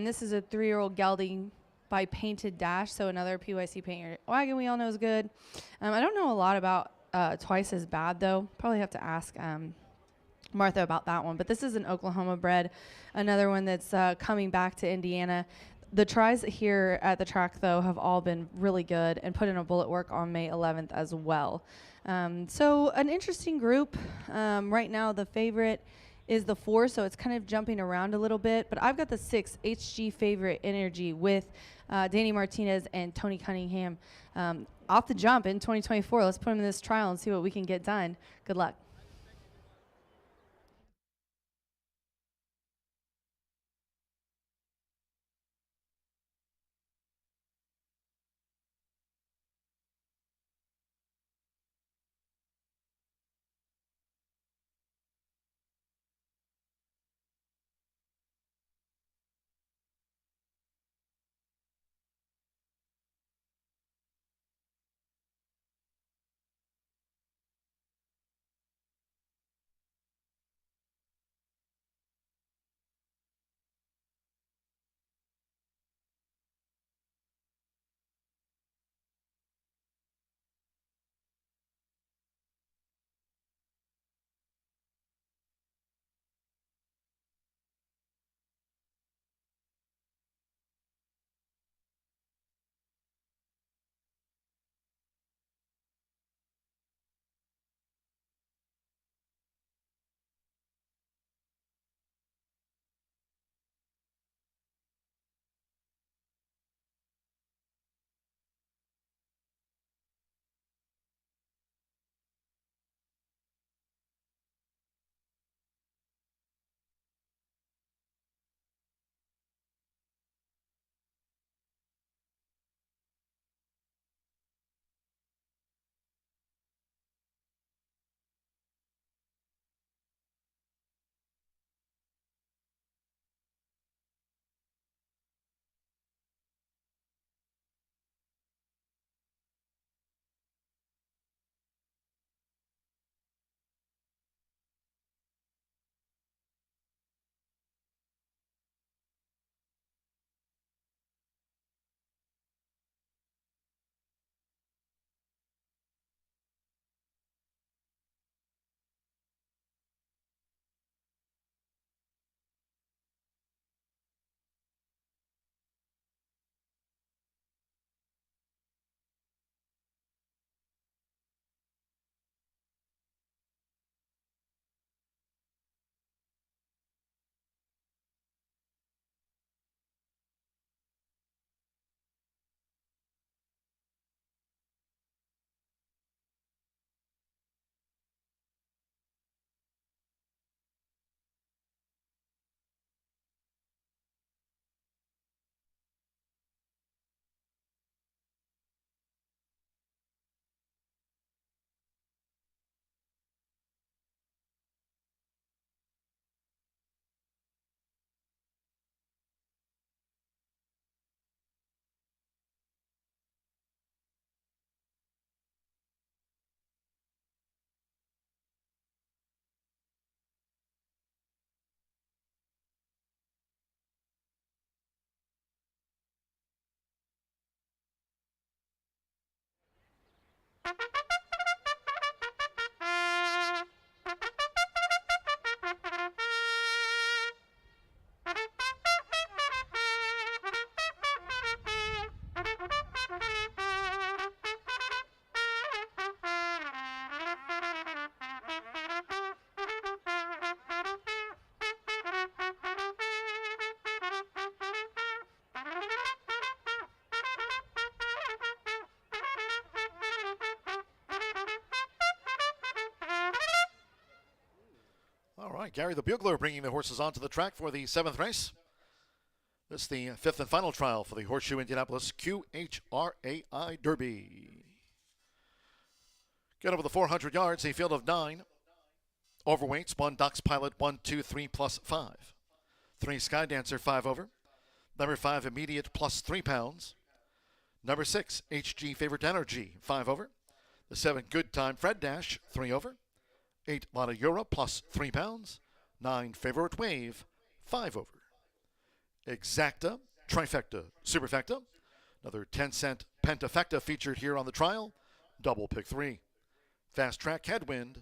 this is a 3-year-old gelding by Painted Dash, so another PYC painter wagon we all know is good. I don't know a lot about Twice as Bad though. Probably have to ask Martha about that one. But this is an Oklahoma bred, another one that's coming back to Indiana. The tries here at the track though have all been really good, and put in a bullet work on May 11th as well. So an interesting group. Right now the favorite is the 4, so it's kind of jumping around a little bit. But I've got the 6, HG Favorite Energy, with Danny Martinez and Tony Cunningham off the jump in 2024. Let's put him in this trial and see what we can get done. Good luck. All right, Gary the Bugler bringing the horses onto the track for the 7th race. This is the 5th and final trial for the Horseshoe Indianapolis QRI Derby. Get over the 400 yards, a field of 9. Overweights, 1 Doc's Pilot, 1, 2, 3 plus 5. 3 Sky Dancer, 5 over. Number 5 Immediate plus 3 pounds. Number 6 HG Favorite Energy, 5 over. The 7 Good Time Fred Dash, 3 over. 8 Lotta Euro plus 3 pounds. 9 Favorite Wave, 5 over. Exacta, Trifecta, Superfecta. Another 10-cent Pentafecta featured here on the trial. Double pick 3. Fast Track Headwind.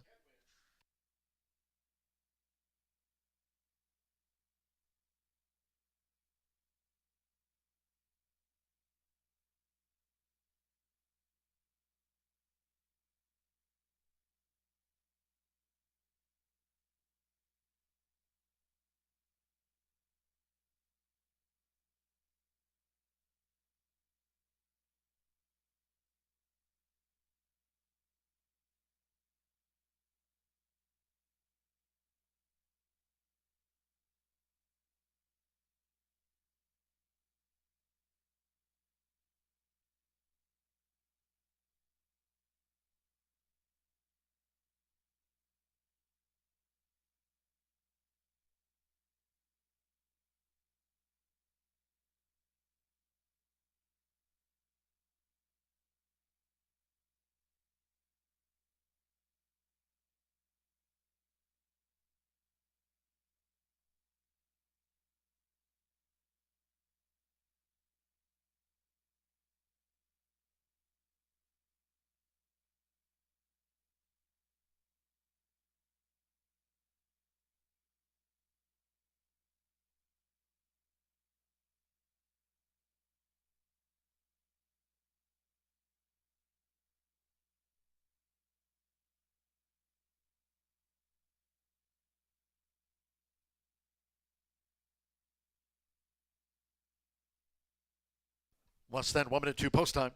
Less than 1 minute to post time.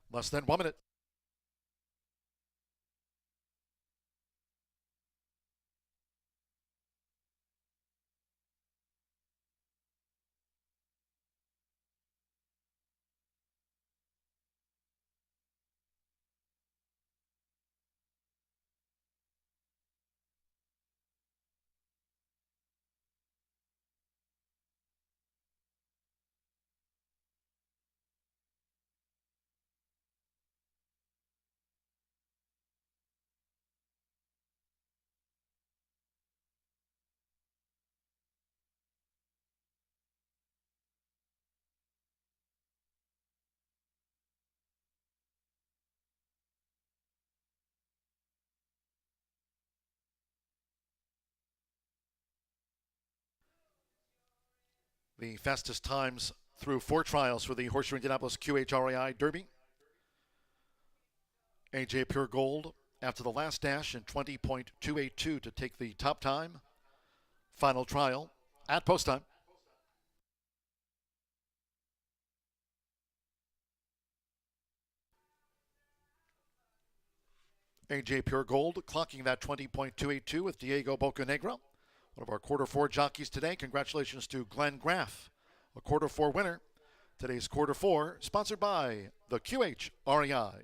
Less than 1 minute. The fastest times through 4 trials for the Horseshoe Indianapolis QHRAI Derby. AJ Pure Gold after the last dash in 20.282 to take the top time. Final trial at post time. AJ Pure Gold clocking that 20.282 with Diego Bocanegra, one of our quarter 4 jockeys today. Congratulations to Glenn Graff, a quarter 4 winner. Today's quarter 4 sponsored by the QHREI.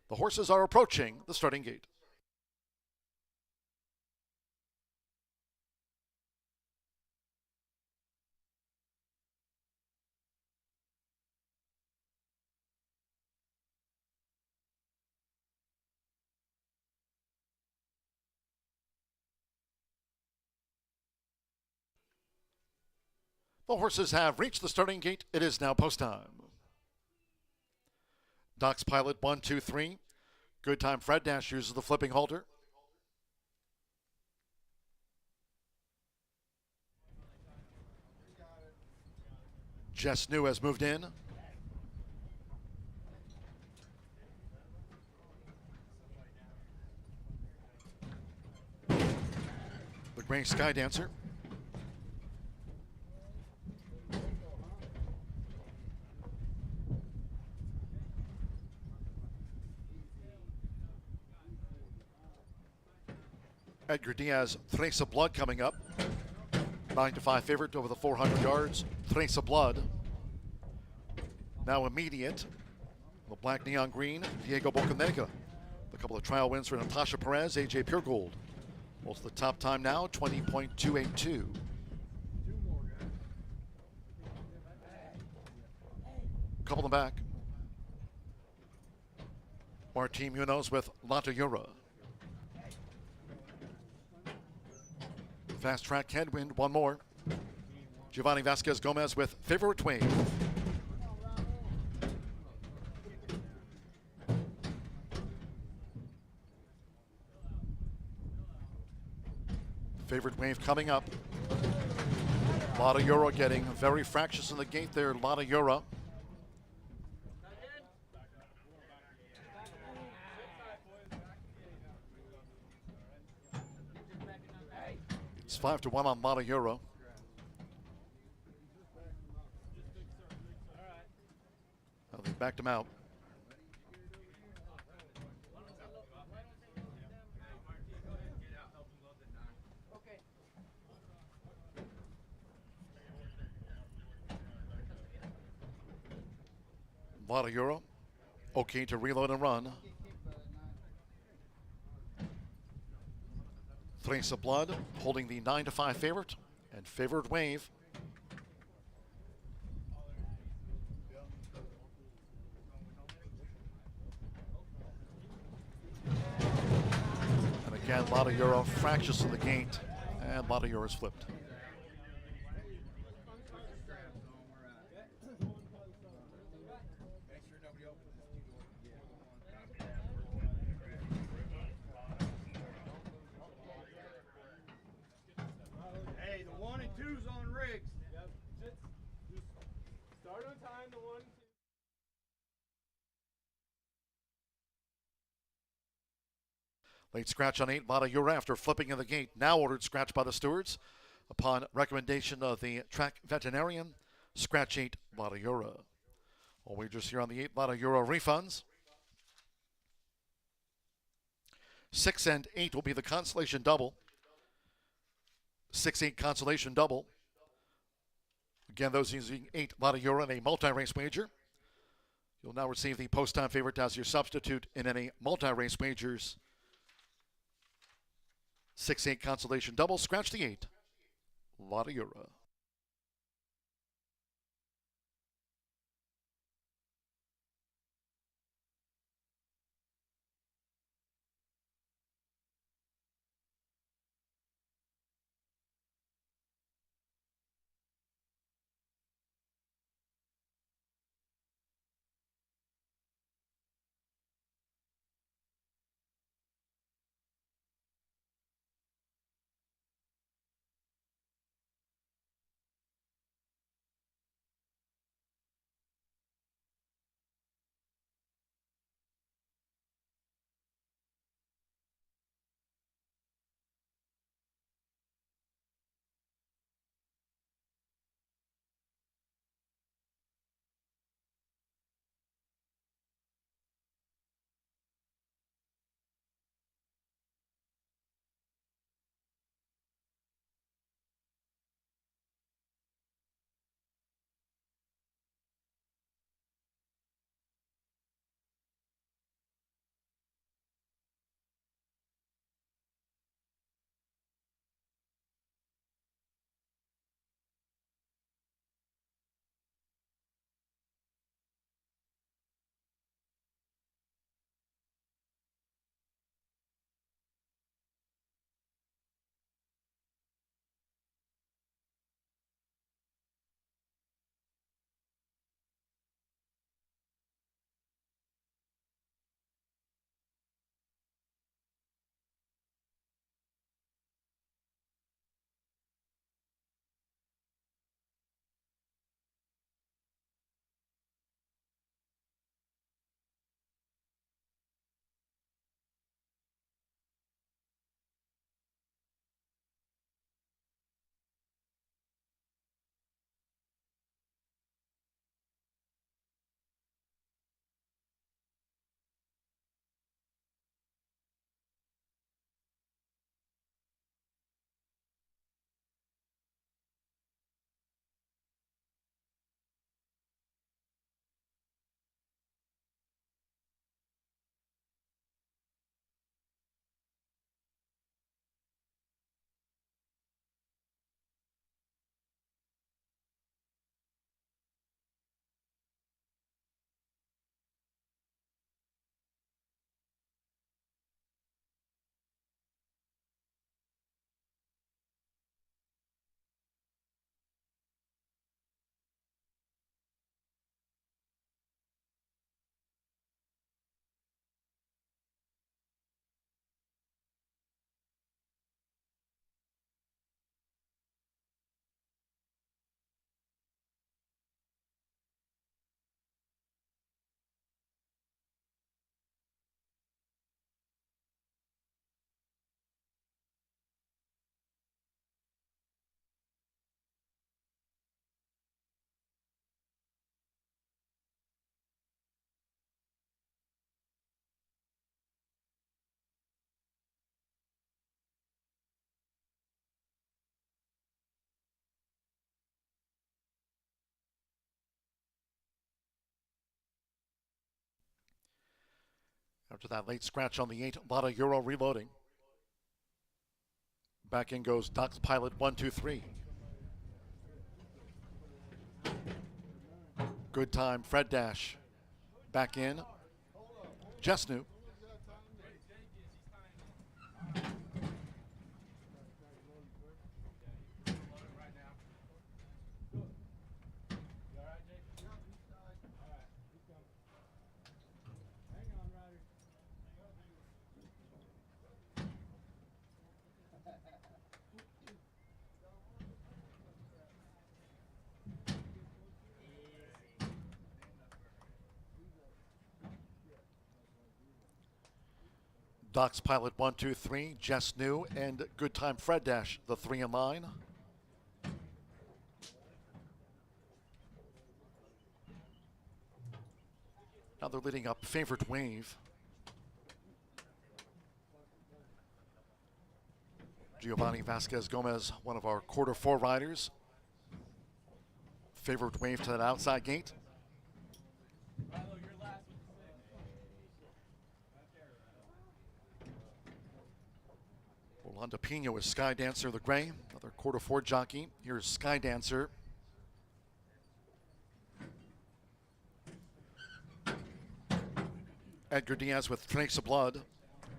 The horses are approaching the starting gate. The horses have reached the starting gate. It is now post time. Doc's Pilot 1, 2, 3. Good time. Fred Dash uses the flipping halter. Jess New has moved in. The Gray Sky Dancer. Edgar Diaz, Trace of Blood coming up. 9-5 favorite over the 400 yards. Trace of Blood. Now immediate. The black neon green, Diego Bocanegra. A couple of trial wins for Natasha Perez, AJ Puregold. Also the top time now, 20.282. Couple in the back. Martin Munoz with Lata Yura. Fast track headwind, one more. Giovanni Vasquez Gomez with Favorite Wave. Favorite Wave coming up. Lata Yura getting very fractious in the gate there. Lata Yura. It's 5-1 on Lata Yura. Now they've backed him out. Lata Yura, okay to reload and run. Trace of Blood holding the 9-5 favorite and Favorite Wave. And again, Lata Yura fractious in the gate, and Lata Yura is flipped. Hey, the 1 and 2's on Riggs. Yep. Just start on time, the 1 and 2. Late scratch on 8, Lata Yura after flipping in the gate. Now ordered scratch by the stewards. Upon recommendation of the track veterinarian, scratch 8, Lata Yura. All wagers here on the 8 Lata Yura refunds. 6 and 8 will be the consolation double. 6-8 consolation double. Again, those using 8 Lata Yura in a multi-race wager. You'll now receive the post-time favorite as your substitute in any multi-race wagers. 6-8 consolation double. Scratch the 8 Lata Yura. After that late scratch on the 8, a lot of Euro reloading. Back in goes Doc's Pilot 1, 2, 3. Good time, Fred Dash. Back in, Jesnu. Doc's Pilot 1, 2, 3, Jess New, and Good Time Fred Dash, the 3 in line. Now they're leading up Favorite Wave. Giovanni Vasquez Gomez, one of our quarter 4 riders. Favorite Wave to that outside gate. Orlando Pino is Sky Dancer, the gray, another quarter 4 jockey. Here's Sky Dancer. Edgar Diaz with Trace of Blood.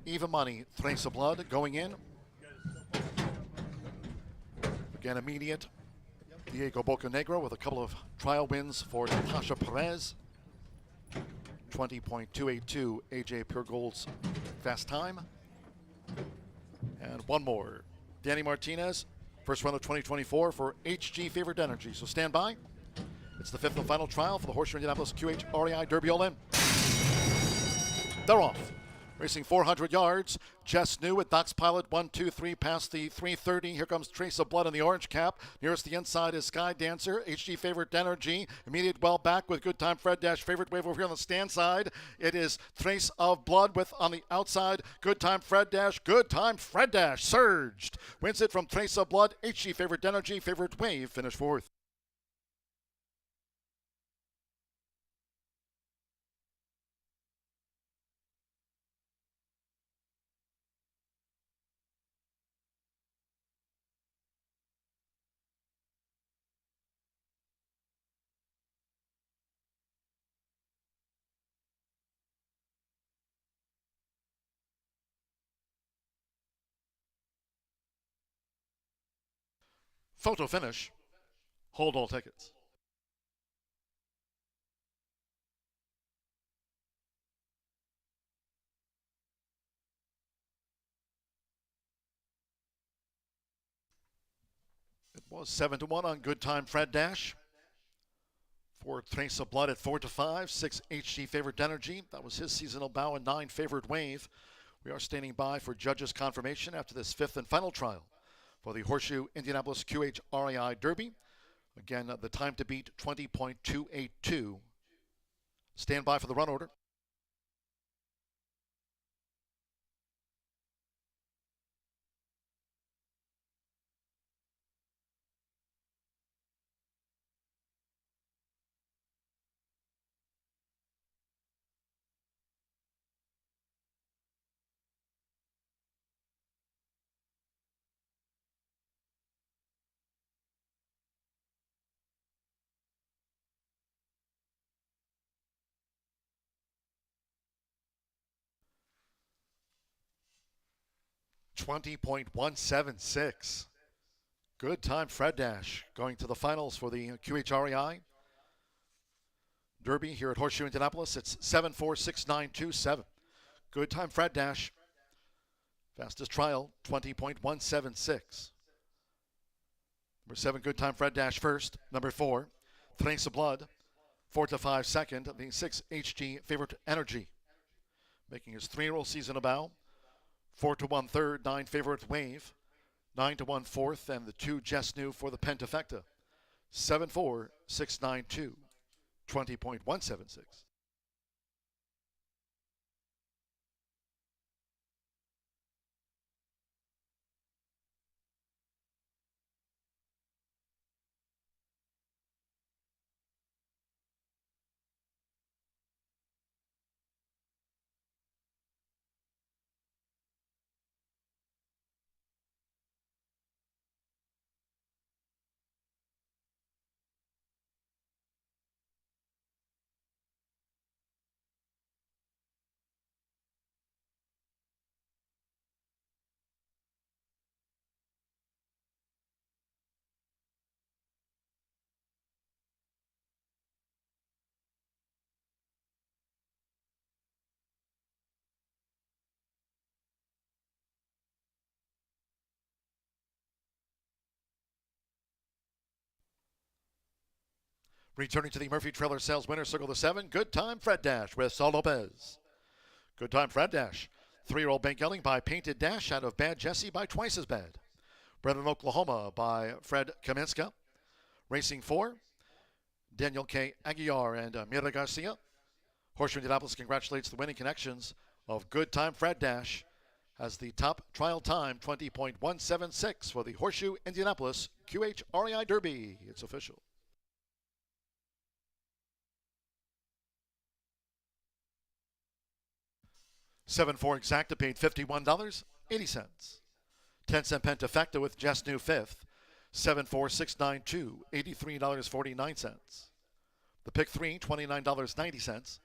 Even Money, Trace of Blood going in. Again, immediate. Diego Bocanegra with a couple of trial wins for Natasha Perez. 20.282 AJ Pure Gold's fast time. And one more. Danny Martinez, first run of 2024 for HG Favorite Energy. So stand by. It's the 5th and final trial for the Horseshoe Indianapolis QRI Derby All In. They're off. Racing 400 yards. Jess New at Doc's Pilot 1, 2, 3 past the 330. Here comes Trace of Blood in the orange cap. Nearest the inside is Sky Dancer. HG Favorite Energy. Immediate well back with Good Time Fred Dash. Favorite Wave over here on the stand side. It is Trace of Blood with on the outside. Good Time Fred Dash. Good Time Fred Dash surged. Wins it from Trace of Blood. HG Favorite Energy. Favorite Wave finished 4th. Photo finish. Hold all tickets. It was 7-1 on Good Time Fred Dash. 4 Trace of Blood at 4-5. 6 HG Favorite Energy. That was his seasonal bow, and 9 Favorite Wave. We are standing by for judges' confirmation after this 5th and final trial for the Horseshoe Indianapolis QRI Derby. Again, the time to beat 20.282. Stand by for the run order. .176. Good Time Fred Dash going to the finals for the QHREI Derby here at Horseshoe Indianapolis. It's 7.46927. Good Time Fred Dash. Fastest trial, 20.176. Number 7, Good Time Fred Dash first. Number 4, Trace of Blood. 4-5 second. The 6, HG Favorite Energy. Making his 3-year-old season a bow. 4-1 third, 9 Favorite Wave, 9-1 fourth, and the 2 Jess New for the Pentafecta. 7.469.2, 20.176. Returning to the Murphy Trailer Sales winner circle the 7, Good Time Fred Dash with Saul Lopez. Good Time Fred Dash. 3-year-old bank yelling by Painted Dash out of Bad Jesse by Twice as Bad. Bred in Oklahoma by Fred Kaminska. Racing 4, Daniel K. Aguiar and Mira Garcia. Horseshoe Indianapolis congratulates the winning connections of Good Time Fred Dash. Has the top trial time 20.176 for the Horseshoe Indianapolis QRI Derby. It's official. $7-4 exacta paid $51.80. 10-cent Pentafecta with Just New fifth. 7-4-6-9-2, $83.49. The pick 3, $29.90.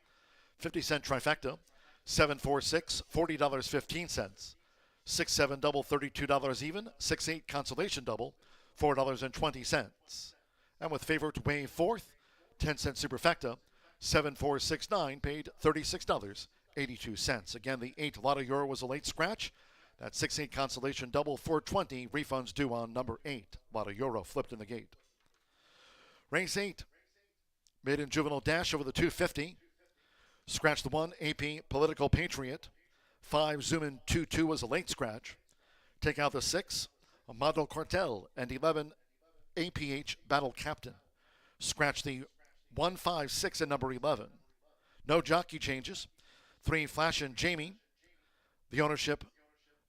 50-cent trifecta. 7-4-6, $40.15. 6-7 double, $32 even. 6-8 consolation double, $4.20. And with favorite wave fourth, 10-cent superfecta. 7-4-6-9 paid $36.82. Again, the 8 Lotto Euro was a late scratch. That 6-8 consolation double, $4.20. Refunds due on number 8. Lotto Euro flipped in the gate. Race 8. Maiden juvenile dash over the 250. Scratch the 1, AP Political Patriot. 5 Zoom in 2-2 was a late scratch. Take out the 6, Amado Cartel, and 11 APH Battle Captain. Scratch the 1, 5, 6 and number 11. No jockey changes. 3 Flash and Jamie. The ownership,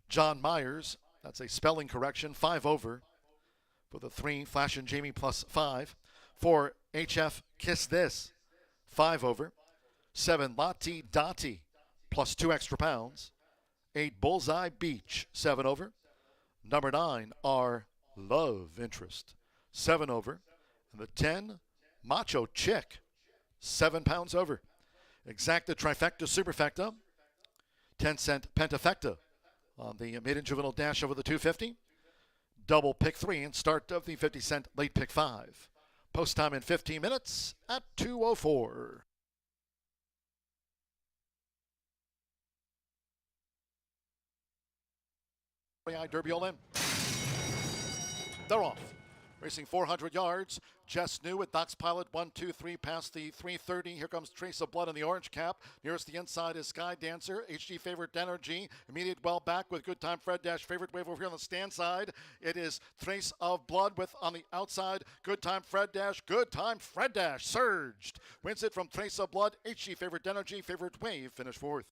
John Myers. That's a spelling correction. 5 over for the 3 Flash and Jamie plus 5. 4 HF Kiss This. 5 over. 7 Lati Dati plus 2 extra pounds. 8 Bullseye Beach. 7 over. Number 9 are Love Interest. 7 over. And the 10 Macho Chick. 7 pounds over. Exacta Trifecta Superfecta. 10-cent Pentafecta on the Maiden Juvenile Dash over the 250. Double pick 3 and start of the 50-cent late pick 5. Post time in 15 minutes at 2:04. QRI Derby all in. They're off. Racing 400 yards. Just New with Doc's Pilot 1, 2, 3 past the 330. Here comes Trace of Blood in the orange cap. Nearest the inside is Sky Dancer. HG favorite Energy. Immediate well back with Good Time Fred Dash. Favorite wave over here on the stand side. It is Trace of Blood with on the outside. Good Time Fred Dash. Good Time Fred Dash surged. Wins it from Trace of Blood. HG favorite Energy. Favorite wave finished fourth.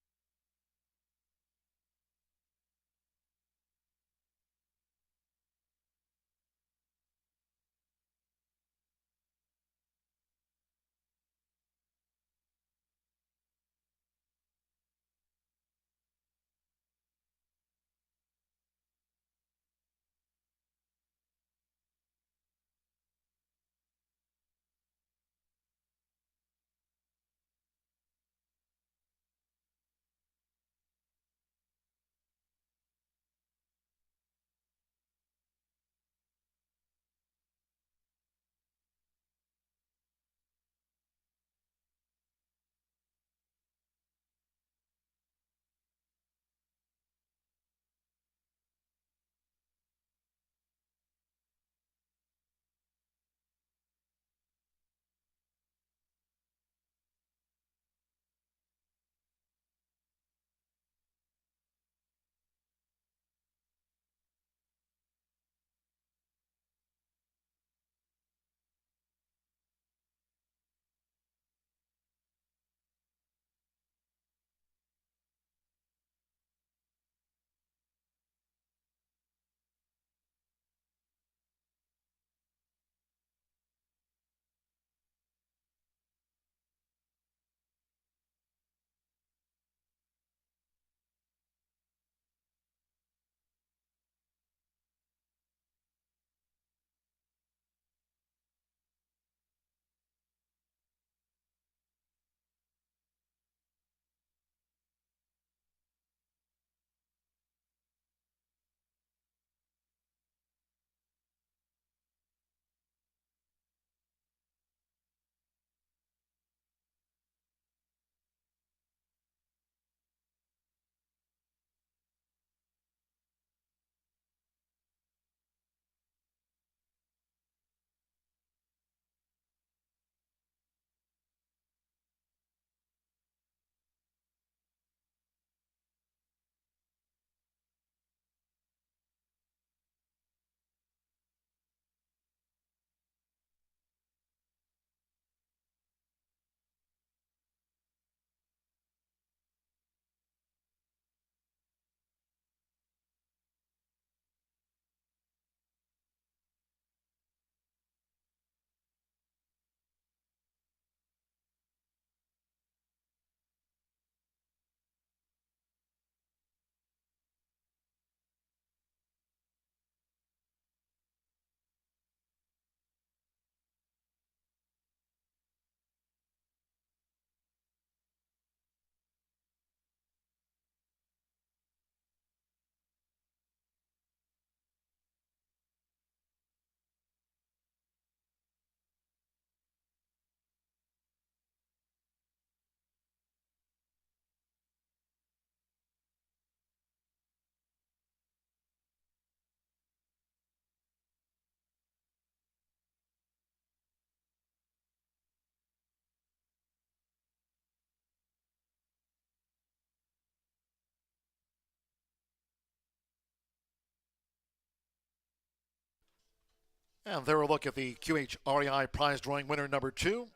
And there a look at the QHREI prize drawing winner number 2.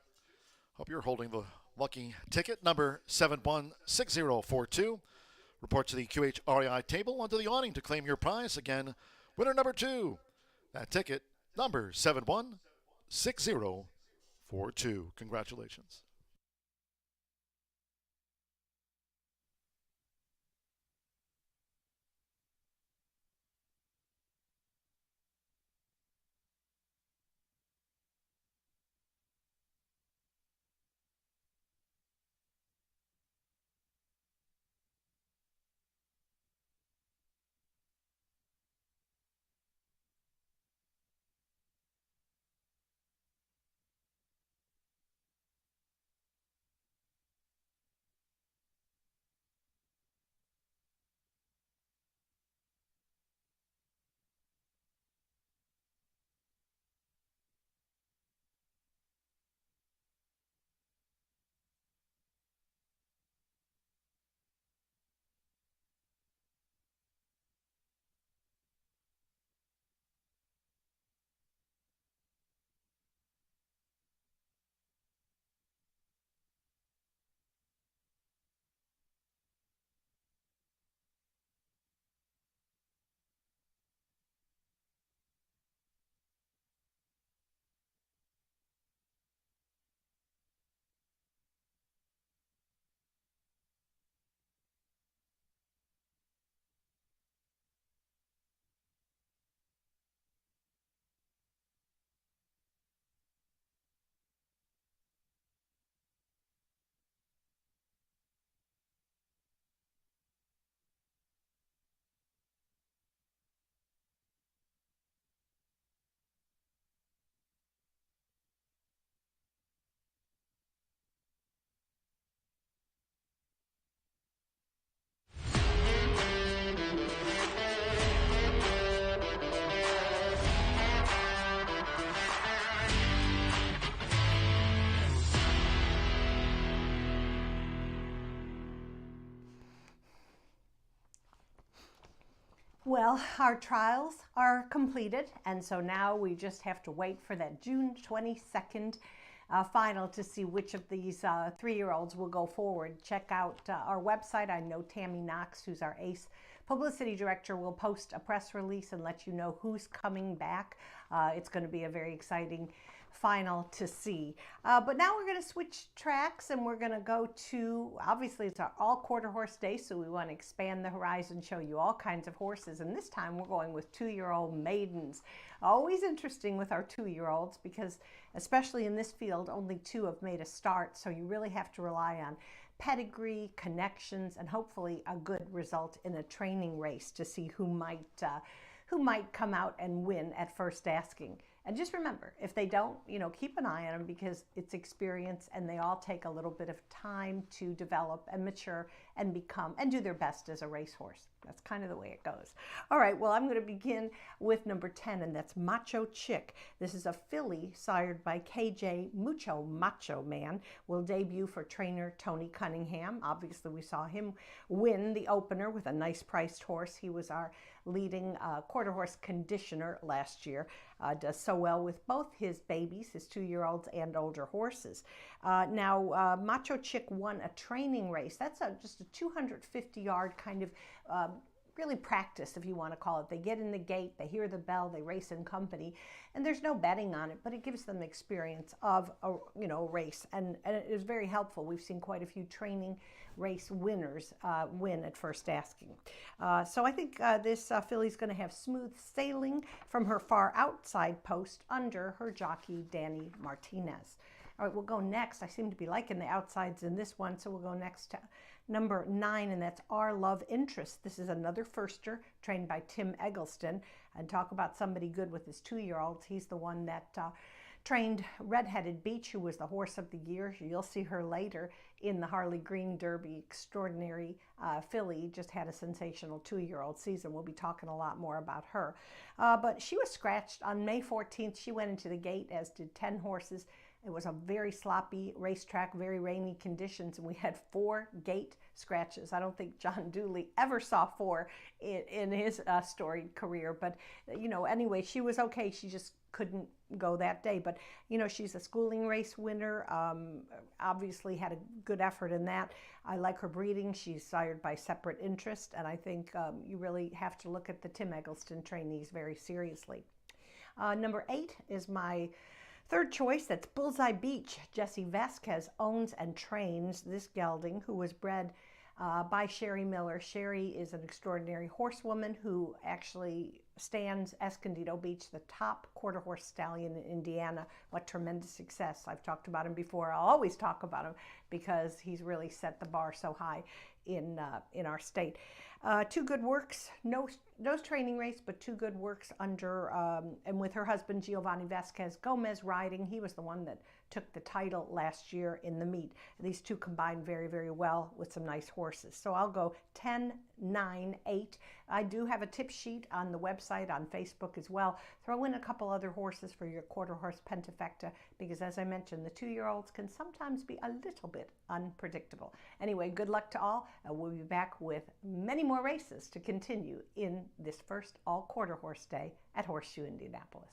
Hope you're holding the lucky ticket, number 716042. Report to the QHREI table onto the awning to claim your prize. Again, winner number 2. That ticket, number 716042. Congratulations. Well, our trials are completed, and so now we just have to wait for that June 22nd final to see which of these 3-year-olds will go forward. Check out our website. I know Tammy Knox, who's our ACE publicity director, will post a press release and let you know who's coming back. It's going to be a very exciting final to see. But now we're going to switch tracks and we're going to go to, obviously it's our all quarter horse day, so we want to expand the horizon, show you all kinds of horses, and this time we're going with 2-year-old maidens. Always interesting with our 2-year-olds because especially in this field only 2 have made a start, so you really have to rely on pedigree, connections, and hopefully a good result in a training race to see who might come out and win at first asking. And just remember, if they don't, keep an eye on them because it's experience and they all take a little bit of time to develop and mature and become and do their best as a racehorse. That's kind of the way it goes. All right, well, I'm going to begin with number 10, and that's Macho Chick. This is a filly sired by KJ Mucho Macho Man. Will debut for trainer Tony Cunningham. Obviously, we saw him win the opener with a nice priced horse. He was our leading quarter horse conditioner last year. Does so well with both his babies, his 2-year-olds and older horses. Now, Macho Chick won a training race. That's just a 250-yard kind of really practice, if you want to call it. They get in the gate, they hear the bell, they race in company, and there's no betting on it, but it gives them experience of a race, and it is very helpful. We've seen quite a few training race winners win at first asking. So I think this filly's going to have smooth sailing from her far outside post under her jockey Danny Martinez. All right, we'll go next. I seem to be liking the outsides in this one, so we'll go next to number 9, and that's Our Love Interest. This is another firster trained by Tim Eggleston. And talk about somebody good with his 2-year-olds. He's the one that trained Redheaded Beach, who was the horse of the year. You'll see her later in the Harley Green Derby. Extraordinary filly, just had a sensational 2-year-old season. We'll be talking a lot more about her. But she was scratched on May 14th. She went into the gate, as did 10 horses. It was a very sloppy racetrack, very rainy conditions, and we had 4 gate scratches. I don't think John Dooley ever saw 4 in his storied career, but anyway, she was okay. She just couldn't go that day. But, she's a schooling race winner, obviously had a good effort in that. I like her breeding. She's sired by Separate Interest, and I think you really have to look at the Tim Eggleston trainees very seriously. Number 8 is my third choice. That's Bullseye Beach. Jesse Vasquez owns and trains this gelding, who was bred by Sherry Miller. Sherry is an extraordinary horsewoman who actually stands Escondido Beach, the top quarter horse stallion in Indiana. What tremendous success. I've talked about him before. I'll always talk about him because he's really set the bar so high in our state. 2 good works, no training race, but 2 good works under, and with her husband Giovanni Vasquez Gomez riding. He was the one that took the title last year in the meet. These 2 combined very, very well with some nice horses. So I'll go 10, 9, 8. I do have a tip sheet on the website, on Facebook as well. Throw in a couple other horses for your quarter horse pentafecta, because as I mentioned, the 2-year-olds can sometimes be a little bit unpredictable. Anyway, good luck to all, and we'll be back with many more races to continue in this first all quarter horse day at Horseshoe Indianapolis.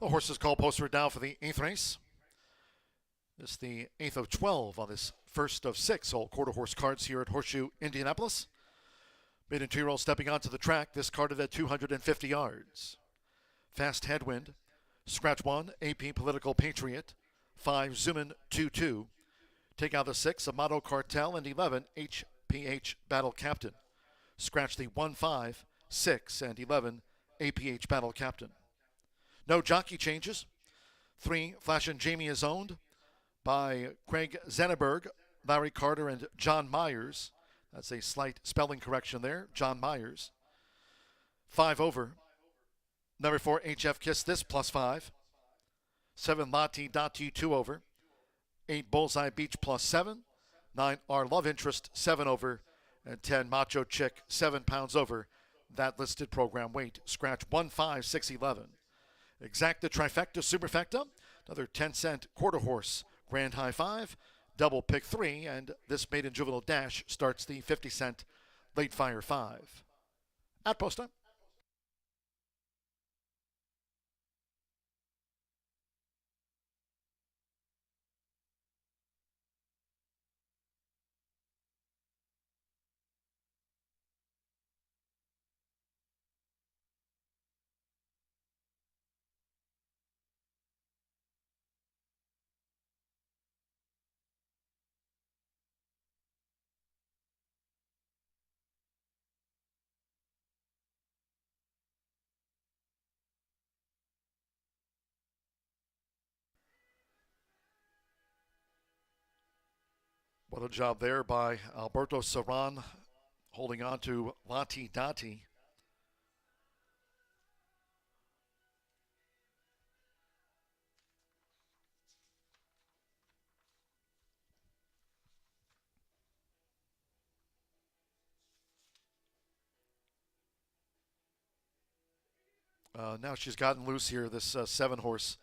The horses call posted now for the 8th race. This is the 8th of 12 on this first of 6 all quarter horse cards here at Horseshoe Indianapolis. Maiden 2-year-old stepping onto the track. This carded at 250 yards. Fast Headwind, Scratch 1, AP Political Patriot, 5, Zoomin 2-2. Take out the 6, Amato Cartel, and 11, HPH Battle Captain. Scratch the 1, 5, 6, and 11, APH Battle Captain. No jockey changes. 3, Flash and Jamie is owned by Craig Zenneberg, Larry Carter, and John Myers. That's a slight spelling correction there, John Myers. 5 over. Number 4, HF Kiss This, +5. 7, Lati Dati, 2 over. 8, Bullseye Beach, +7. 9, Our Love Interest, 7 over. And 10, Macho Chick, 7 pounds over. That listed program weight. Scratch 1, 5, 6, 11. Exacta Trifecta Superfecta, another 10-cent quarter horse Grand High 5, double pick 3, and this Maiden Juvenile Dash starts the 50-cent Late Fire 5. At post time. What a job there by Alberto Serran, holding on to Lati Dati. Now she's gotten loose here, this 7 horse.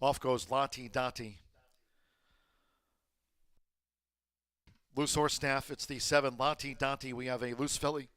Off goes Lati Dati. Loose horse staff, it's the 7 Lati Dati. We have a loose filly.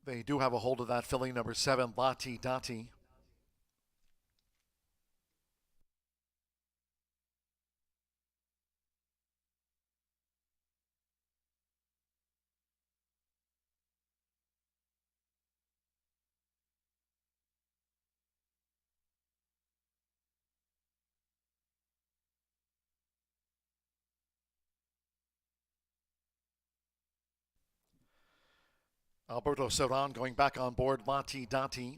They do have a hold of that filly, number 7, Lati Dati. Alberto Serran going back on board Lati Dati.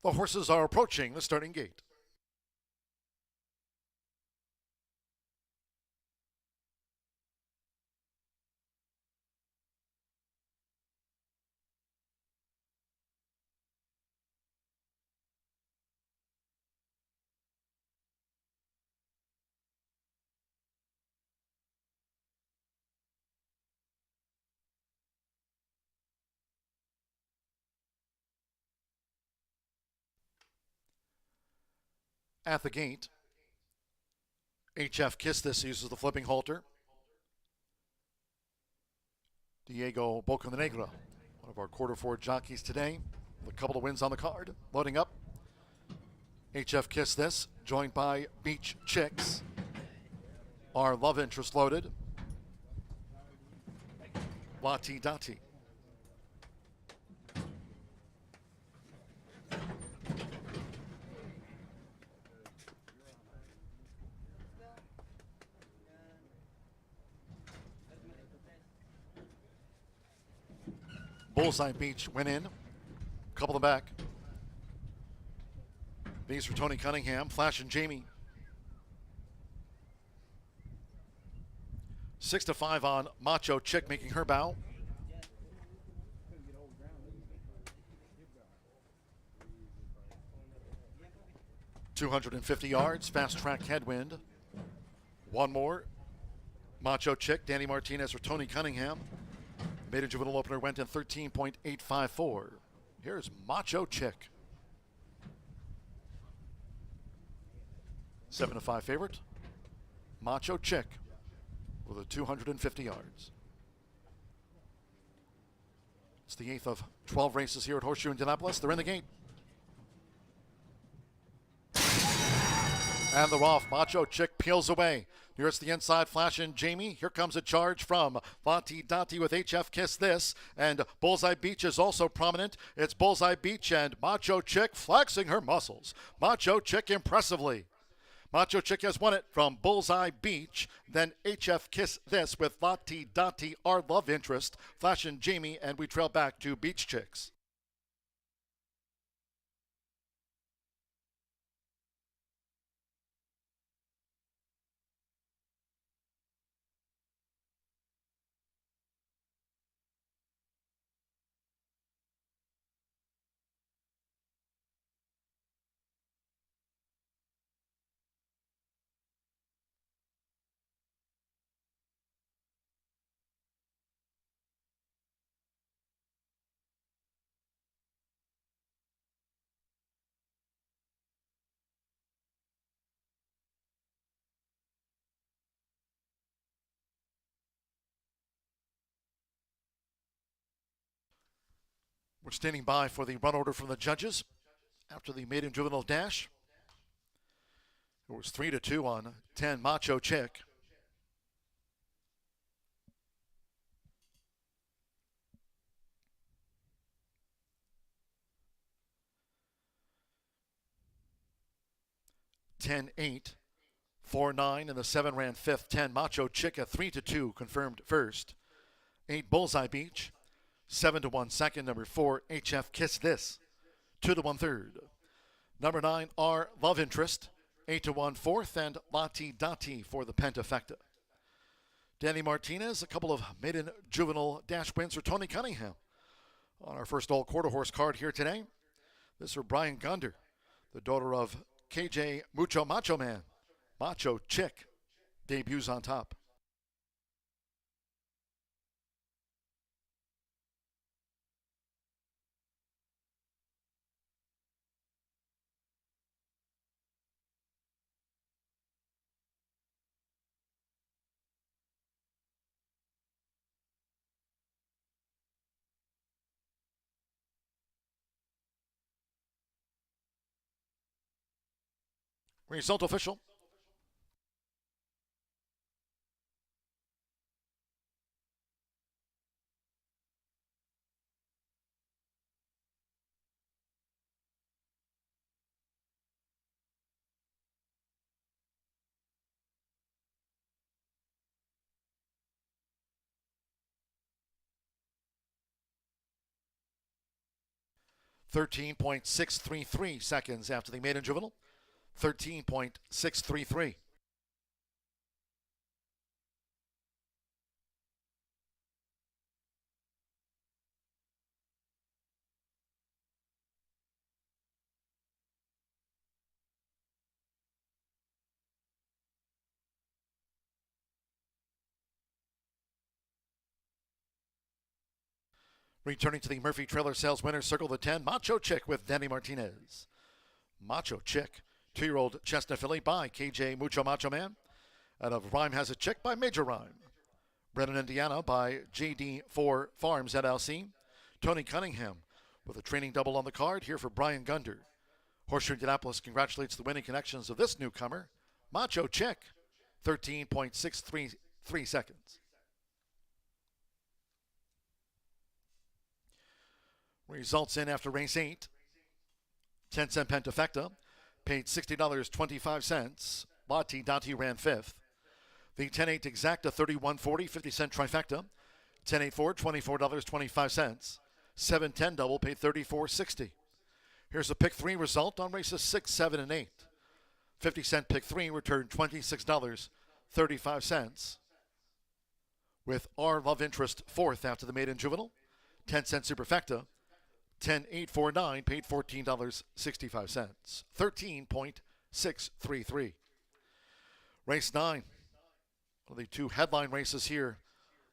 The horses are approaching the starting gate. At the gate, HF Kiss This uses the flipping halter. Diego Bocanegra, one of our quarter four jockeys today, with a couple of wins on the card. Loading up. HF Kiss This, joined by Beach Chicks. Our love interest loaded. Lati Dati. Bullseye Beach went in. Couple of back. These for Tony Cunningham. Flash and Jamie. 6-5 on Macho Chick, making her bow. .250 yards, fast track headwind. One more. Macho Chick, Danny Martinez for Tony Cunningham. Maiden juvenile opener went in 13.854. Here's Macho Chick. 7-5 favorite. Macho Chick with a 250 yards. It's the 8th of 12 races here at Horseshoe Indianapolis. They're in the gate. And they're off. Macho Chick peels away. Here's the inside flash in Jamie. Here comes a charge from Lati Dati with HF Kiss This. And Bullseye Beach is also prominent. It's Bullseye Beach and Macho Chick flexing her muscles. Macho Chick impressively Macho Chick has won it from Bullseye Beach. Then HF Kiss This with Lati Dati, Our Love Interest, Flash and Jamie, and we trail back to Beach Chicks. We're standing by for the run order from the judges after the maiden juvenile dash. It was 3-2 on 10 Macho Chick. (10-8), 4-9, and the 7 ran fifth. 10 Macho Chick at 3-2 confirmed first. 8 Bullseye Beach. 7-1 second. Number 4, HF Kiss This. 2-1 third. Number 9, Our Love Interest. 8-1 fourth. And Lati Dati for the Pentafecta. Danny Martinez, a couple of maiden juvenile dash wins for Tony Cunningham. On our first all quarter horse card here today, this is for Brian Gunder, the daughter of KJ Mucho Macho Man. Macho Chick debuts on top. Result official. (13.633 seconds after the maiden juvenile. 13.633. Returning to the Murphy Trailer Sales Winners Circle, the 10, Macho Chick with Danny Martinez. Macho Chick, 2-year-old chestnut filly by KJ Mucho Macho Man. Out of Rhyme Has a Chick by Major Rhyme. Bred in Indiana by JD4 Farms LLC. Tony Cunningham with a training double on the card here for Brian Gunder. Horseshoe Indianapolis congratulates the winning connections of this newcomer, Macho Chick, 13.633 seconds. Results in after race 8. 10-cent Pentafecta paid $60.25. Lati Dati ran fifth. The 10-8 Exacta, $31.40, 50-cent Trifecta. 10-8-4, $24.25. 7-10 double paid $34.60. Here's the pick 3 result on races 6, 7, and 8. 50-cent pick 3 returned $26.35. With Our Love Interest fourth after the maiden juvenile. 10-cent Superfecta. 10-8-4-9 paid $14.65. 13.633. Race 9. One of the 2 headline races here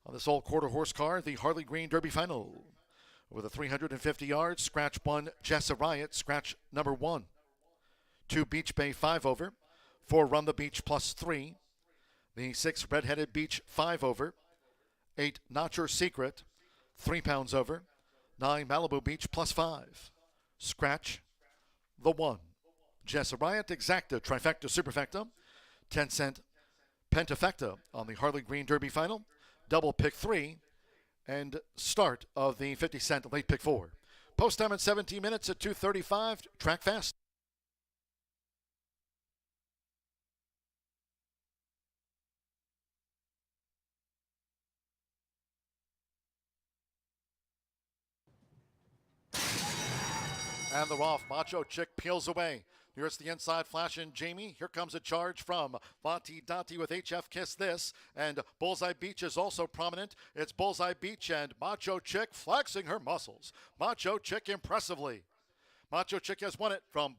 on this old quarter horse car, the Harley Green Derby Final. Over the 350 yards, scratch 1, Jessa Riot, scratch number 1. 2 Beach Bay 5 over. 4 Run the Beach plus 3. The 6 Redheaded Beach 5 over. 8 Not Your Secret, 3 pounds over. 9 Malibu Beach plus 5. Scratch the 1. Jessa Riot, Exacta, Trifecta, Superfecta. 10-cent Pentafecta on the Harley Green Derby Final. Double pick 3. And start of the 50-cent late pick 4. Post time at 17 minutes at 2:35. Track fast. And the off, Macho Chick peels away. Here's the inside flash in Jamie. Here comes a charge from Vanti Dante with HF Kiss This. And Bullseye Beach is also prominent. It's Bullseye Beach and Macho Chick flexing her muscles. Macho Chick impressively. Macho Chick has won it from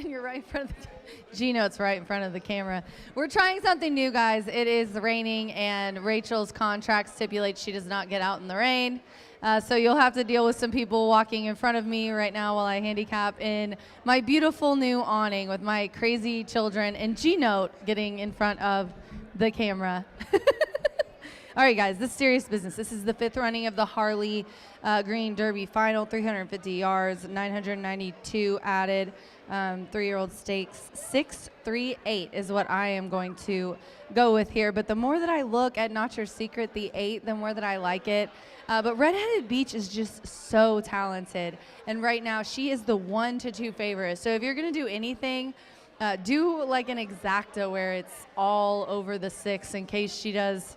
and you're right in front of the G-Note's right in front of the camera. We're trying something new, guys. It is raining, and Rachel's contract stipulates she does not get out in the rain. So you'll have to deal with some people walking in front of me right now while I handicap in my beautiful new awning with my crazy children and G-Note getting in front of the camera. All right, guys, this is serious business. This is the 5th running of the Harley Green Derby final, 350 yards, 992 added, 3-year-old stakes, 638 is what I am going to go with here. But the more that I look at Not Your Secret, the 8, the more that I like it. But Redheaded Beach is just so talented. And right now, she is the 1-2 favorite. So if you're going to do anything, do like an exacta where it's all over the 6 in case she does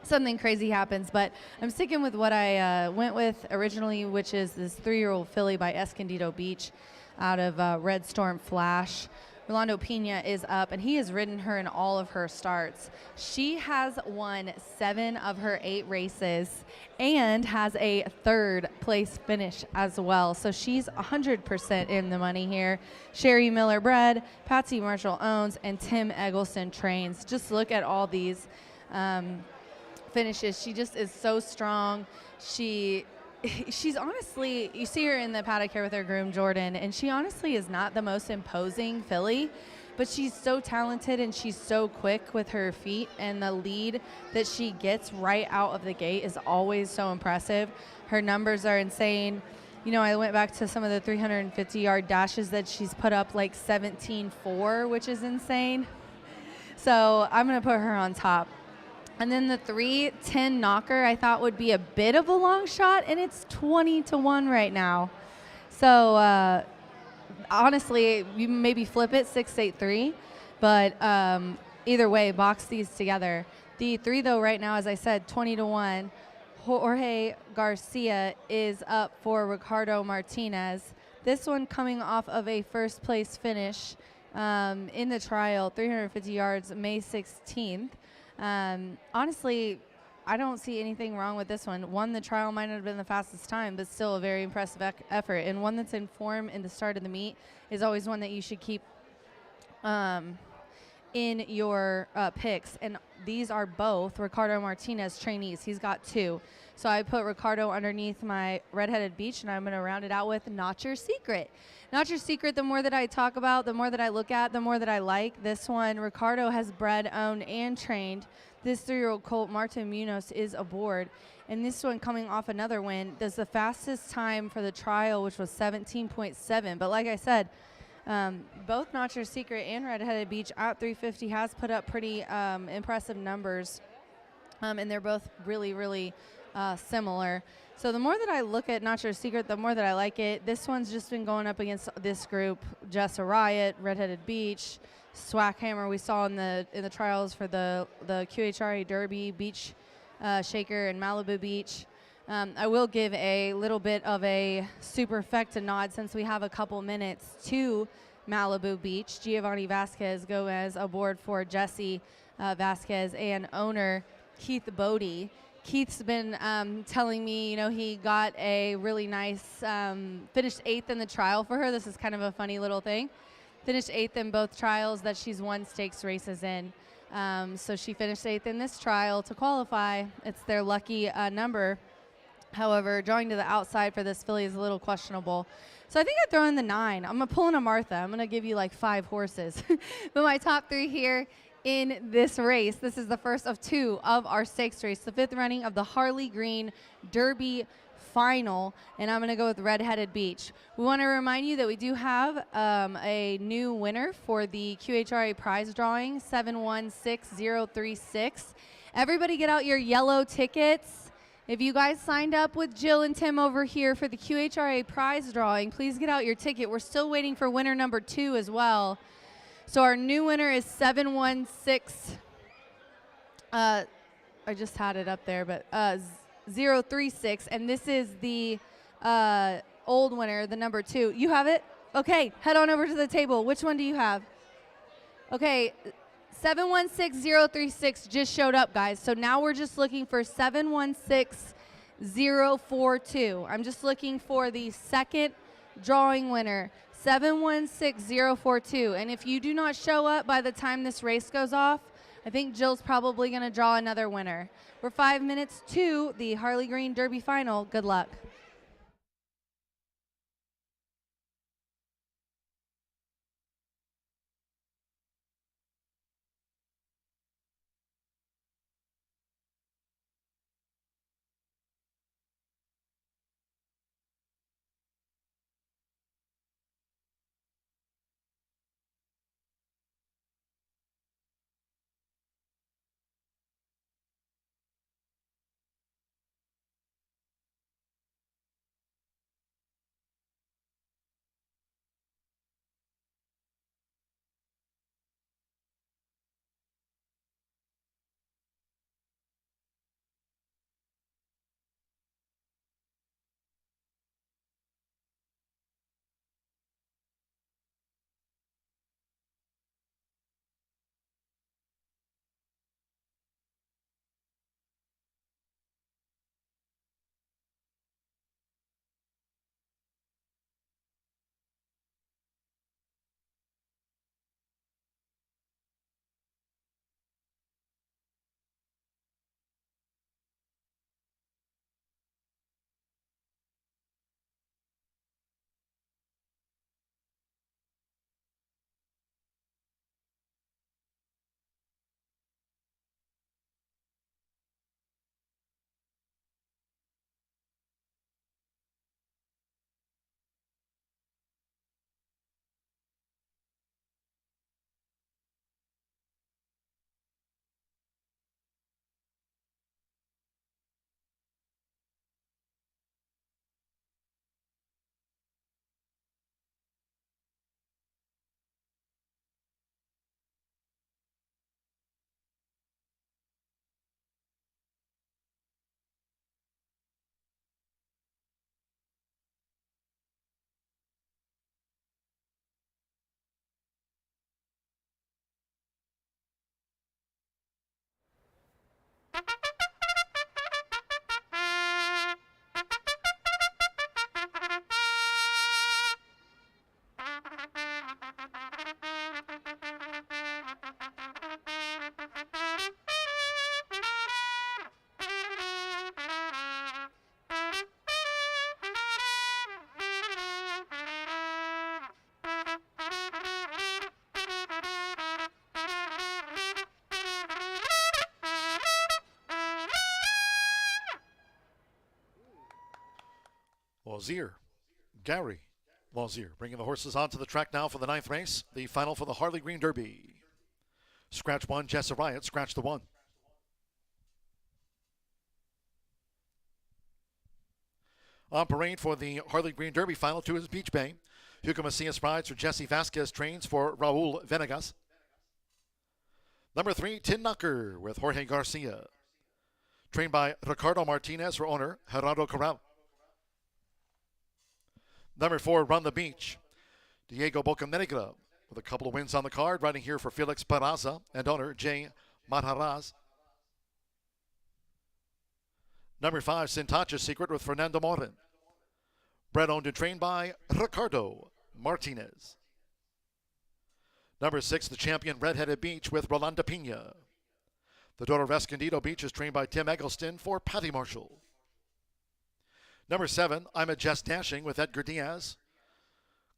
something crazy happens. But I'm sticking with what I went with originally, which is this 3-year-old filly by Escondido Beach out of Red Storm Flash. Rolando Pena is up, and he has ridden her in all of her starts. She has won 7 of her 8 races and has a 3rd place finish as well. So she's 100% in the money here. Sherry Miller bred, Patsy Marshall owns, and Tim Eggleston trains. Just look at all these finishes. She just is so strong. She's honestly, you see her in the paddock here with her groom Jordan, and she honestly is not the most imposing filly, but she's so talented and she's so quick with her feet, and the lead that she gets right out of the gate is always so impressive. Her numbers are insane. You know, I went back to some of the 350-yard dashes that she's put up, like 17.4, which is insane. So I'm going to put her on top. And then the 3-10 knocker I thought would be a bit of a long shot, and it's 20-1 right now. So honestly, you maybe flip it 6-8-3, but either way, box these together. The 3 though right now, as I said, 20-1. Jorge Garcia is up for Ricardo Martinez. This one coming off of a 1st place finish in the trial, 350 yards, May 16th. Honestly, I don't see anything wrong with this one. One, the trial might not have been the fastest time, but still a very impressive effort. And one that's in form in the start of the meet is always one that you should keep in your picks. And these are both Ricardo Martinez trainees. He's got 2. So I put Ricardo underneath my Redheaded Beach, and I'm going to round it out with Not Your Secret. Not Your Secret, the more that I talk about, the more that I look at, the more that I like. This one, Ricardo has bred, owned, and trained. This 3-year-old colt, Martin Munoz, is aboard. And this one, coming off another win, does the fastest time for the trial, which was 17.7. But like I said, both Not Your Secret and Redheaded Beach at 350 has put up pretty impressive numbers. And they're both really, really similar. So the more that I look at Not Your Secret, the more that I like it. This one's just been going up against this group: Jessa Riot, Redheaded Beach, Swackhammer. We saw in the trials for the QRI Derby, Beach Shaker, and Malibu Beach. I will give a little bit of a superfecta nod, since we have a couple minutes, to Malibu Beach. Giovanni Vasquez Gomez aboard for Jesse Vasquez and owner Keith Bodie. Keith's been telling me, you know, he got a really nice, finished 8th in the trial for her. This is kind of a funny little thing. Finished 8th in both trials that she's won stakes races in. So she finished 8th in this trial to qualify. It's their lucky number. However, drawing to the outside for this filly is a little questionable. So I think I'd throw in the 9. I'm pulling a Martha. I'm going to give you like 5 horses. But my top 3 here in this race. This is the first of 2 of our stakes race, the 5th running of the Harley Green Derby final, and I'm going to go with Redheaded Beach. We want to remind you that we do have a new winner for the QRI prize drawing, 716036. Everybody get out your yellow tickets. If you guys signed up with Jill and Tim over here for the QRI prize drawing, please get out your ticket. We're still waiting for winner number 2 as well. So our new winner is 716. I just had it up there, but 036, and this is the old winner, the number 2. You have it? Okay, head on over to the table. Which one do you have? Okay, 716036 just showed up, guys. So now we're just looking for 716042. I'm just looking for the second drawing winner, 716042. And if you do not show up by the time this race goes off, I think Jill's probably going to draw another winner. We're 5 minutes to the Harley Green Derby final. Good luck. Lazier, Gary Lazier, bringing the horses onto the track now for the 9th race, the final for the Harley Green Derby. Scratch 1, Jessa Riot, scratch the 1. On parade for the Harley Green Derby final 2 is Beach Bay. Hugo Macias rides for Jesse Vasquez, trains for Raul Venegas. Number 3, Tin Knocker with Jorge Garcia. Trained by Ricardo Martinez for owner Gerardo Corral. Number 4, Run the Beach. Diego Bocanegra with a couple of wins on the card, riding here for Felix Peraza and owner Jay Mataraz. Number 5, Sintacha Secret with Fernando Morin. Bred, owned, and trained by Ricardo Martinez. Number 6, the champion Red-Headed Beach with Rolanda Pina. The daughter of Escondido Beach is trained by Tim Eggleston for Patty Marshall. Number 7, I'm a Just Dashing with Edgar Diaz.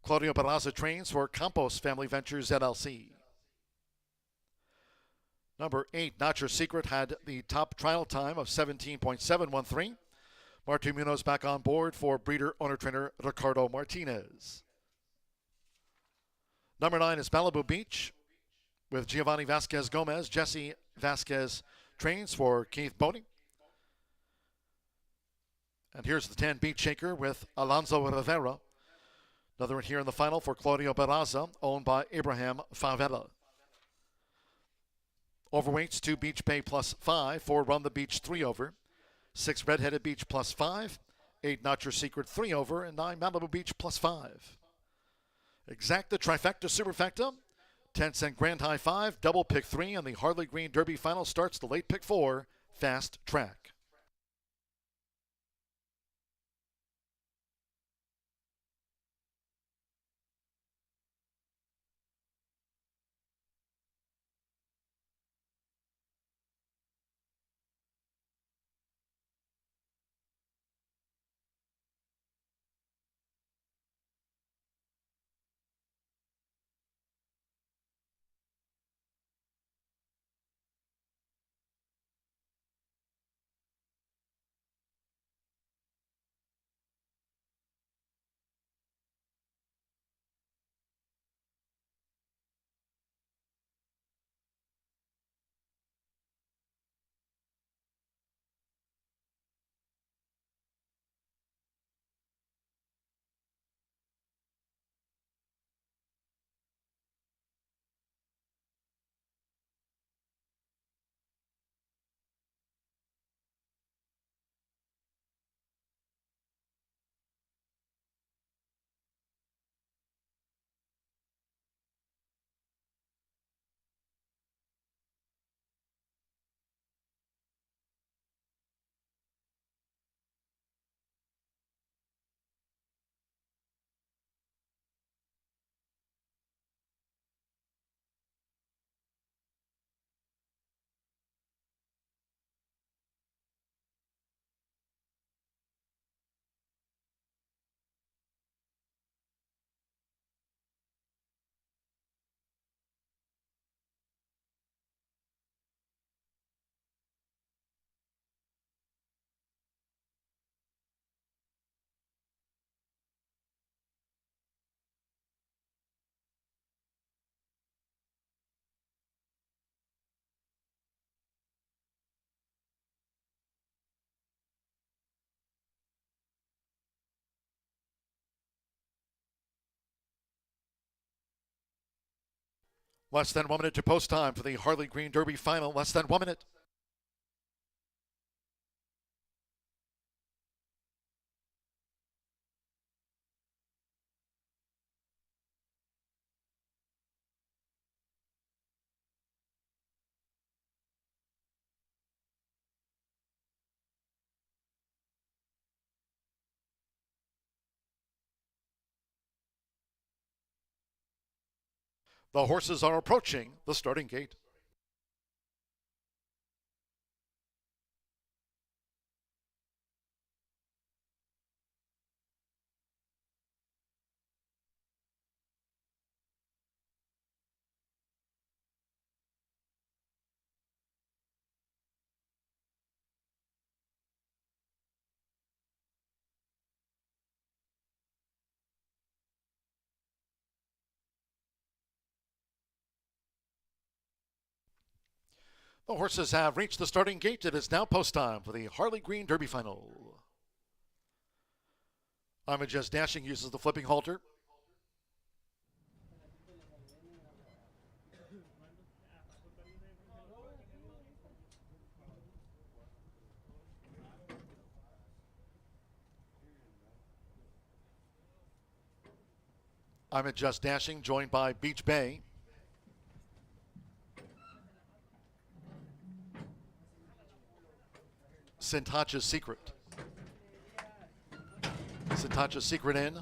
Claudio Barraza trains for Campos Family Ventures LLC. Number 8, Not Your Secret, had the top trial time of 17.713. Martin Munoz back on board for breeder owner-trainer Ricardo Martinez. Number 9 is Malibu Beach with Giovanni Vasquez Gomez. Jesse Vasquez trains for Keith Boney. And here's the 10, Beach Shaker with Alonso Rivera. Another one here in the final for Claudio Barraza, owned by Abraham Favela. Overweights, 2 Beach Bay plus 5, 4 Run the Beach 3 over, 6 Red-Headed Beach plus 5, 8 Not Your Secret 3 over, and 9 Malibu Beach plus 5. Exacta, trifecta, superfecta, 10-cent grand high 5, double pick 3, and the Harley Green Derby final starts the late pick 4, Fast Track. Less than 1 minute to post time for the Harley Green Derby final. Less than 1 minute. The horses are approaching the starting gate. The horses have reached the starting gate. It is now post time for the Harley Green Derby final. Image Dashing uses the flipping halter. Image Dashing joined by Beach Bay. Sintacha's Secret. Sintacha's Secret in.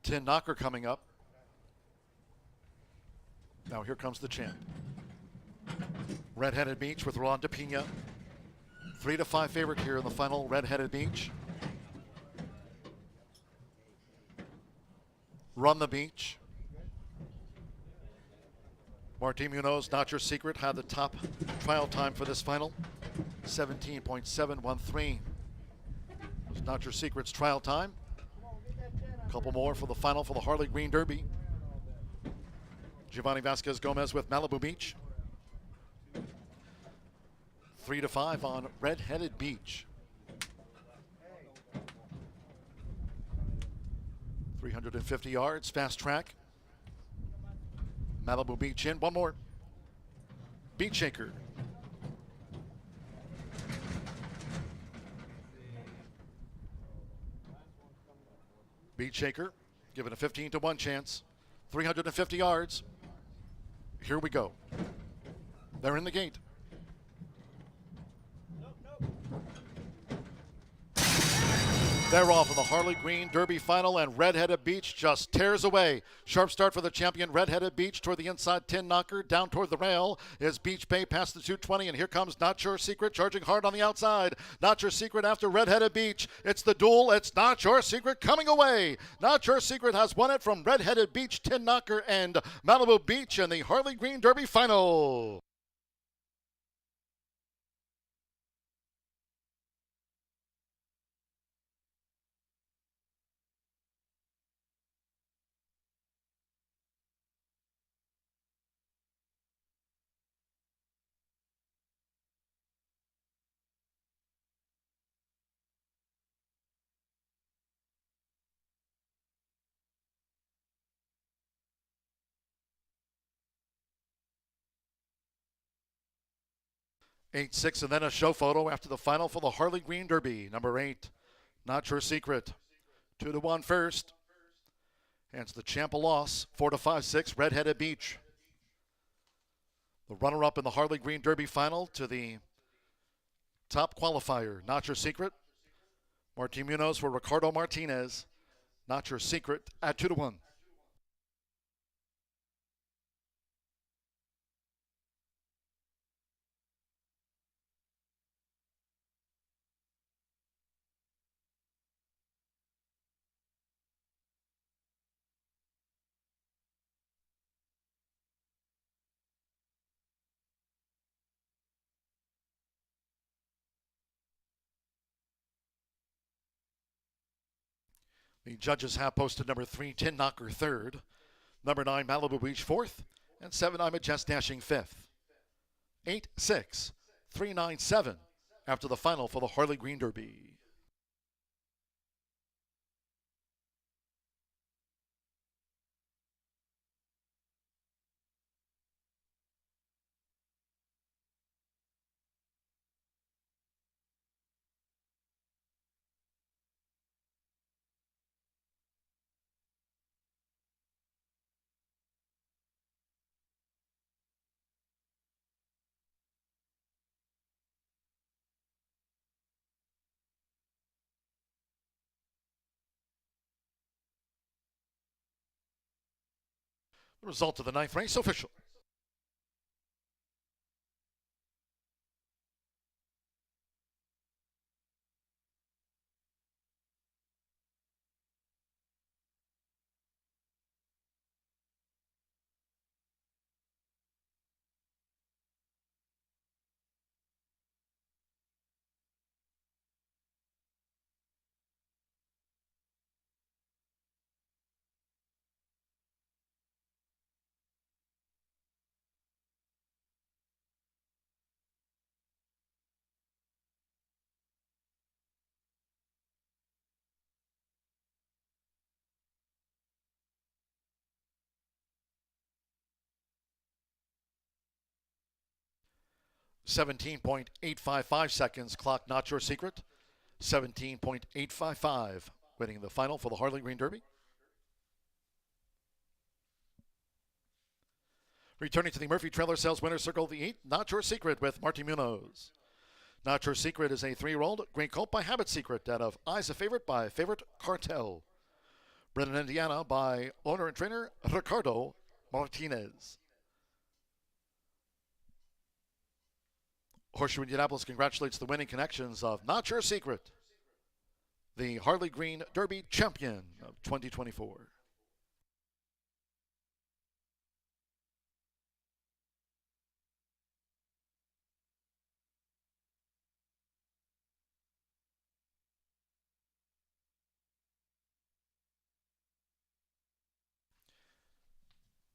Tin Knocker coming up. Now here comes the champ. Red-Headed Beach with Rolanda Pina. 3-5 favorite here in the final. Red-Headed Beach. Run the Beach. Martin Munoz, Not Your Secret, had the top trial time for this final, 17.713. Not Your Secret's trial time. A couple more for the final for the Harley Green Derby. Giovanni Vasquez Gomez with Malibu Beach. 3-5 on Red-Headed Beach. 350 yards, fast track. Malibu Beach in. One more. Beach Shaker. Beach Shaker, given a 15-1 chance. 350 yards. Here we go. They're in the gate. They're off in the Harley Green Derby final, and Red-Headed Beach just tears away. Sharp start for the champion, Red-Headed Beach, toward the inside Tin Knocker. Down toward the rail is Beach Bay past the 220, and here comes Not Your Secret, charging hard on the outside. Not Your Secret after Red-Headed Beach. It's the duel. It's Not Your Secret coming away. Not Your Secret has won it from Red-Headed Beach, Tin Knocker, and Malibu Beach in the Harley Green Derby final. Eight, 6, and then a show photo after the final for the Harley Green Derby. Number 8, Not Your Secret. 2-1 first. Hence the champ a loss. 4-5, 6, Red-Headed Beach. The runner-up in the Harley Green Derby final to the top qualifier. Not Your Secret. Martin Munoz for Ricardo Martinez. Not Your Secret at 2-1. The judges have posted number 3, Tin Knocker, 3rd. Number 9, Malibu Beach, 4th. And 7, I'm a Just Dashing, 5th. 8, 6, 3, 9, 7 after the final for the Harley Green Derby. The result of the 9th race official. .855 seconds, clock not your secret. 17.855, winning the final for the Harley Green Derby. Returning to the Murphy Trailer Sales Winner's Circle of the 8th, Not Your Secret with Marty Munoz. Not Your Secret is a 3-year-old Grey Colt by Habit Secret out of Eyes a Favorite by Favorite Cartel. Bred in Indiana by owner and trainer Ricardo Martinez. Horseshoe Indianapolis congratulates the winning connections of Not Your Secret, the Harley Green Derby champion of 2024.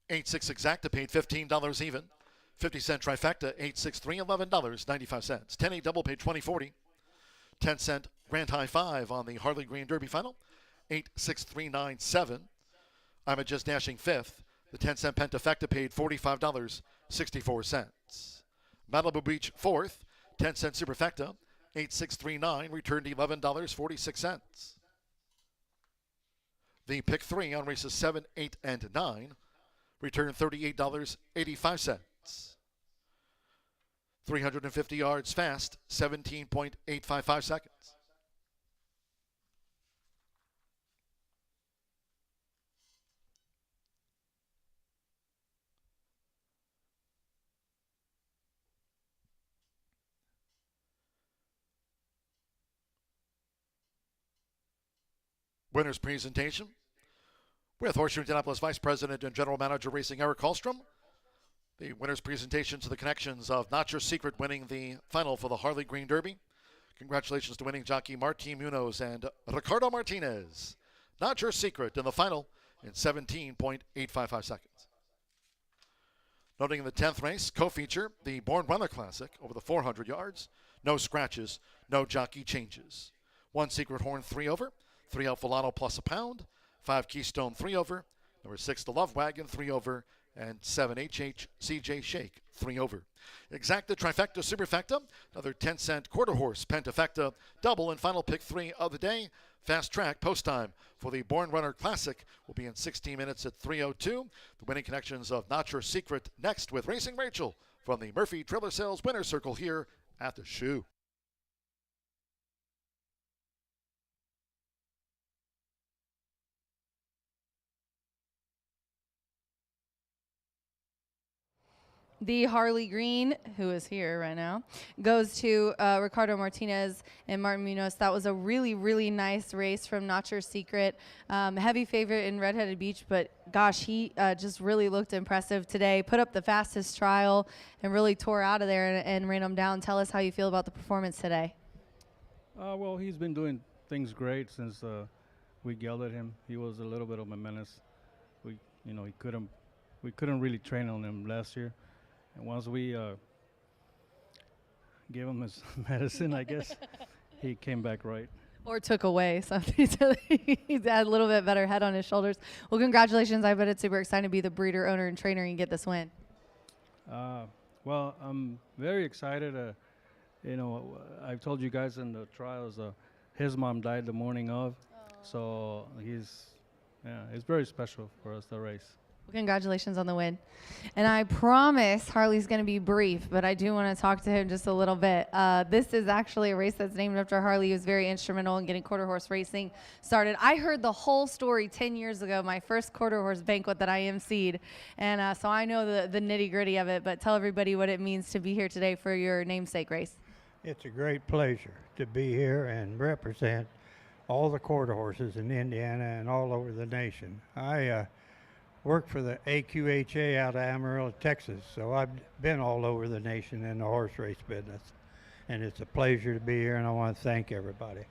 $8-6 exacta paid $15 even. 50-cent trifecta, 8-6-3, $11.95. 10-8 double paid $20.40. 10-cent grand high five on the Harley Green Derby final, 8-6-3-9-7. I'm at just dashing fifth. The 10-cent pentafecta paid $45.64. Malibu Beach fourth, 10-cent superfecta, 8-6-3-9, returned $11.46. The pick three on races 7, 8, and 9 returned $38.85. 350 yards fast, 17.855 seconds. Winner's presentation with Horseshoe Indianapolis Vice President and General Manager Racing Eric Hallstrom. The winner's presentation to the connections of Not Your Secret winning the final for the Harley Green Derby. Congratulations to winning jockey Martin Munoz and Ricardo Martinez. Not Your Secret in the final in 17.855 seconds. Noting in the 10th race, co-feature, the Born Runner Classic over the 400 yards. No scratches, no jockey changes. 1 Secret Horn 3 over, 3 Alfalano plus a pound, 5 Keystone 3 over, number 6 the Love Wagon 3 over, and 7 HH CJ Shake 3 over. Exacta trifecta superfecta, another 10-cent quarter horse pentafecta double, and final pick 3 of the day. Fast track post time for the Born Runner Classic will be in 16 minutes at 3:02. The winning connections of Not Your Secret next with Racing Rachel from the Murphy Trailer Sales Winner's Circle here at the Shoe. The Harley Green, who is here right now, goes to Ricardo Martinez and Martin Munoz. That was a really, really nice race from Not Your Secret. Heavy favorite in Redheaded Beach, but gosh, he just really looked impressive today. Put up the fastest trial and really tore out of there and ran them down. Tell us how you feel about the performance today. Well, he's been doing things great since we gelded him. He was a little bit of a menace. We couldn't really train on him last year. And once we gave him his medicine, I guess, he came back right. Or took away something. So he's had a little bit better head on his shoulders. Well, congratulations. I bet it's super exciting to be the breeder, owner, and trainer and get this win. Well, I'm very excited. I've told you guys in the trials, his mom died the morning of. So it's very special for us, the race. Well, congratulations on the win. And I promise Harley's going to be brief, but I do want to talk to him just a little bit. This is actually a race that's named after Harley. He was very instrumental in getting quarter horse racing started. I heard the whole story 10 years ago, my first quarter horse banquet that I emceed. And so I know the nitty gritty of it, but tell everybody what it means to be here today for your namesake race. It's a great pleasure to be here and represent all the quarter horses in Indiana and all over the nation. I work for the AQHA out of Amarillo, Texas, so I've been all over the nation in the horse race business. And it's a pleasure to be here, and I want to thank everybody.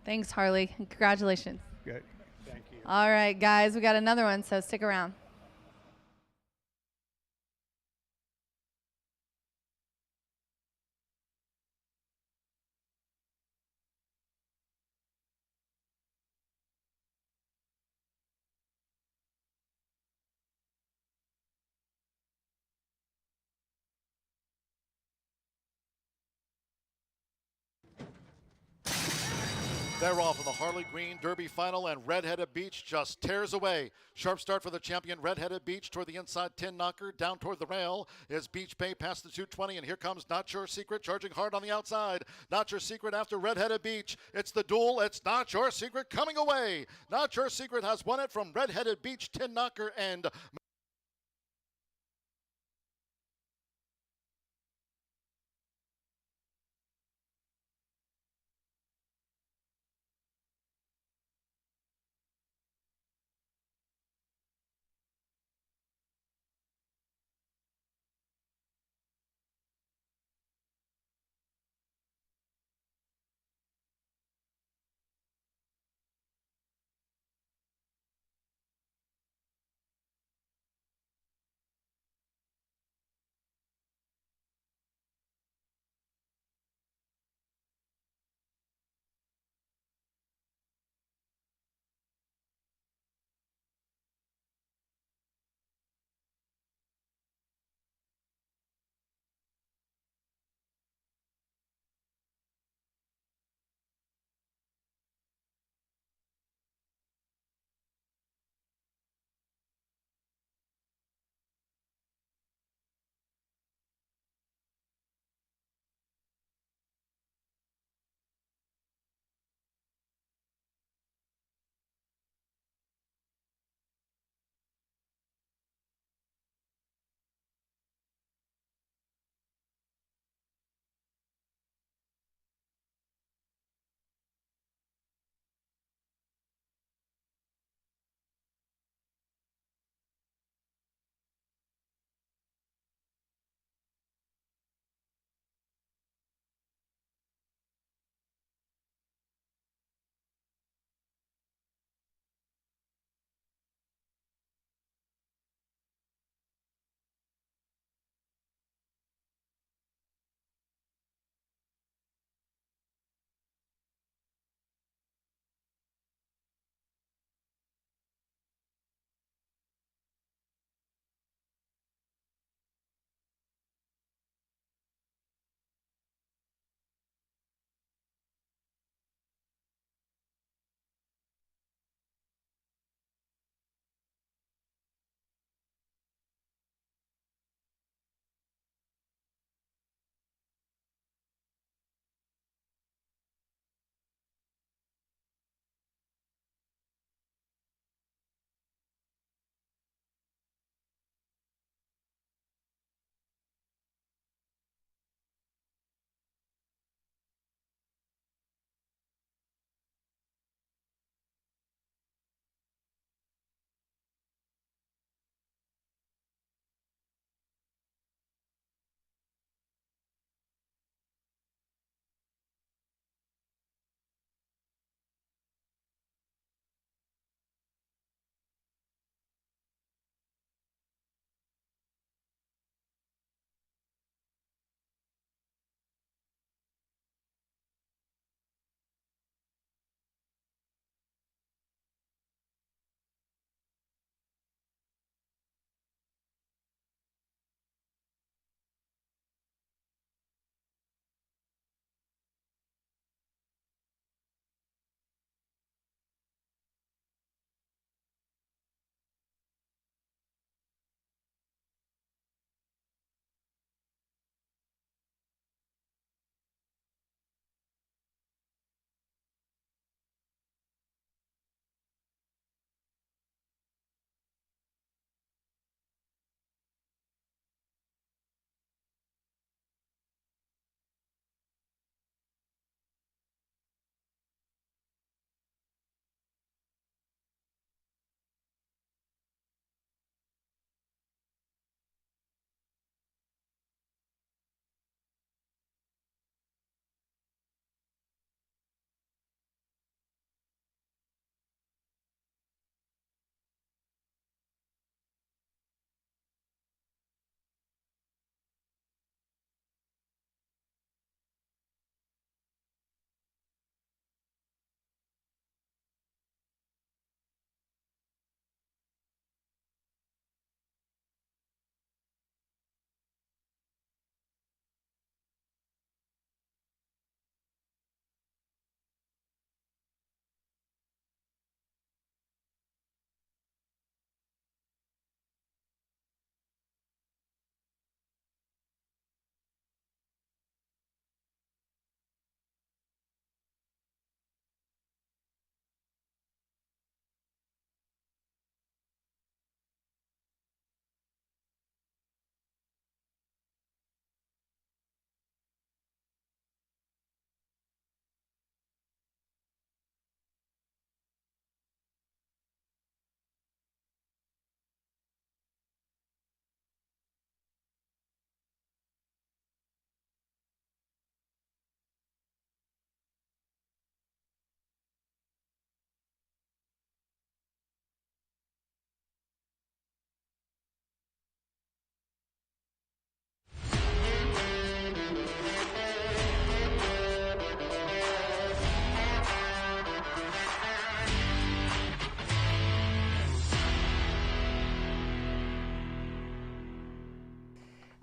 Thanks, Harley. Congratulations. Good. Thank you. All right, guys, we got another one, so stick around. They're off in the Harley Green Derby final, and Red-Headed Beach just tears away. Sharp start for the champion Red-Headed Beach toward the inside 10 knocker. Down toward the rail is Beach Bay past the 220, and here comes Not Your Secret charging hard on the outside. Not Your Secret after Red-Headed Beach. It's the duel. It's Not Your Secret coming away. Not Your Secret has won it from Red-Headed Beach 10 knocker and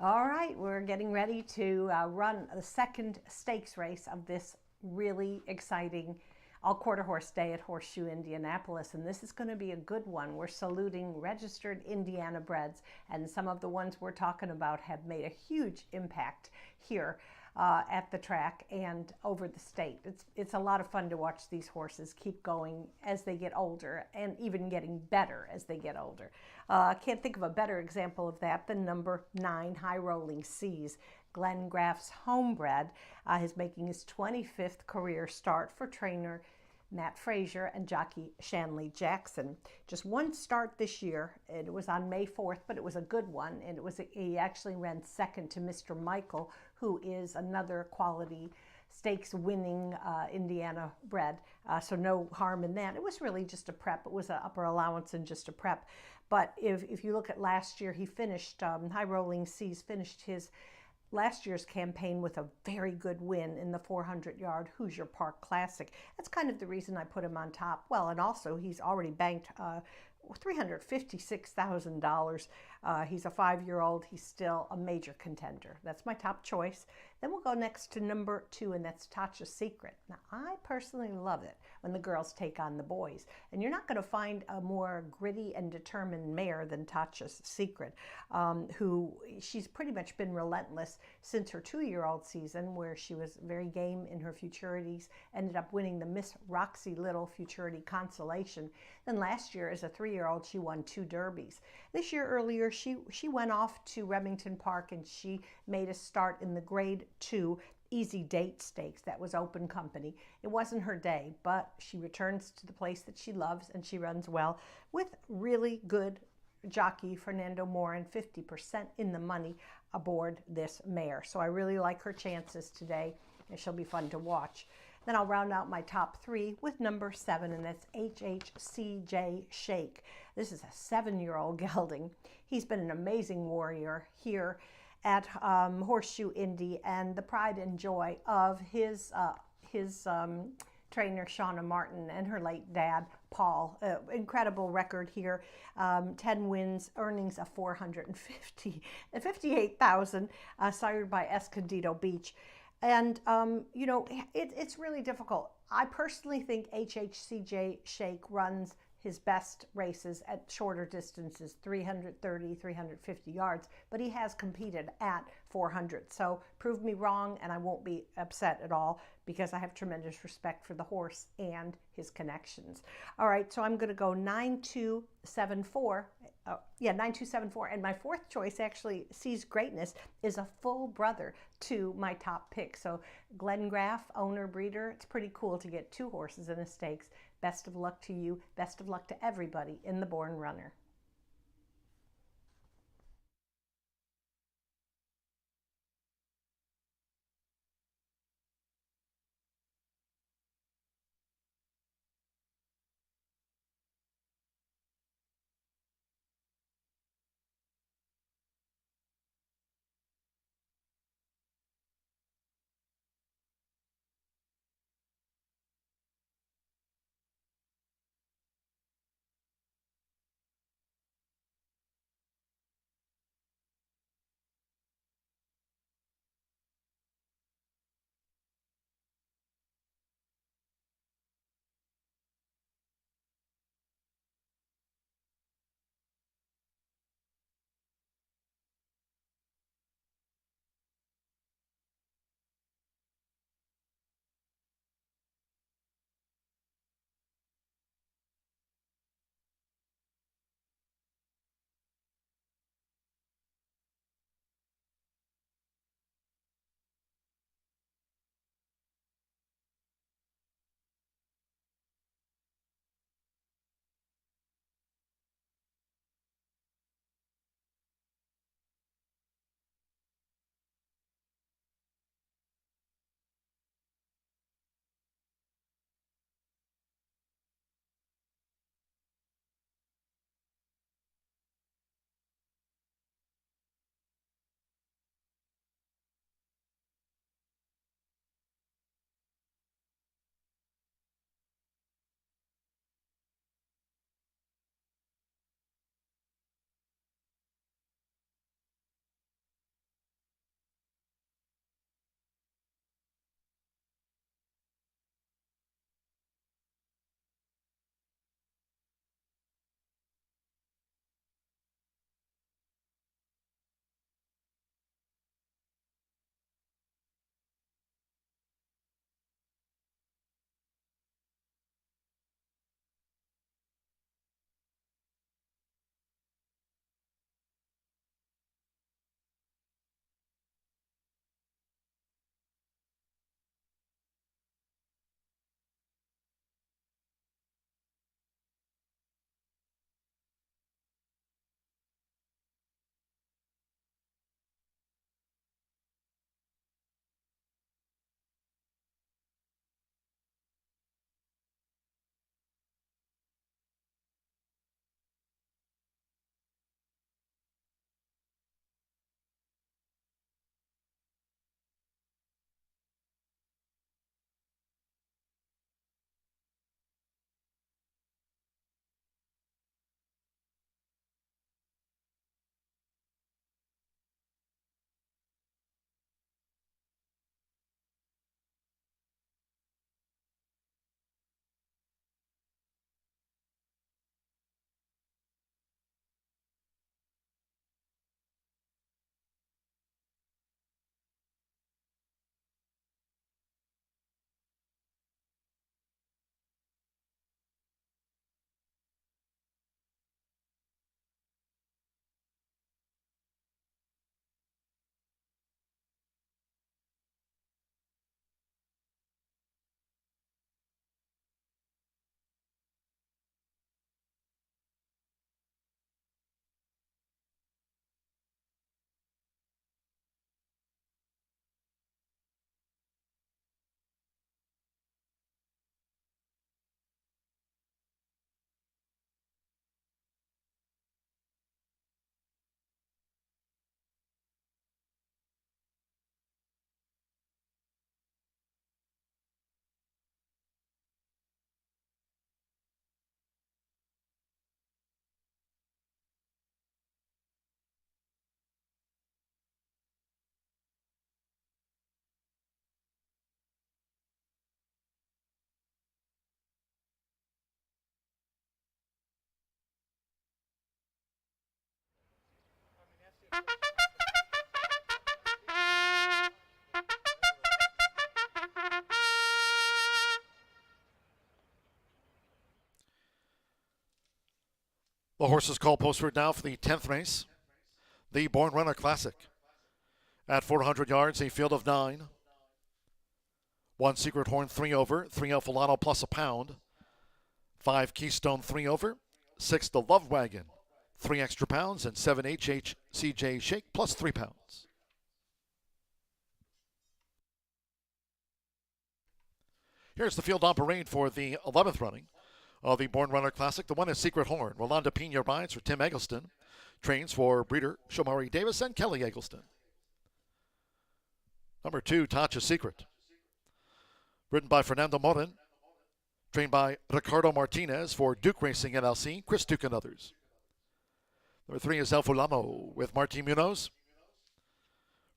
All right, we're getting ready to run the second stakes race of this really exciting all-quarter horse day at Horseshoe Indianapolis, and this is going to be a good one. We're saluting registered Indiana breds, and some of the ones we're talking about have made a huge impact here at the track and over the state. It's a lot of fun to watch these horses keep going as they get older and even getting better as they get older. I can't think of a better example of that than number 9, High Rolling Seas. Glenn Graff's homebred is making his 25th career start for trainer Matt Frazier and jockey Shanley Jackson. Just one start this year. It was on May 4th, but it was a good one, and he actually ran second to Mr. Michael, who is another quality stakes winning Indiana bred, so no harm in that. It was really just a prep. It was an upper allowance and just a prep. But if you look at last year, he finished, High Rolling Seas finished his last year's campaign with a very good win in the 400-yard Hoosier Park Classic. That's kind of the reason I put him on top. Well, and also he's already banked $356,000. He's a 5-year-old. He's still a major contender. That's my top choice. Then we'll go next to number 2, and that's Tatcha's Secret. Now, I personally love it when the girls take on the boys. And you're not going to find a more gritty and determined mare than Tatcha's Secret, who she's pretty much been relentless since her 2-year-old season, where she was very game in her futurities, ended up winning the Miss Roxy Little Futurity Consolation. Then last year, as a 3-year-old, she won 2 derbies. This year earlier, she went off to Remington Park and she made a start in the Grade 2 Easy Date Stakes. That was open company. It wasn't her day, but she returns to the place that she loves and she runs well with really good jockey Fernando Morin, 50% in the money aboard this mare. So I really like her chances today, and she'll be fun to watch. Then I'll round out my top 3 with number 7, and that's HHCJ Shake. This is a 7-year-old gelding. He's been an amazing warrior here at Horseshoe Indy, and the pride and joy of his trainer Shauna Martin and her late dad Paul. Incredible record here, 10 wins, earnings of $458,000, sired by Escondido Beach. And, you know, it's really difficult. I personally think HHCJ Shake runs his best races at shorter distances, 330, 350 yards, but he has competed at 400. So prove me wrong and I won't be upset at all, because I have tremendous respect for the horse and his connections. All right, so I'm going to go 9274. 9274. And my 4th choice actually sees greatness, is a full brother to my top pick. So Glenn Graff, owner, breeder. It's pretty cool to get 2 horses in a stakes. Best of luck to you. Best of luck to everybody in the Born Runner. The horses call postward now for the 10th race, the Born Runner Classic. At 400 yards, a field of 9. 1 Secret Horn, 3 over. 3 El Fulano plus a pound. 5 Keystone, 3 over. 6 The Love Wagon, 3 extra pounds. And 7 HHCJ Shake plus 3 pounds. Here's the field on parade for the 11th running of the Born Runner Classic. The one is Secret Horn. Rolanda Pena rides for Tim Eggleston. Trains for breeder Shamari Davis and Kelly Eggleston. Number 2, Tacha Secret. Ridden by Fernando Morin. Trained by Ricardo Martinez for Duke Racing LLC, Chris Duke and others. Number 3 is El Fulano with Martin Munoz.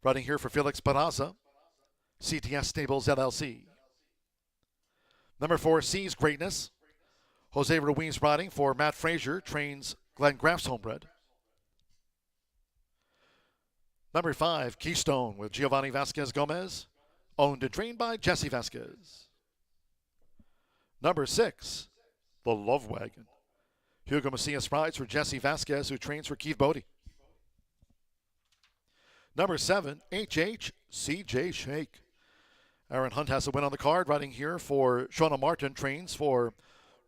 Riding here for Felix Barraza, CTS Stables LLC. Number 4, Sees Greatness. Jose Ruiz riding for Matt Frazier, trains Glenn Graff's homebred. Number 5, Keystone with Giovanni Vasquez Gomez, owned and trained by Jesse Vasquez. Number 6, The Love Wagon. Hugo Macias rides for Jesse Vasquez, who trains for Keith Bodie. Number 7, HHCJ Shake. Aaron Hunt has a win on the card, riding here for Shawna Martin, trains for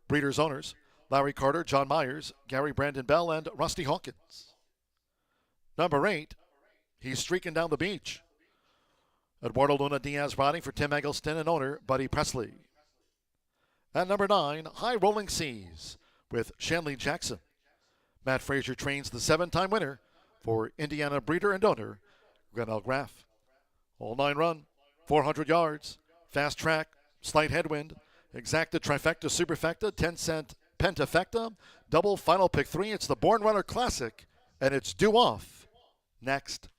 Breeders' Owners, Larry Carter, John Myers, Gary Brandon Bell, and Rusty Hawkins. Number 8, he's streaking down the beach. Eduardo Luna Diaz riding for Tim Eggleston and owner Buddy Presley. And number 9, High Rolling Seas with Shanley Jackson. Matt Frazier trains the 7-time winner for Indiana breeder and owner Glenn Graff. All 9 run, 400 yards, fast track, slight headwind, exacta trifecta superfecta, 10-cent pentafecta, double final pick 3. It's the Born Runner Classic, and it's due off next.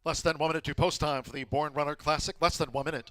Less than 1 minute to post time for the Born Runner Classic. Less than 1 minute.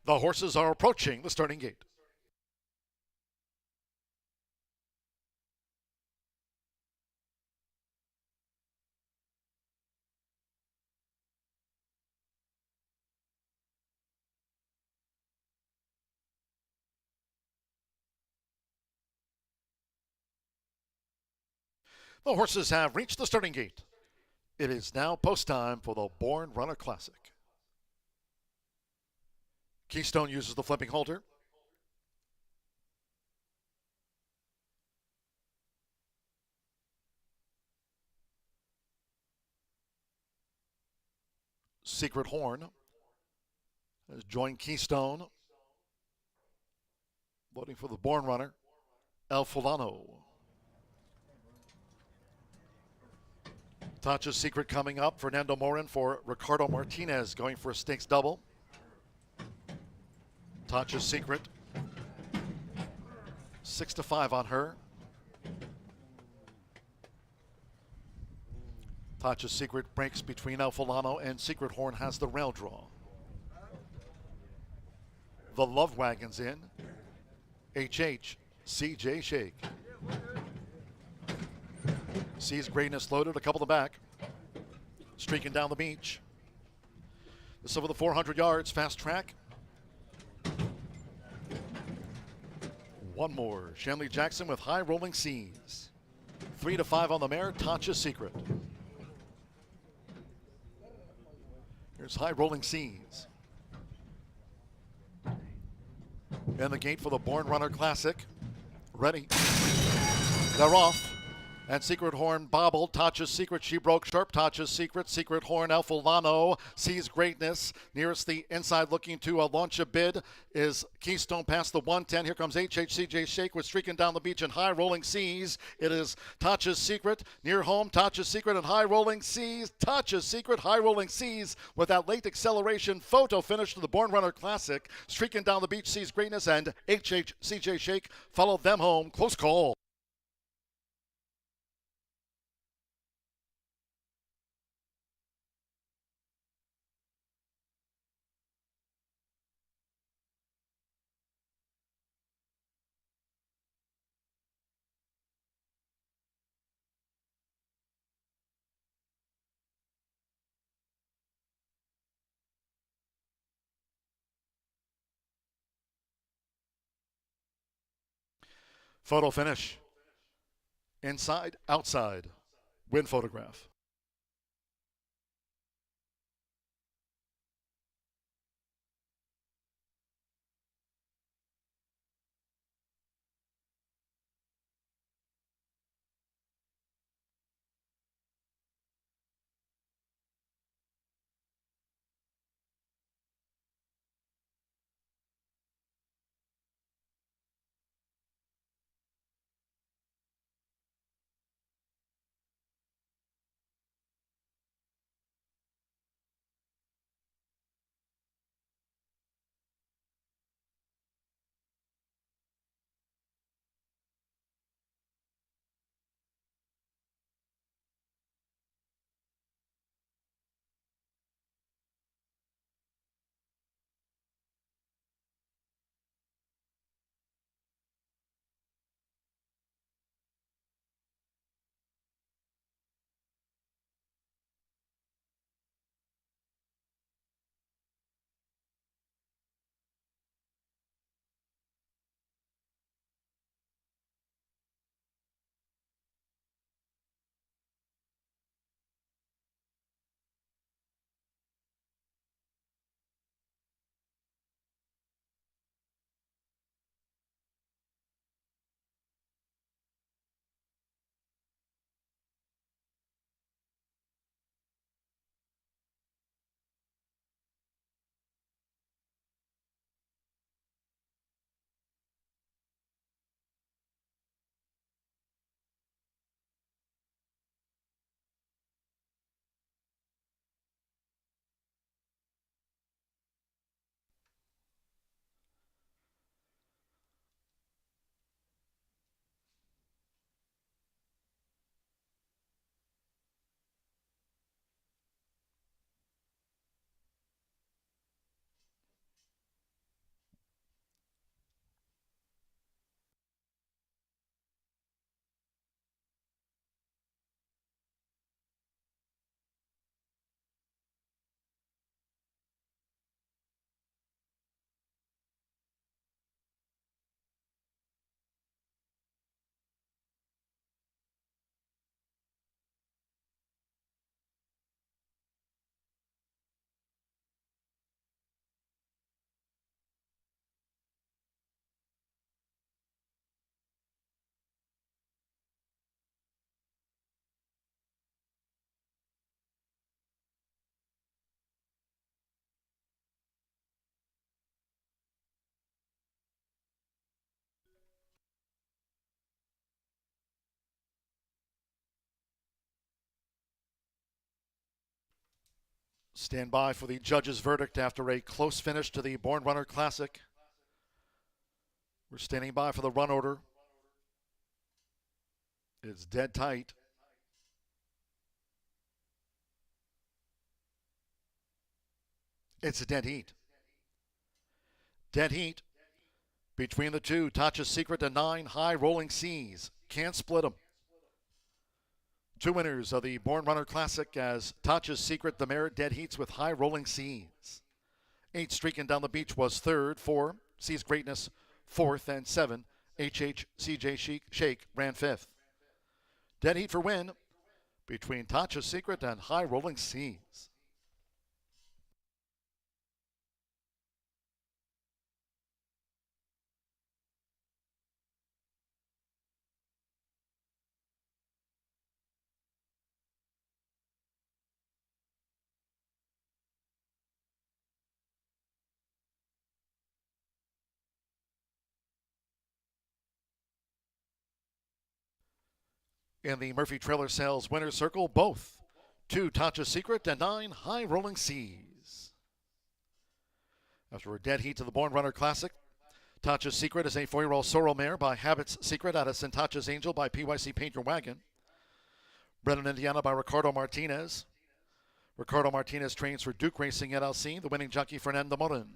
The horses are approaching the starting gate. The horses have reached the starting gate. It is now post time for the Born Runner Classic. Keystone uses the flipping halter. Secret Horn has joined Keystone. Voting for the Born Runner, El Fulano. Tacha's Secret coming up. Fernando Morin for Ricardo Martinez going for a stakes double. Tacha's Secret, 6-5 on her. Tacha's Secret breaks between El Fulano and Secret Horn has the rail draw. The Love Wagon's in. HH, CJ Shake. Sees Greatness loaded, a couple to back. Streaking down the beach. This over the 400 yards, fast track. One more, Shanley Jackson with High Rolling Seas. 3-5 on the mare, Tacha's Secret. Here's High Rolling Seas. And the gate for the Born Runner Classic. Ready. They're off. And Secret Horn bobbled. Tacha's Secret, she broke sharp. Tacha's Secret, Secret Horn, El Fulano sees Greatness. Nearest the inside looking to launch a bid is Keystone past the 110. Here comes HHCJ Shake with streaking down the beach in High Rolling Seas. It is Tacha's Secret, near home. Tacha's Secret and High Rolling Seas. Tacha's Secret, High Rolling Seas with that late acceleration photo finish to the Born Runner Classic. Streaking down the beach sees Greatness and HHCJ Shake followed them home. Close call. Photo finish. Inside, outside. Win photograph. Stand by for the judge's verdict after a close finish to the Born Runner Classic. We're standing by for the run order. It's dead tight. It's a dead heat. Dead heat between the two. Tatcha's Secret and 9 High Rolling Seas. Can't split them. Two winners of the Born Runner Classic as Tatcha's Secret, the mare, dead heats with High Rolling Seas. 8 Streaking Down the Beach was third. 4 Seas Greatness fourth, and 7 HHCJ Shake ran fifth. Dead heat for win between Tatcha's Secret and High Rolling Seas. In the Murphy Trailer Sales winner's circle, both 2 Tatcha's Secret and 9 High Rolling Seas. After a dead heat to the Born Runner Classic, Tatcha's Secret is a 4-year-old sorrel mare by Habit's Secret out of St. Tatcha's Angel by PYC Paint Your Wagon. Bred in Indiana by Ricardo Martinez. Ricardo Martinez trains for Duke Racing LLC, the winning jockey Fernando Morin.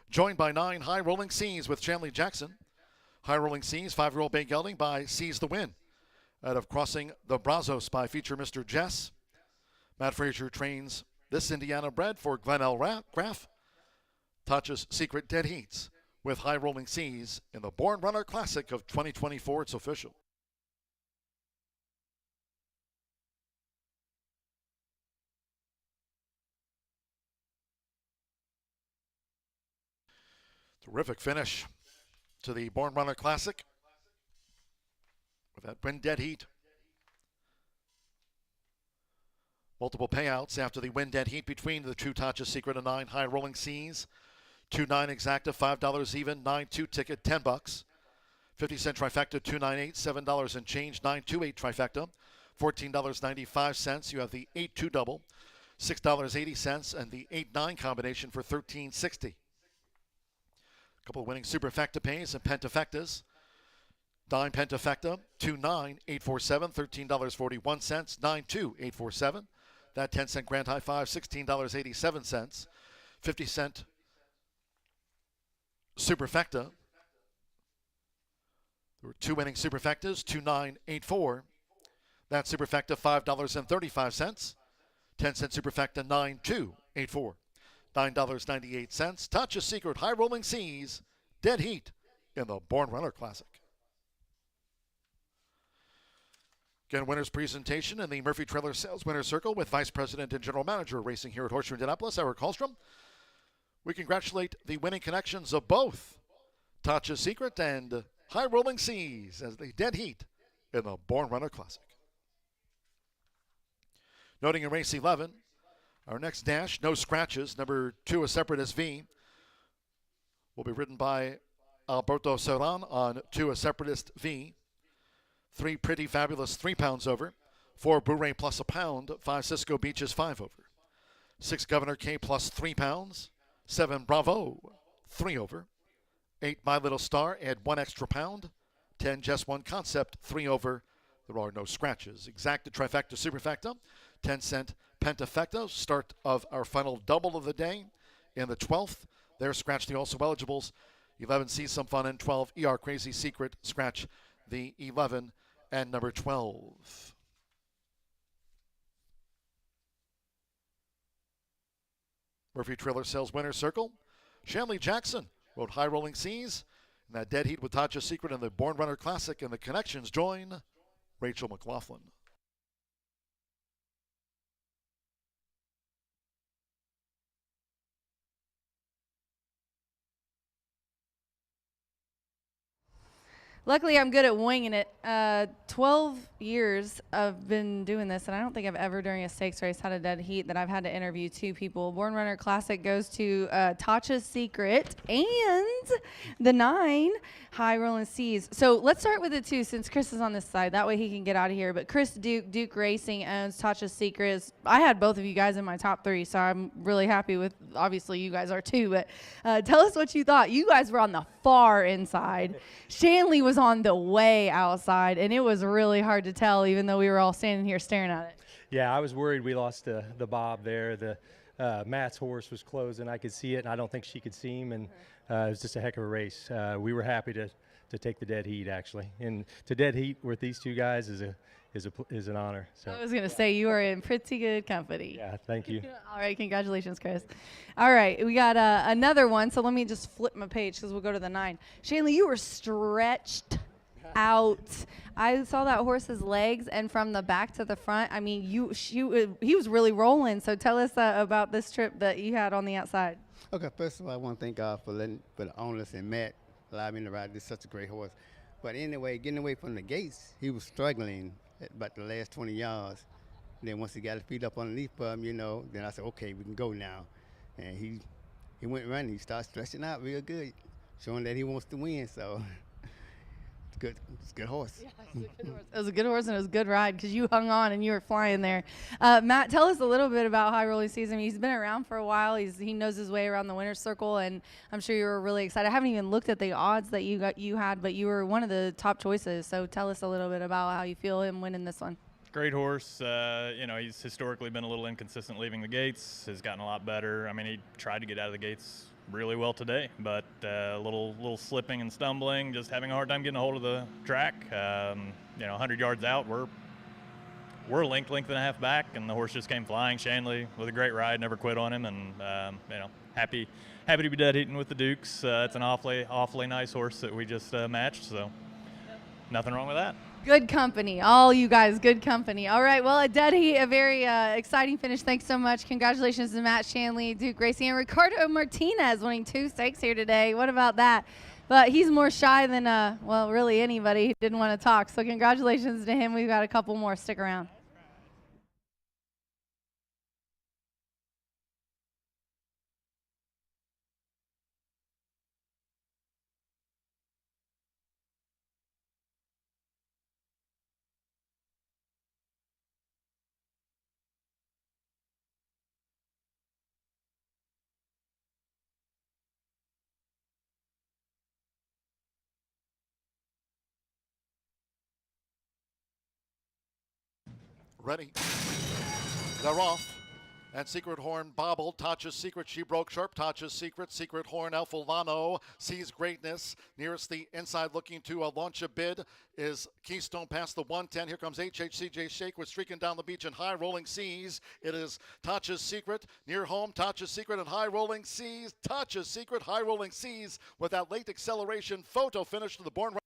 Joined by 9 High Rolling Seas with Shanley Jackson. High Rolling Seas, 5-year-old bay gelding by Seize the Win. Out of Crossing the Brazos by feature Mr. Jess. Matt Frazier trains this Indiana bred for Glenn L. Graff. Tatcha's Secret dead heats with High Rolling Seas in the Born Runner Classic of 2024. It's official. Terrific finish to the Born Runner Classic with that win dead heat. Multiple payouts after the win dead heat between the 2 Tatcha's Secret and 9 High Rolling Seas. 2-9 exacta, $5 even, 9-2 ticket, $10. 50-cent trifecta, $2.98, $7 and change, 9-2-8 trifecta, $14.95. You have the 8-2 double, $6.80, and the 8-9 combination for $13.60. A couple of winning superfecta pays and pentafectas. 9 pentafecta, 2-9, 847, $13.41, 9-2, 847. That 10-cent grand high five, $16.87. 50-cent superfecta. There were 2 winning superfectas, 2-9, 8-4. That superfecta, $5.35. 10-cent superfecta, 9-2, 8-4. $9.98. Tatcha's Secret, High Rolling Seas, dead heat in the Born Runner Classic. Again, winner's presentation in the Murphy Trailer Sales Winner's Circle with Vice President and General Manager racing here at Horseshoe Indianapolis, Eric Hallstrom. We congratulate the winning connections of both Tatcha's Secret and High Rolling Seas as the dead heat in the Born Runner Classic. Noting in race 11, our next dash, no scratches, number 2, A Separatist V, will be ridden by Alberto Serran on 2, A Separatist V. 3 Pretty Fabulous, 3 pounds over. 4 Bure plus a pound. 5 Cisco Beaches, 5 over. 6 Governor K plus 3 pounds. 7 Bravo, 3 over. 8 My Little Star, add 1 extra pound. 10 Just One Concept, 3 over. There are no scratches. Exacta, trifecta, superfecta. 10-cent pentafecta. Start of our final double of the day. In the 12th, there scratch the also eligibles. 11 See Some Fun and 12 ER Crazy Secret. Scratch the 11 and number 12. Murphy Trailer Sales Winner's Circle. Shanley Jackson rode High Rolling Seas in that dead heat with Tatcha's Secret in the Born Runner Classic, and the connections join Rachel McLaughlin. Luckily, I'm good at winging it. 12 years I've been doing this, and I don't think I've ever during a stakes race had a dead heat that I've had to interview 2 people. Born Runner Classic goes to Tasha's Secret and the 9 High Rolling Seas. So let's start with the 2 since Chris is on this side. That way he can get out of here. But Chris Duke Racing owns Tasha's Secret. I had both of you guys in my top 3, so I'm really happy with, obviously you guys are too. But tell us what you thought. You guys were on the far inside. Shanley was on the way outside, and it was really hard to tell, even though we were all standing here staring at it. Yeah, I was worried we lost the Bob there. The Matt's horse was closing. I could see it, and I don't think she could see him, and it was just a heck of a race. We were happy to take the dead heat, actually. And to dead heat with these 2 guys is an honor. So I was going to say, you are in pretty good company. Yeah, thank you. All right, congratulations, Chris. All right, we got another one, so let me just flip my page because we'll go to the 9. Shanley, you were stretched out. I saw that horse's legs, and from the back to the front, I mean, he was really rolling. So tell us about this trip that you had on the outside. Okay, first of all, I want to thank God for the owners and Matt allowed me to ride this such a great horse. But anyway, getting away from the gates, he was struggling at about the last 20 yards. Then once he got his feet up underneath him, then I said, okay, we can go now. And he went running. He started stretching out real good, showing that he wants to win. So it's good. It's a good horse. Yeah, it was a good horse, and it was a good ride because you hung on and you were flying there. Matt, tell us a little bit about High Rolling Seas. I mean, he's been around for a while. He knows his way around the winner's circle, and I'm sure you were really excited. I haven't even looked at the odds that you had, but you were one of the top choices. So tell us a little bit about how you feel him winning this one. Great horse. He's historically been a little inconsistent leaving the gates. Has gotten a lot better. I mean, he tried to get out of the gates really well today, but a little slipping and stumbling, just having a hard time getting a hold of the track. 100 yards out, we're a length and a half back, and the horse just came flying. Shanley with a great ride, never quit on him, and happy to be dead heating with the Dukes. It's an awfully nice horse that we just matched, so nothing wrong with that. Good company, all you guys, good company. All right, well, a dead heat, a very exciting finish. Thanks so much. Congratulations to Matt Shanley, Duke Racing, and Ricardo Martinez winning 2 stakes here today. What about that? But he's more shy than, really anybody. He didn't want to talk. So congratulations to him. We've got a couple more. Stick around. Ready. They're off. And Secret Horn bobbled. Tasha's Secret, she broke sharp. Tasha's Secret, Secret Horn, El Fulano sees greatness. Nearest the inside looking to launch a bid is Keystone past the 110. Here comes HHCJ Shake with streaking down the beach in High Rolling Seas. It is Tasha's Secret, near home. Tasha's Secret and High Rolling Seas. Tasha's Secret, High Rolling Seas with that late acceleration photo finish to the Born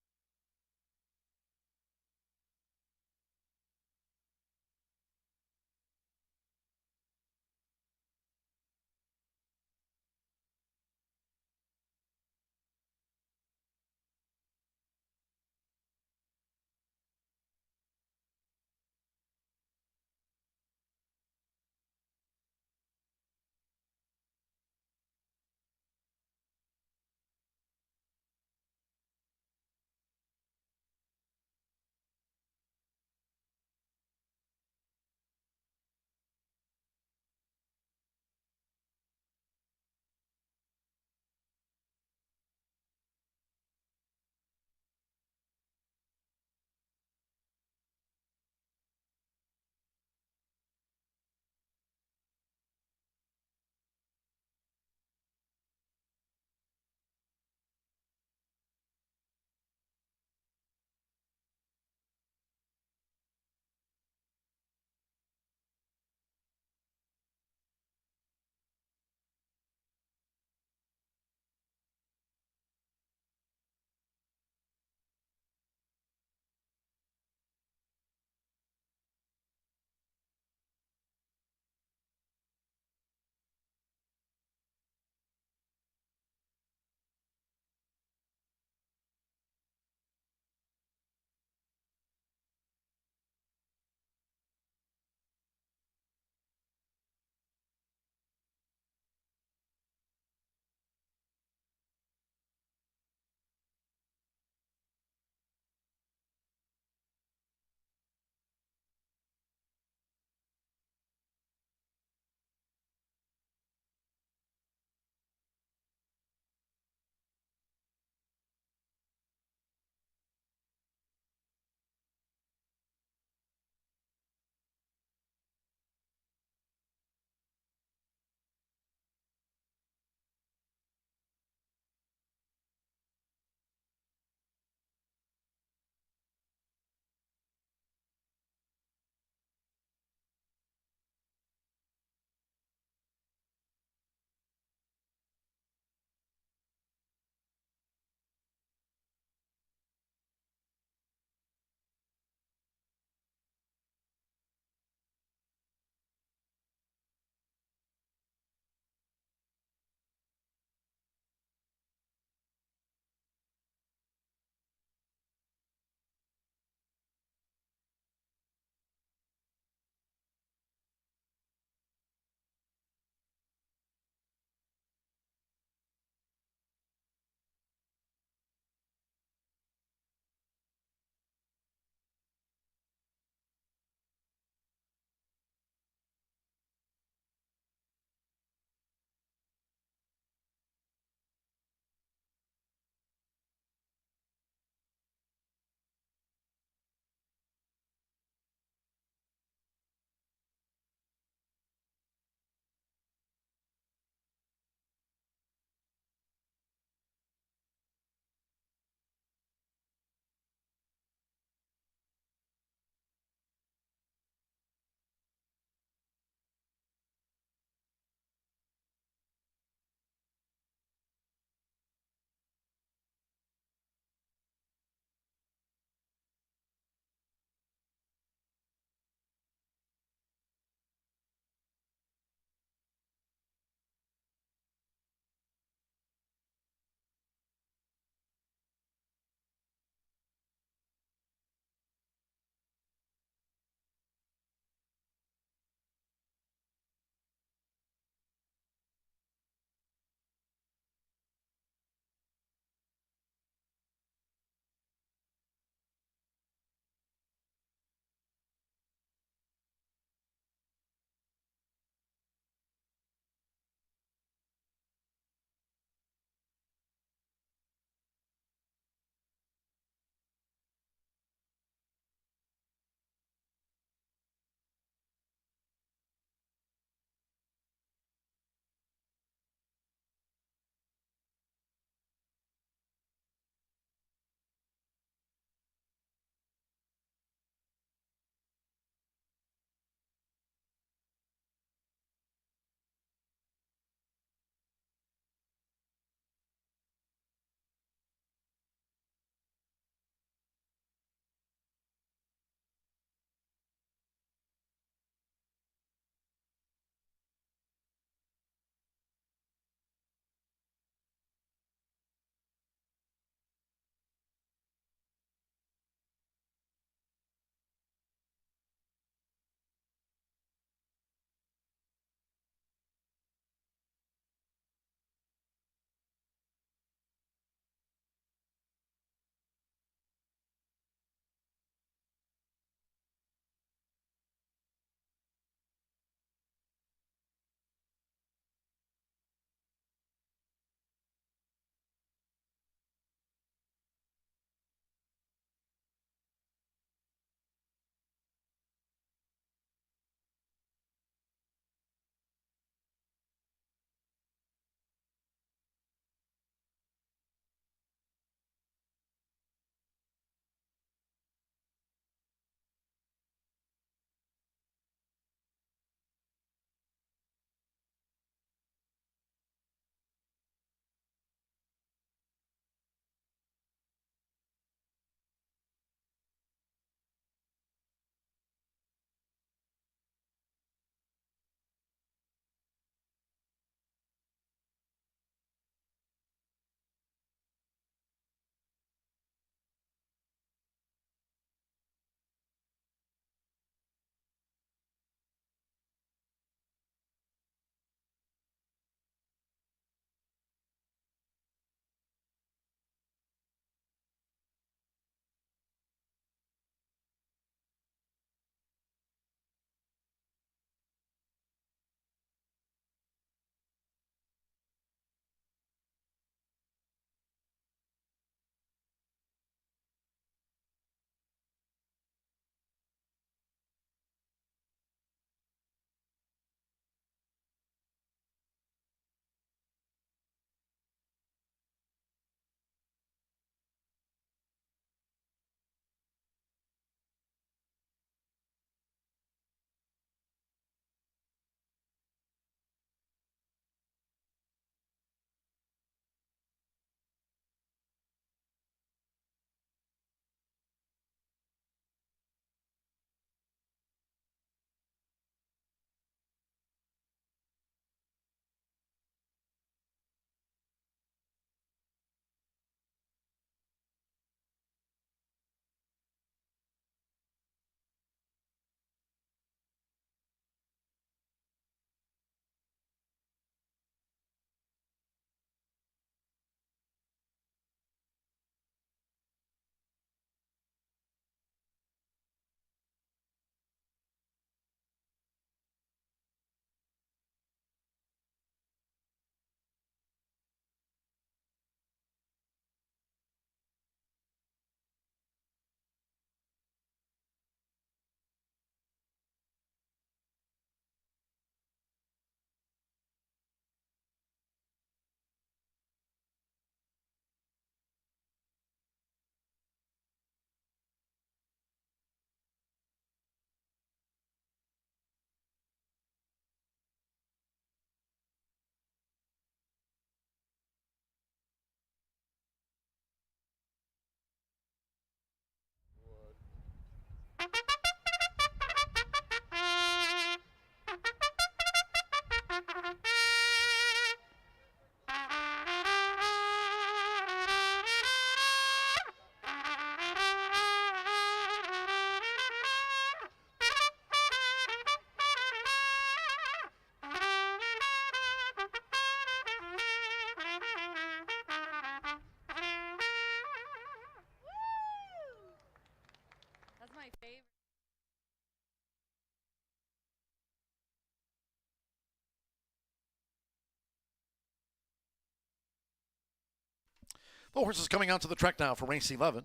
The horses coming out to the track now for race 11.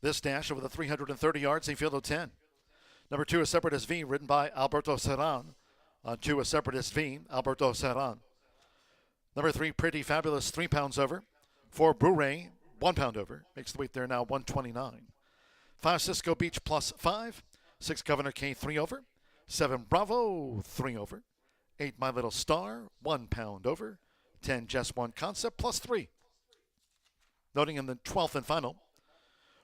This dash over the 330 yards, a field of 10. Number 2 is Separatist V, ridden by Alberto Serran. On 2 is Separatist V, Alberto Serran. Number 3, Pretty Fabulous, 3 pounds over. 4, Bourret, 1 pound over. Makes the weight there now 129. 5, Cisco Beach plus 5. 6, Governor K, 3 over. 7, Bravo, 3 over. 8, My Little Star, 1 pound over. 10, Just One Concept plus 3. Noting in the 12th and final,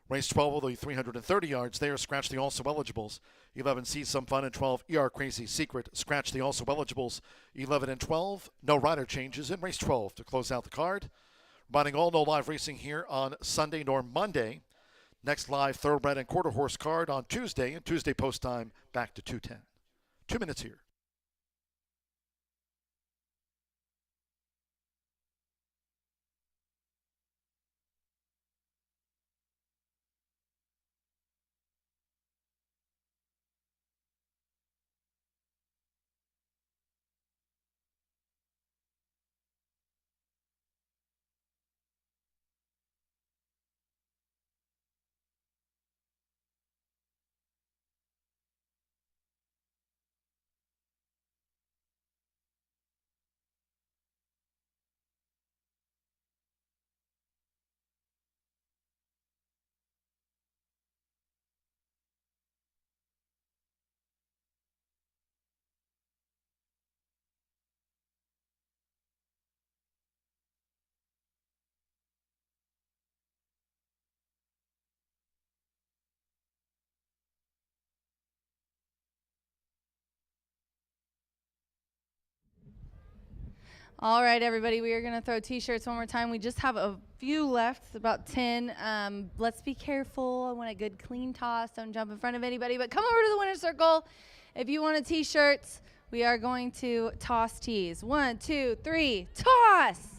race 12 of the 330 yards there, scratch the also eligibles. 11, See Some Fun, and 12, ER Crazy Secret, scratch the also eligibles. 11 and 12, no rider changes in race 12 to close out the card. Reminding all, no live racing here on Sunday nor Monday. Next live thoroughbred and quarter horse card on Tuesday, and Tuesday post time back to 2:10. 2 minutes here. All right, everybody, we are going to throw T-shirts one more time. We just have a few left, about 10. Let's be careful. I want a good clean toss. Don't jump in front of anybody, but come over to the winner's circle. If you want a T-shirt, we are going to toss tees. 1, 2, 3, toss!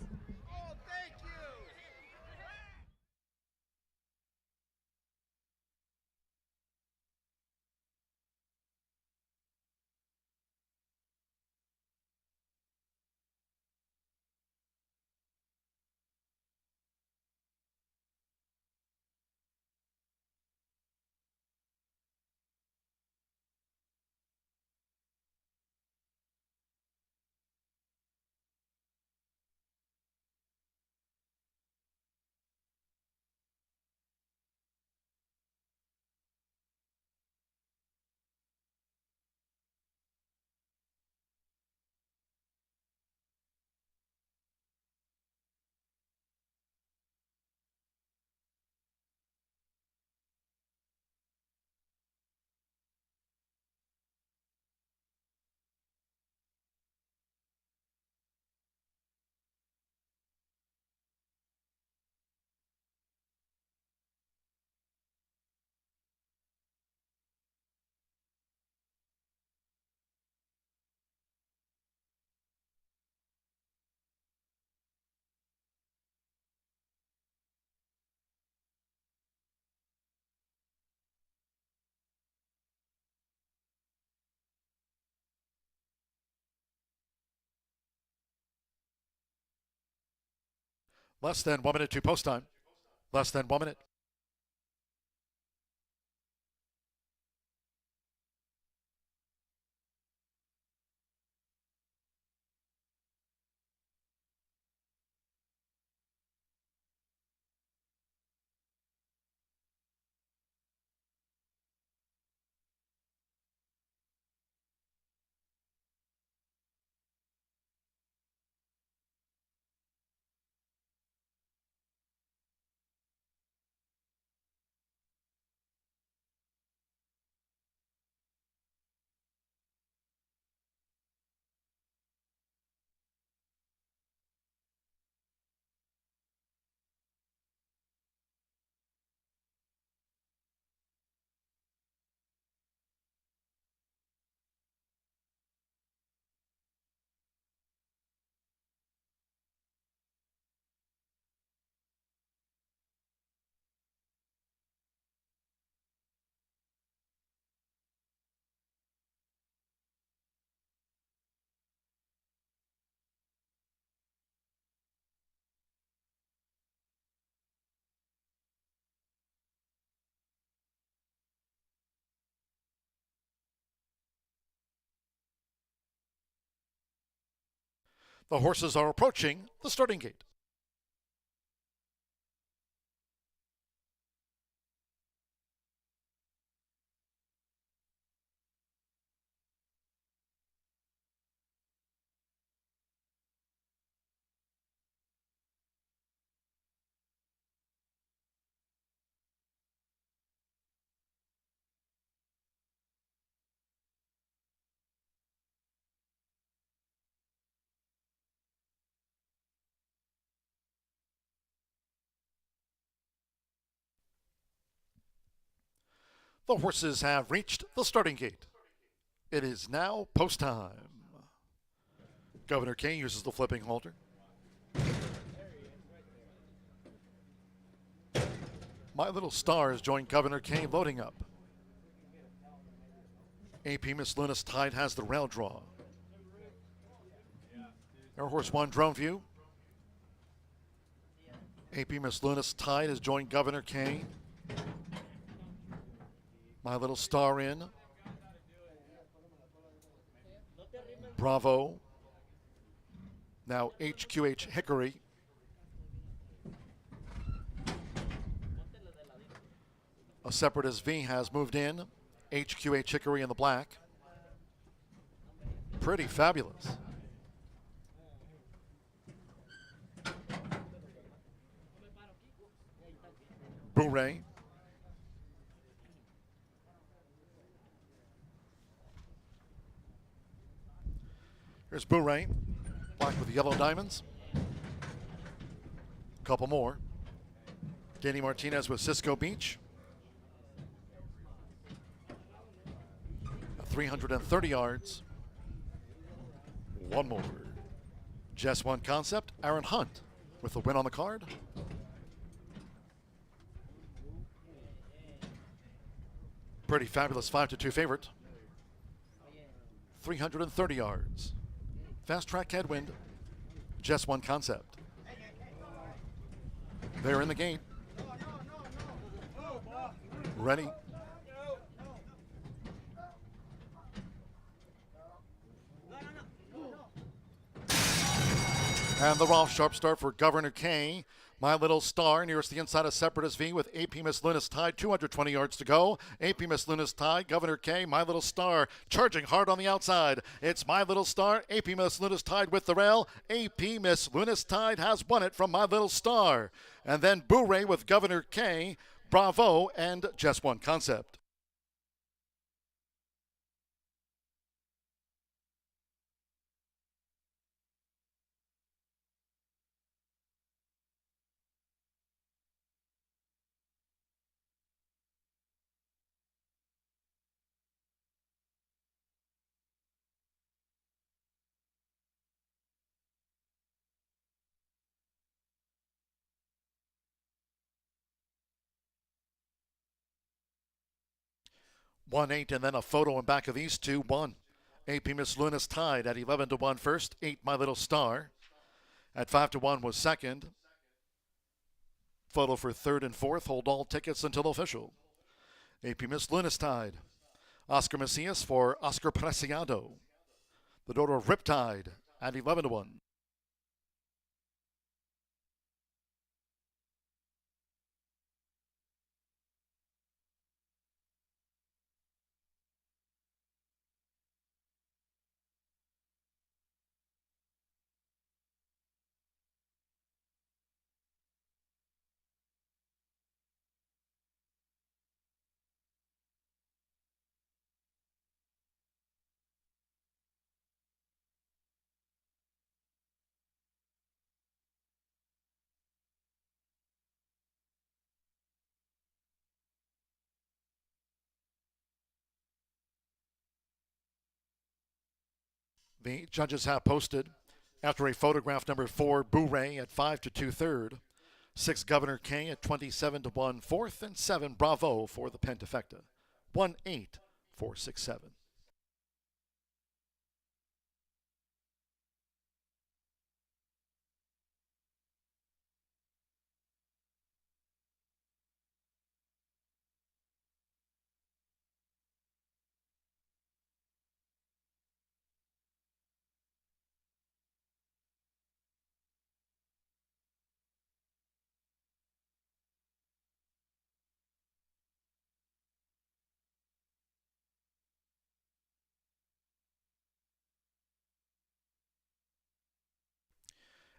Less than 1 minute to post time. Less than 1 minute. The horses are approaching the starting gate. The horses have reached the starting gate. It is now post time. Governor K uses the flipping halter. My Little Stars join Governor K loading up. AP Miss Luna's Tide has the rail draw. Air Horse 1 drone view. AP Miss Luna's Tide has joined Governor K. My Little Star in. Bravo. Now HQH Hickory. A Separatist V has moved in. HQH Hickory in the black. Pretty fabulous. Booray. Here's Booray, black with yellow diamonds. Couple more. Danny Martinez with Cisco Beach. 330 yards. One more. Jess One Concept, Aaron Hunt with the win on the card. Pretty fabulous 5-2 favorite. 330 yards. Fast track headwind. Jess One Concept. They're in the gate. Ready. And the raw sharp start for Governor K. My Little Star nearest the inside of Separatist V with AP Miss Luna's Tide, 220 yards to go. AP Miss Luna's Tide, Governor K, My Little Star charging hard on the outside. It's My Little Star, AP Miss Luna's Tide with the rail. AP Miss Luna's Tide has won it from My Little Star. And then Booray with Governor K, Bravo, and Just One Concept. One eight, and then a photo in back of these two. One. AP Miss Luna's Tide at 11-1 first. 8 My Little Star. At 5-1 was second. Photo for third and fourth. Hold all tickets until official. AP Miss Luna's Tide. Oscar Macias for Oscar Preciado. The daughter of Riptide at 11-1. The judges have posted after a photograph number 4, Booray at 5-2 third, 6 Governor K at 27-1 fourth, and 7 Bravo for the Pentafecta. 1-8 for 6-7.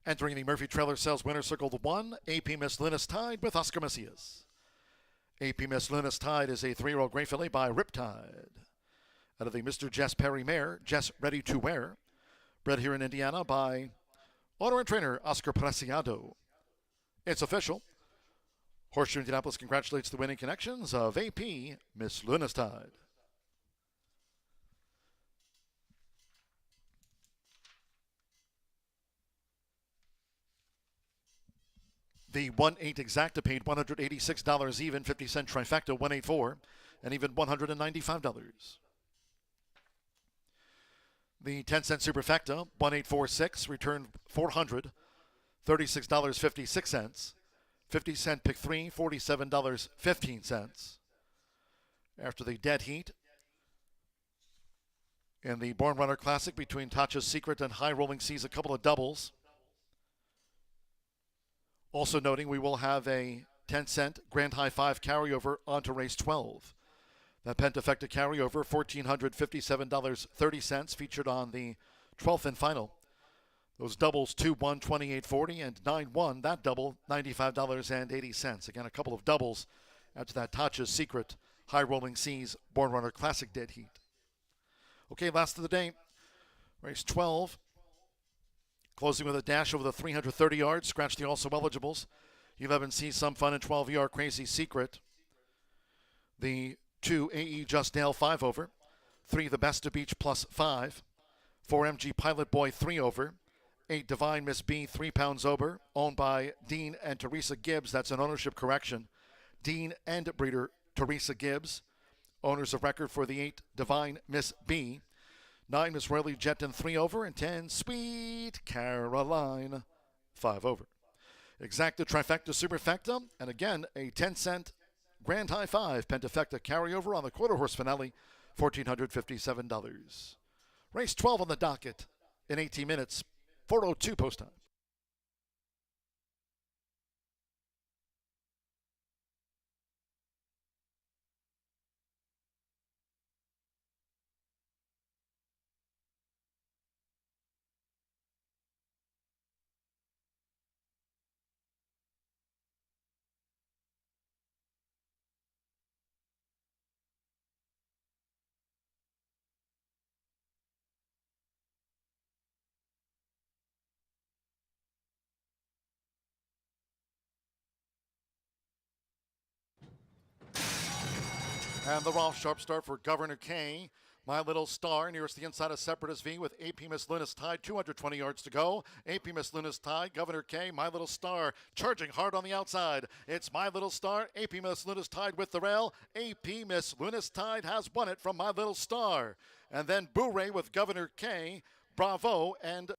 Entering the Murphy Trailer Sales winner circle, the 1, AP Miss Linus Tide with Oscar Macias. AP Miss Linus Tide is a 3-year-old gray filly by Riptide. Out of the Mr. Jess Perry mare, Jess Ready to Wear. Bred here in Indiana by owner and trainer Oscar Preciado. It's official. Horseshoe Indianapolis congratulates the winning connections of AP Miss Linus Tide. The 1-8 exacta paid $186 even, 50-cent trifecta 184, and even $195. The 10-cent superfecta 1846 returned $400, $36.56. 50-cent pick 3, $47.15. After the dead heat in the Born Runner Classic between Tatcha's Secret and High Rolling Seas, a couple of doubles. Also noting we will have a 10-cent Grand High 5 carryover onto race 12. That pentafecta carryover, $1,457.30, featured on the 12th and final. Those doubles, 2-1, $28.40, and 9-1, that double, $95.80. Again, a couple of doubles after that Tatcha's Secret High Rolling Seas Born Runner Classic dead heat. Okay, last of the day, race 12. Closing with a dash over the 330 yards, scratch the also eligibles. 11 C Some Fun and 12 ER Crazy Secret. The 2 AE Just Dale 5 over. 3 The Best of Beach plus 5. 4 MG Pilot Boy 3 over. 8 Divine Miss B 3 pounds over, owned by Dean and Teresa Gibbs. That's an ownership correction. Dean and breeder Teresa Gibbs, owners of record for the 8 Divine Miss B. 9 Miss Royally Jetton 3 over, and 10 Sweet Caroline 5 over. Exacta trifecta superfecta, and again a 10-cent Grand High 5 pentafecta carryover on the quarter horse finale, $1,457. Race 12 on the docket in 18 minutes, 4:02 post time. And the Rolf Sharp start for Governor K. My Little Star nearest the inside of Separatist V with AP Miss Linus Tide, 220 yards to go. AP Miss Linus Tide, Governor K, My Little Star charging hard on the outside. It's My Little Star, AP Miss Linus Tide with the rail. AP Miss Linus Tide has won it from My Little Star. And then Boo-Ray with Governor K, Bravo, and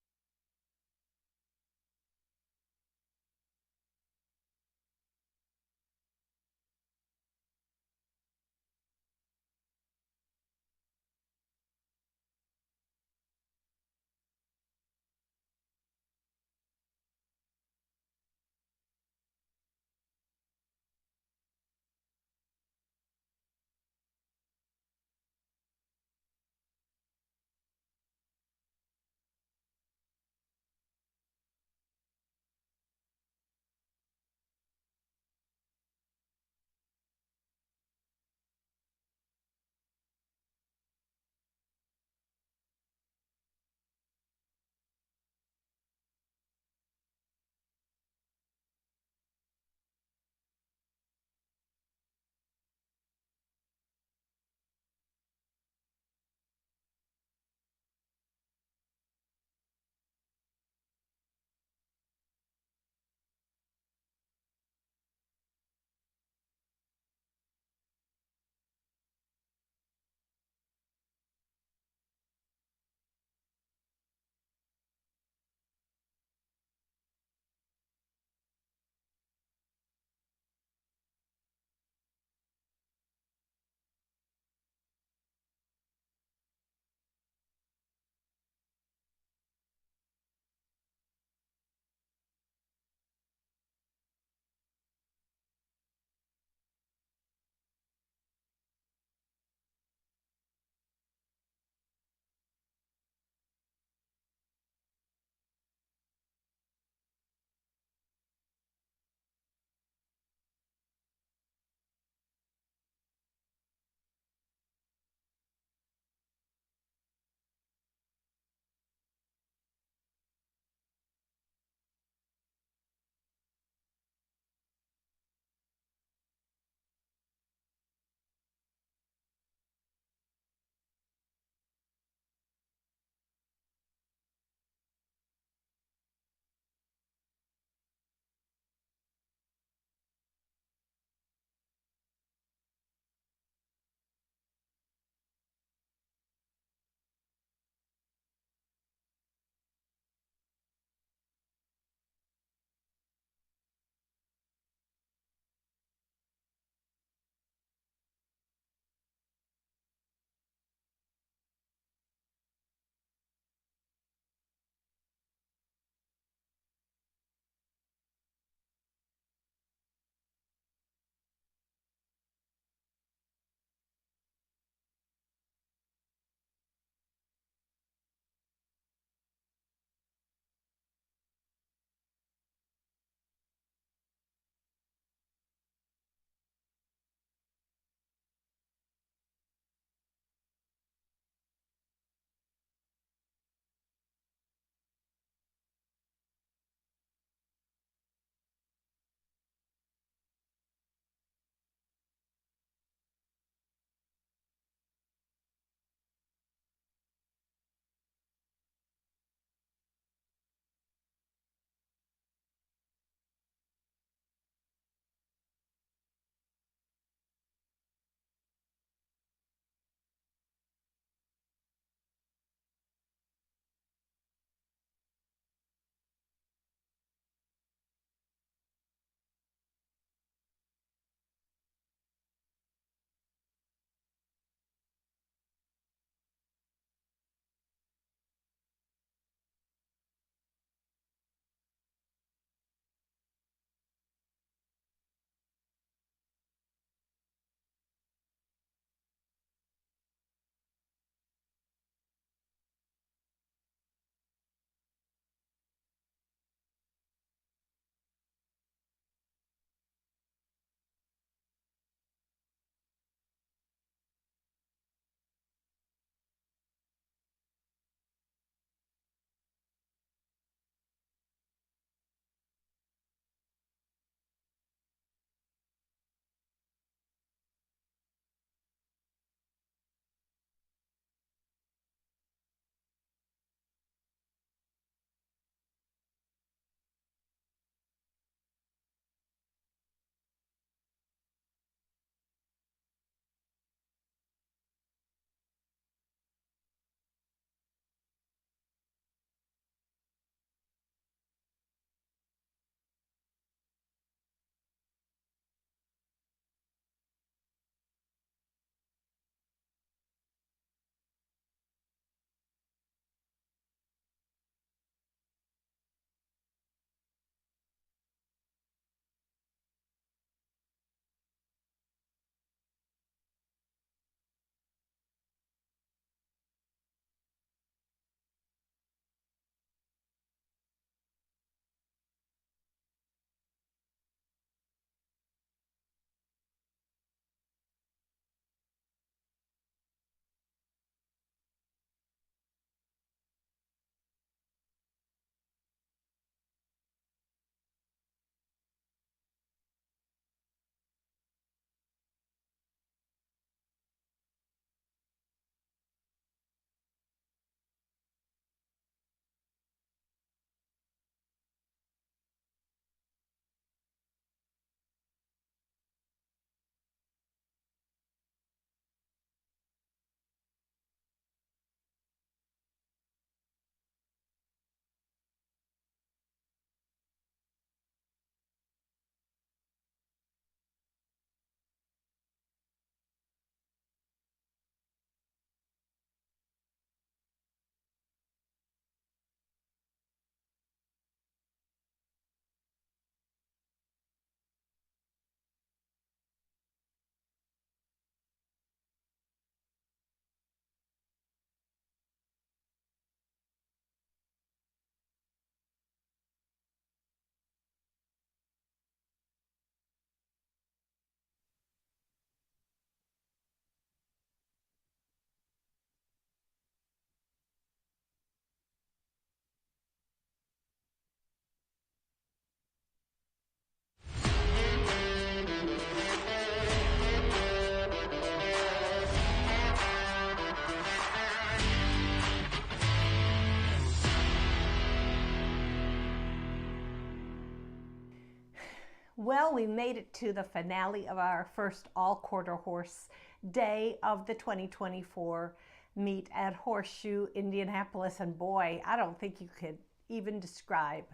Well, we made it to the finale of our first all-quarter horse day of the 2024 meet at Horseshoe Indianapolis. And boy, I don't think you could even describe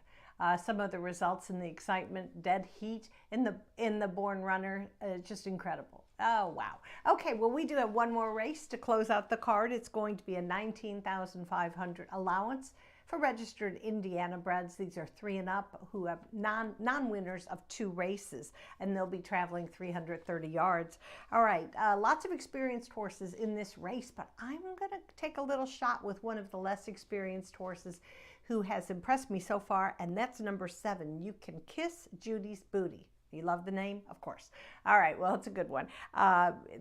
some of the results and the excitement. Dead heat in the Born Runner, just incredible. Oh, wow. Okay, well, we do have one more race to close out the card. It's going to be a $19,500 allowance for registered Indiana breds. These are 3 and up who have non-winners of 2 races, and they'll be traveling 330 yards. All right, lots of experienced horses in this race, but I'm going to take a little shot with one of the less experienced horses who has impressed me so far, and that's number 7. You Can Kiss Judy's Booty. You love the name? Of course. All right, well, it's a good one.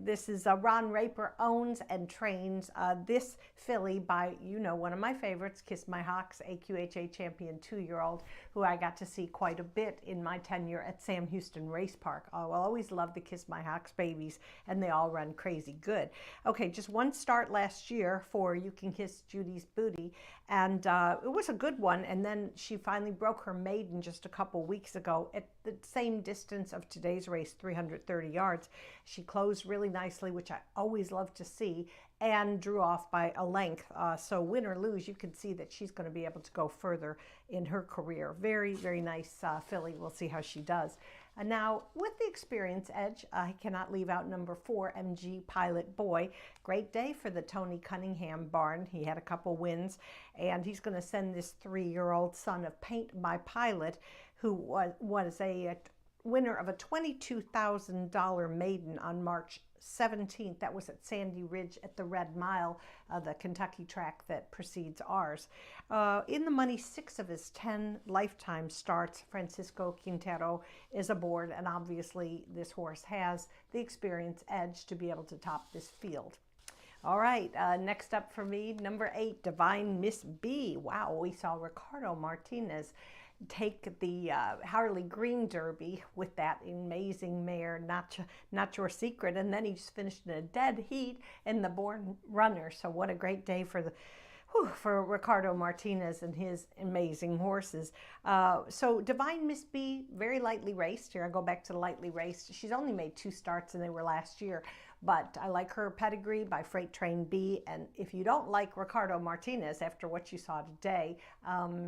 This is Ron Raper owns and trains this filly by, one of my favorites, Kiss My Hawks, AQHA champion 2-year-old, who I got to see quite a bit in my tenure at Sam Houston Race Park. Oh, I'll always love the Kiss My Hawks babies, and they all run crazy good. Okay, just one start last year for You Can Kiss Judy's Booty, and it was a good one, and then she finally broke her maiden just a couple weeks ago at the same distance of today's race, 330 yards. She closed really nicely, which I always love to see, and drew off by a length. So win or lose, you can see that she's going to be able to go further in her career. Very, very nice filly. We'll see how she does. And now, with the experience edge, I cannot leave out number 4, MG Pilot Boy. Great day for the Tony Cunningham barn. He had a couple wins, and he's going to send this 3-year-old son of Paint My Pilot, who was a winner of a $22,000 maiden on March 17th. That was at Sandy Ridge at the Red Mile, the Kentucky track that precedes ours. In the money, 6 of his 10 lifetime starts. Francisco Quintero is aboard, and obviously this horse has the experience edge to be able to top this field. All right, next up for me, number 8, Divine Miss B. Wow, we saw Ricardo Martinez take the Harley Green Derby with that amazing mare, Not Your Secret, and then he just finished in a dead heat in the Born Runner. So what a great day for Ricardo Martinez and his amazing horses. So Divine Miss B, very lightly raced. Here I go back to the lightly raced. She's only made 2 starts, and they were last year. But I like her pedigree by Freight Train B. And if you don't like Ricardo Martinez after what you saw today,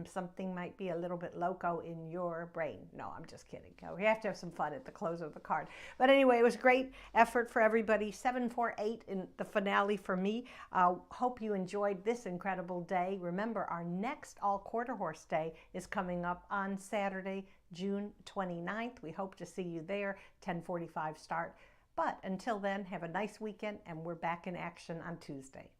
something might be a little bit loco in your brain. No, I'm just kidding. We have to have some fun at the close of the card. But anyway, it was a great effort for everybody. 7-4-8 in the finale for me. Hope you enjoyed this incredible day. Remember, our next all-quarter horse day is coming up on Saturday, June 29th. We hope to see you there, 10:45 start. But until then, have a nice weekend, and we're back in action on Tuesday.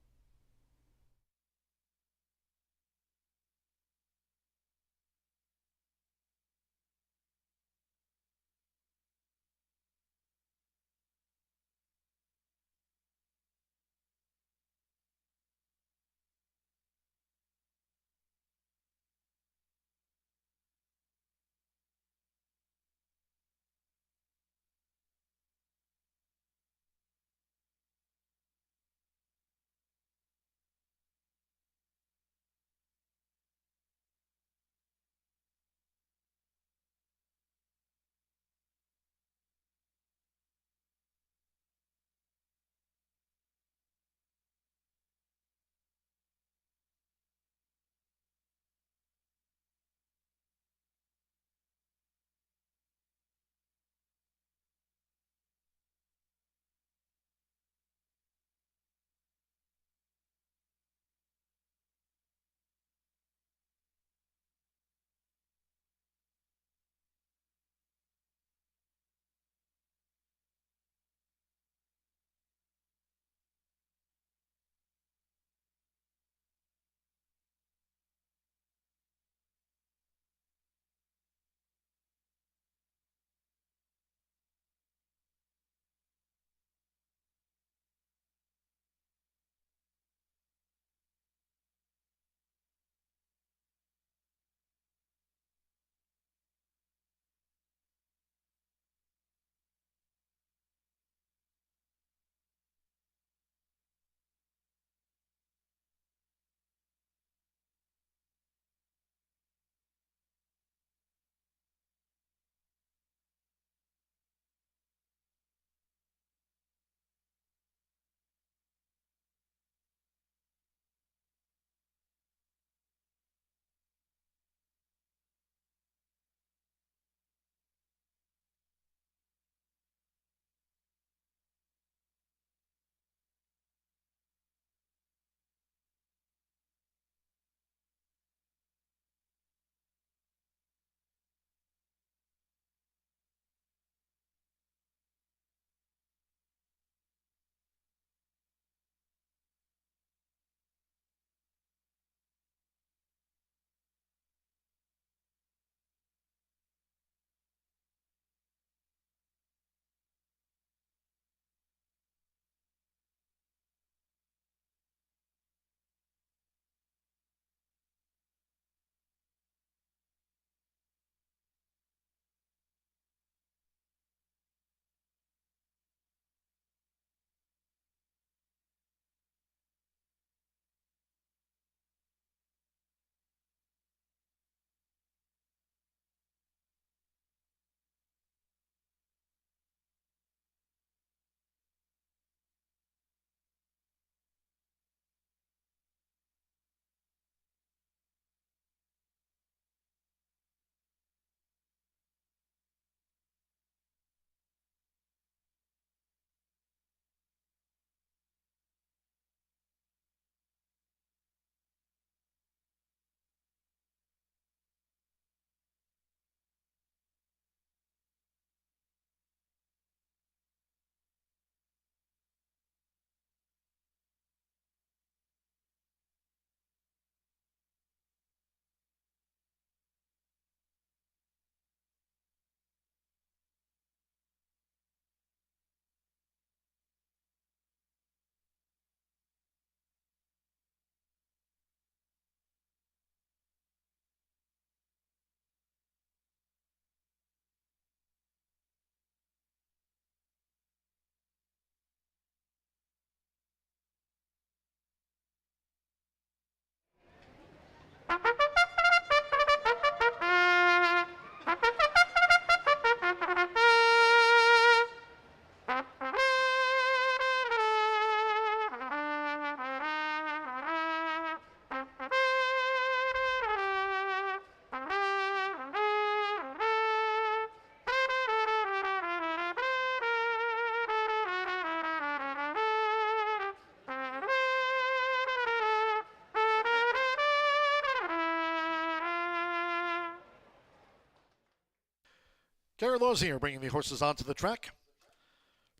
Gary Lozier bringing the horses onto the track.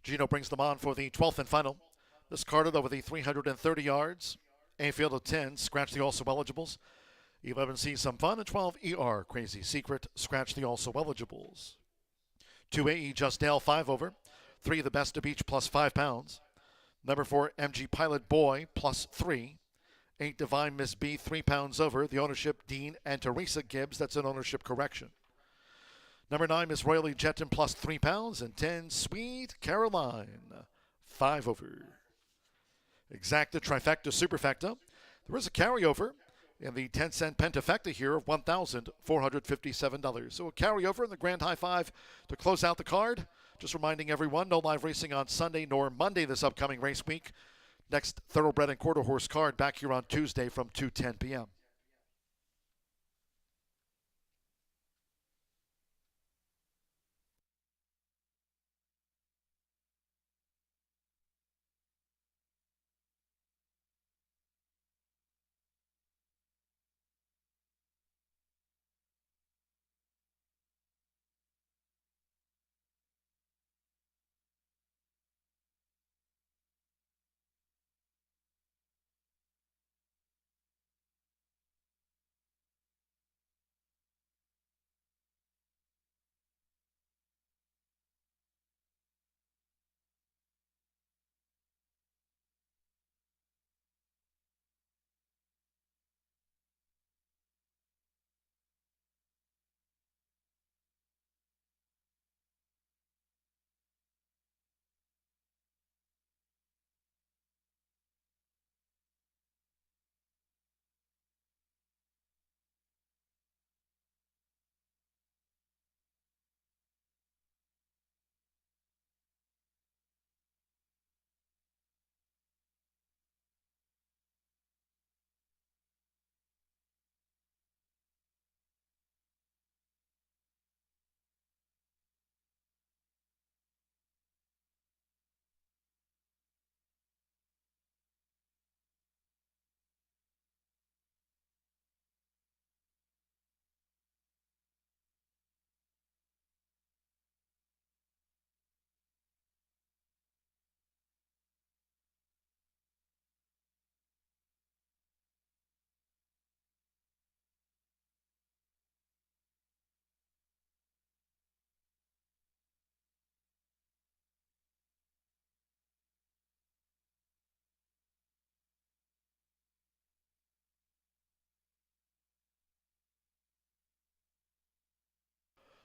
Gino brings them on for the 12th and final. This carded over the 330 yards. A field of 10, scratch the also eligibles. 11 see some fun, and 12 ER, Crazy Secret, scratch the also eligibles. 2 AE Just Dale, 5 over. 3 the best of each plus 5 pounds. Number 4 MG Pilot Boy plus 3. 8 Divine Miss B, 3 pounds over. The ownership Dean and Teresa Gibbs, that's an ownership correction. Number 9 Miss Royally Jetton plus 3 pounds. And 10 Sweet Caroline, 5 over. Exacta, trifecta, superfecta. There is a carryover in the 10-cent pentafecta here of $1,457. So a carryover in the grand high five to close out the card. Just reminding everyone, no live racing on Sunday nor Monday this upcoming race week. Next thoroughbred and quarter horse card back here on Tuesday from 2:10 p.m.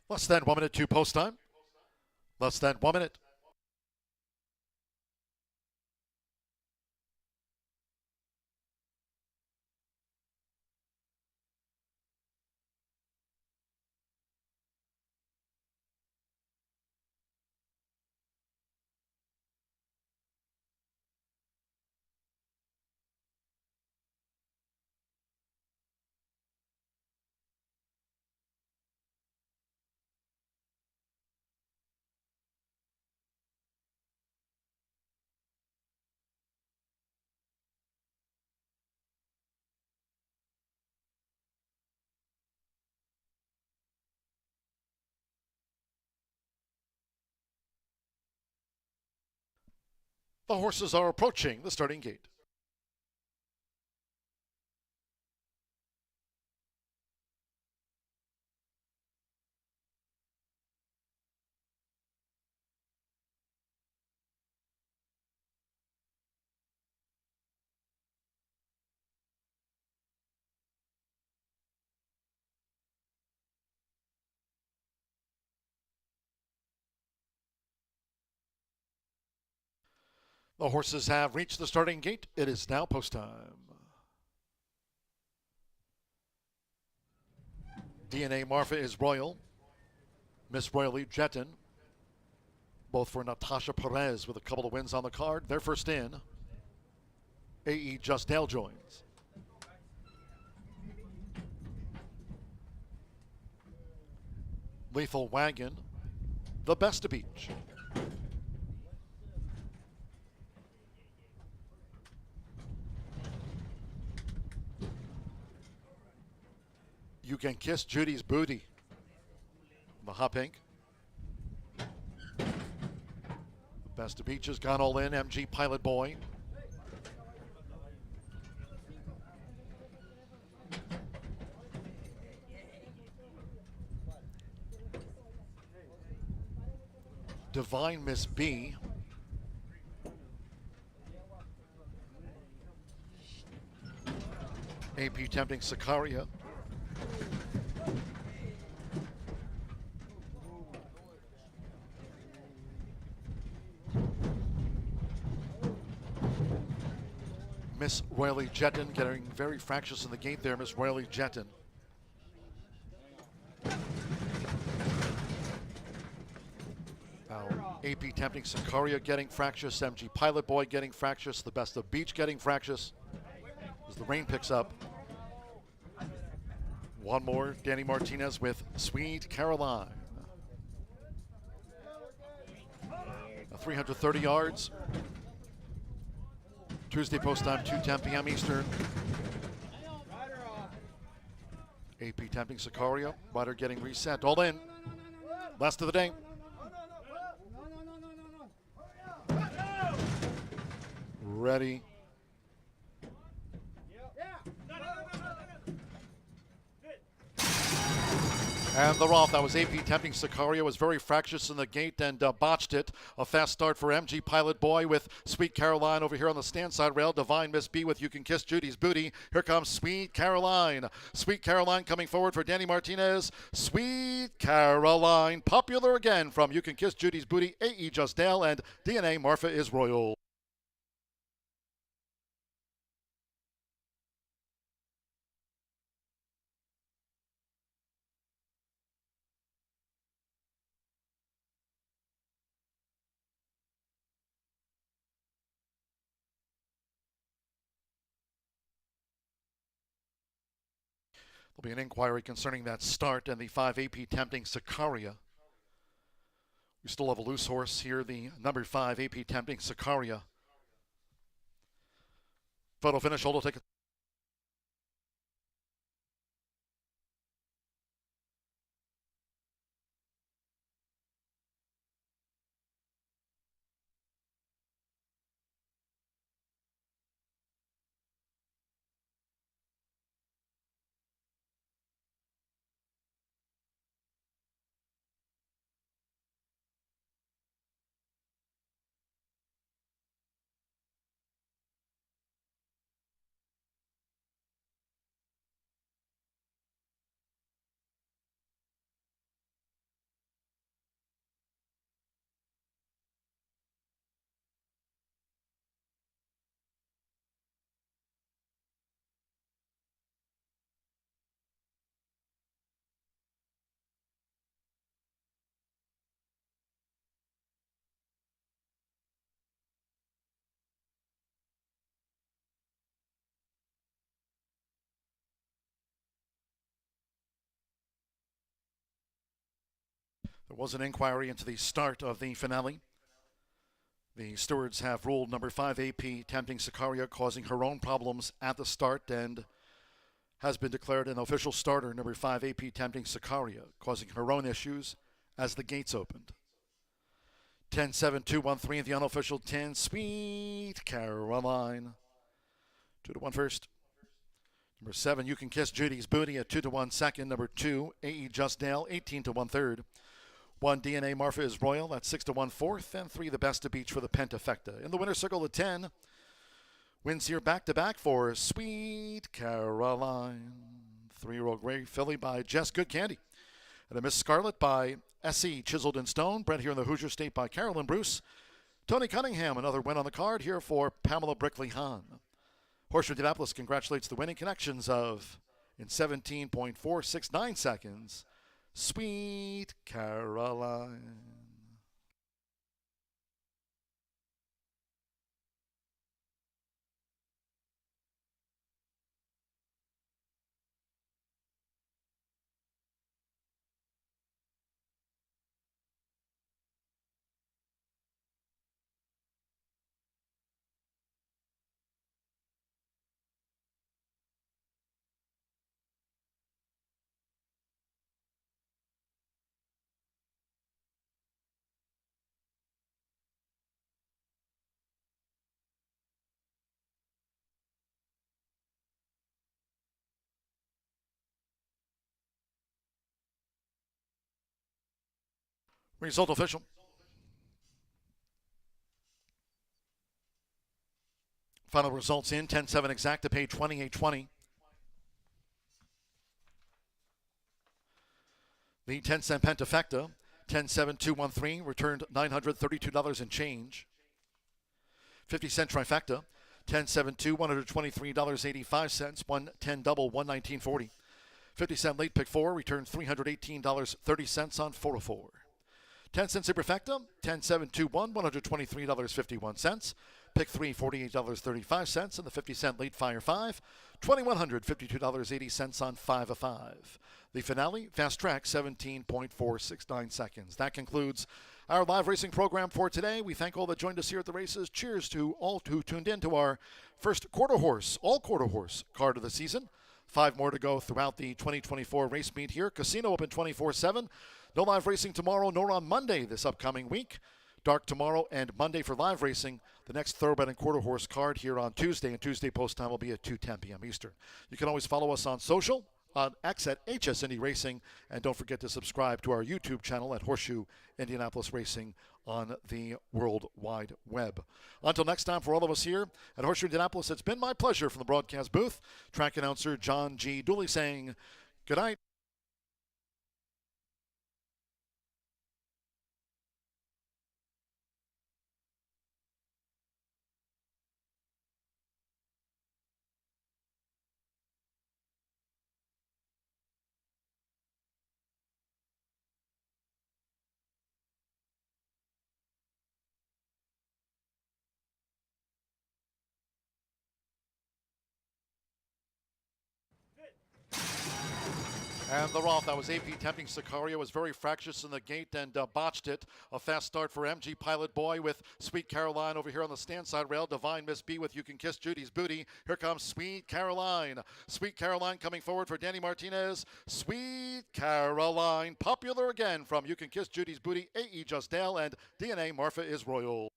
Less than 1 minute to post time. Less than 1 minute. The horses are approaching the starting gate. The horses have reached the starting gate. It is now post time. DNA Marfa is Royal. Miss Royally Jetton. Both for Natasha Perez with a couple of wins on the card. They're first in. A.E. Justdale joins. Lethal Wagon. The Best of Beach. You Can Kiss Judy's Booty. The hot pink. The Best of Beach has gone all in. MG Pilot Boy. Divine Miss B. AP Tempting Sicaria. Miss Royally Jetton getting very fractious in the gate there, Miss Royally Jetton. AP Tempting Sicaria getting fractious, MG Pilot Boy getting fractious, the Best of Beach getting fractious as the rain picks up. One more, Danny Martinez with Sweet Caroline. 330 yards. Tuesday post time, 2:10 p.m. Eastern. AP Tempting Sicaria, rider getting reset, all in. Last of the day. Ready. And they're off. That was AP Tempting Sicaria. Was very fractious in the gate and botched it. A fast start for MG Pilot Boy with Sweet Caroline over here on the stand side rail. Divine Miss B with You Can Kiss Judy's Booty. Here comes Sweet Caroline. Sweet Caroline coming forward for Danny Martinez. Sweet Caroline. Popular again from You Can Kiss Judy's Booty. A.E. Justdale and DNA Marfa is Royal. There'll be an inquiry concerning that start and the 5 AP Tempting Sicaria. We still have a loose horse here, the number 5 AP Tempting Sicaria. Photo finish, hold, will take it. There was an inquiry into the start of the finale. The stewards have ruled number 5 AP Tempting Sicaria causing her own problems at the start and has been declared an official starter, number 5 AP Tempting Sicaria, causing her own issues as the gates opened. 10-7-2-1-3 the unofficial 10. Sweet Caroline. 2-1 first. Number 7, You Can Kiss Judy's Booty at 2-1 second. Number 2, A.E. Justdale, 18-1 third. 1, DNA Marfa is Royal, that's 6-1 fourth. And 3, The Best of Beach for the Pentafecta. In the winner's circle, the 10 wins here back-to-back for Sweet Caroline. 3-year-old gray filly by Jess Good Candy. And a Miss Scarlet by S.E. Chiseled in Stone, bred here in the Hoosier State by Carolyn Bruce. Tony Cunningham, another win on the card here for Pamela Brickley-Hahn. Horseshoe Indianapolis congratulates the winning connections of in 17.469 seconds. Sweet Caroline. Result official. Final results in 10-7 exact to page 2820. The 10-cent pentafecta, 10-7-2-1-3, returned $932 and change. 50-cent trifecta, 10-7-2, $123.85, 110 double, 119.40. 50-cent late pick 4, returned $318.30 on 404. 10-cent superfecta, 10-7-2-1, $123.51. Pick 3, $48.35, and the 50-cent late fire 5, $2,152.80 on 5 of 5. The finale, fast track, 17.469 seconds. That concludes our live racing program for today. We thank all that joined us here at the races. Cheers to all who tuned in to our first quarter horse card of the season. 5 more to go throughout the 2024 race meet here. Casino open 24/7. No live racing tomorrow nor on Monday this upcoming week. Dark tomorrow and Monday for live racing. The next thoroughbred and quarter horse card here on Tuesday, and Tuesday post time will be at 2:10 p.m. Eastern. You can always follow us on social, on X at HS Indy Racing, and don't forget to subscribe to our YouTube channel at Horseshoe Indianapolis Racing on the World Wide Web. Until next time, for all of us here at Horseshoe Indianapolis, it's been my pleasure from the broadcast booth. Track announcer John G. Dooley saying good night. And the Roth, that was AP tempting Sicario, was very fractious in the gate and botched it. A fast start for MG Pilot Boy with Sweet Caroline over here on the stand side rail. Divine Miss B with You Can Kiss Judy's Booty. Here comes Sweet Caroline. Sweet Caroline coming forward for Danny Martinez. Sweet Caroline, popular again from You Can Kiss Judy's Booty, A.E. Justdale, and DNA Marfa is Royal.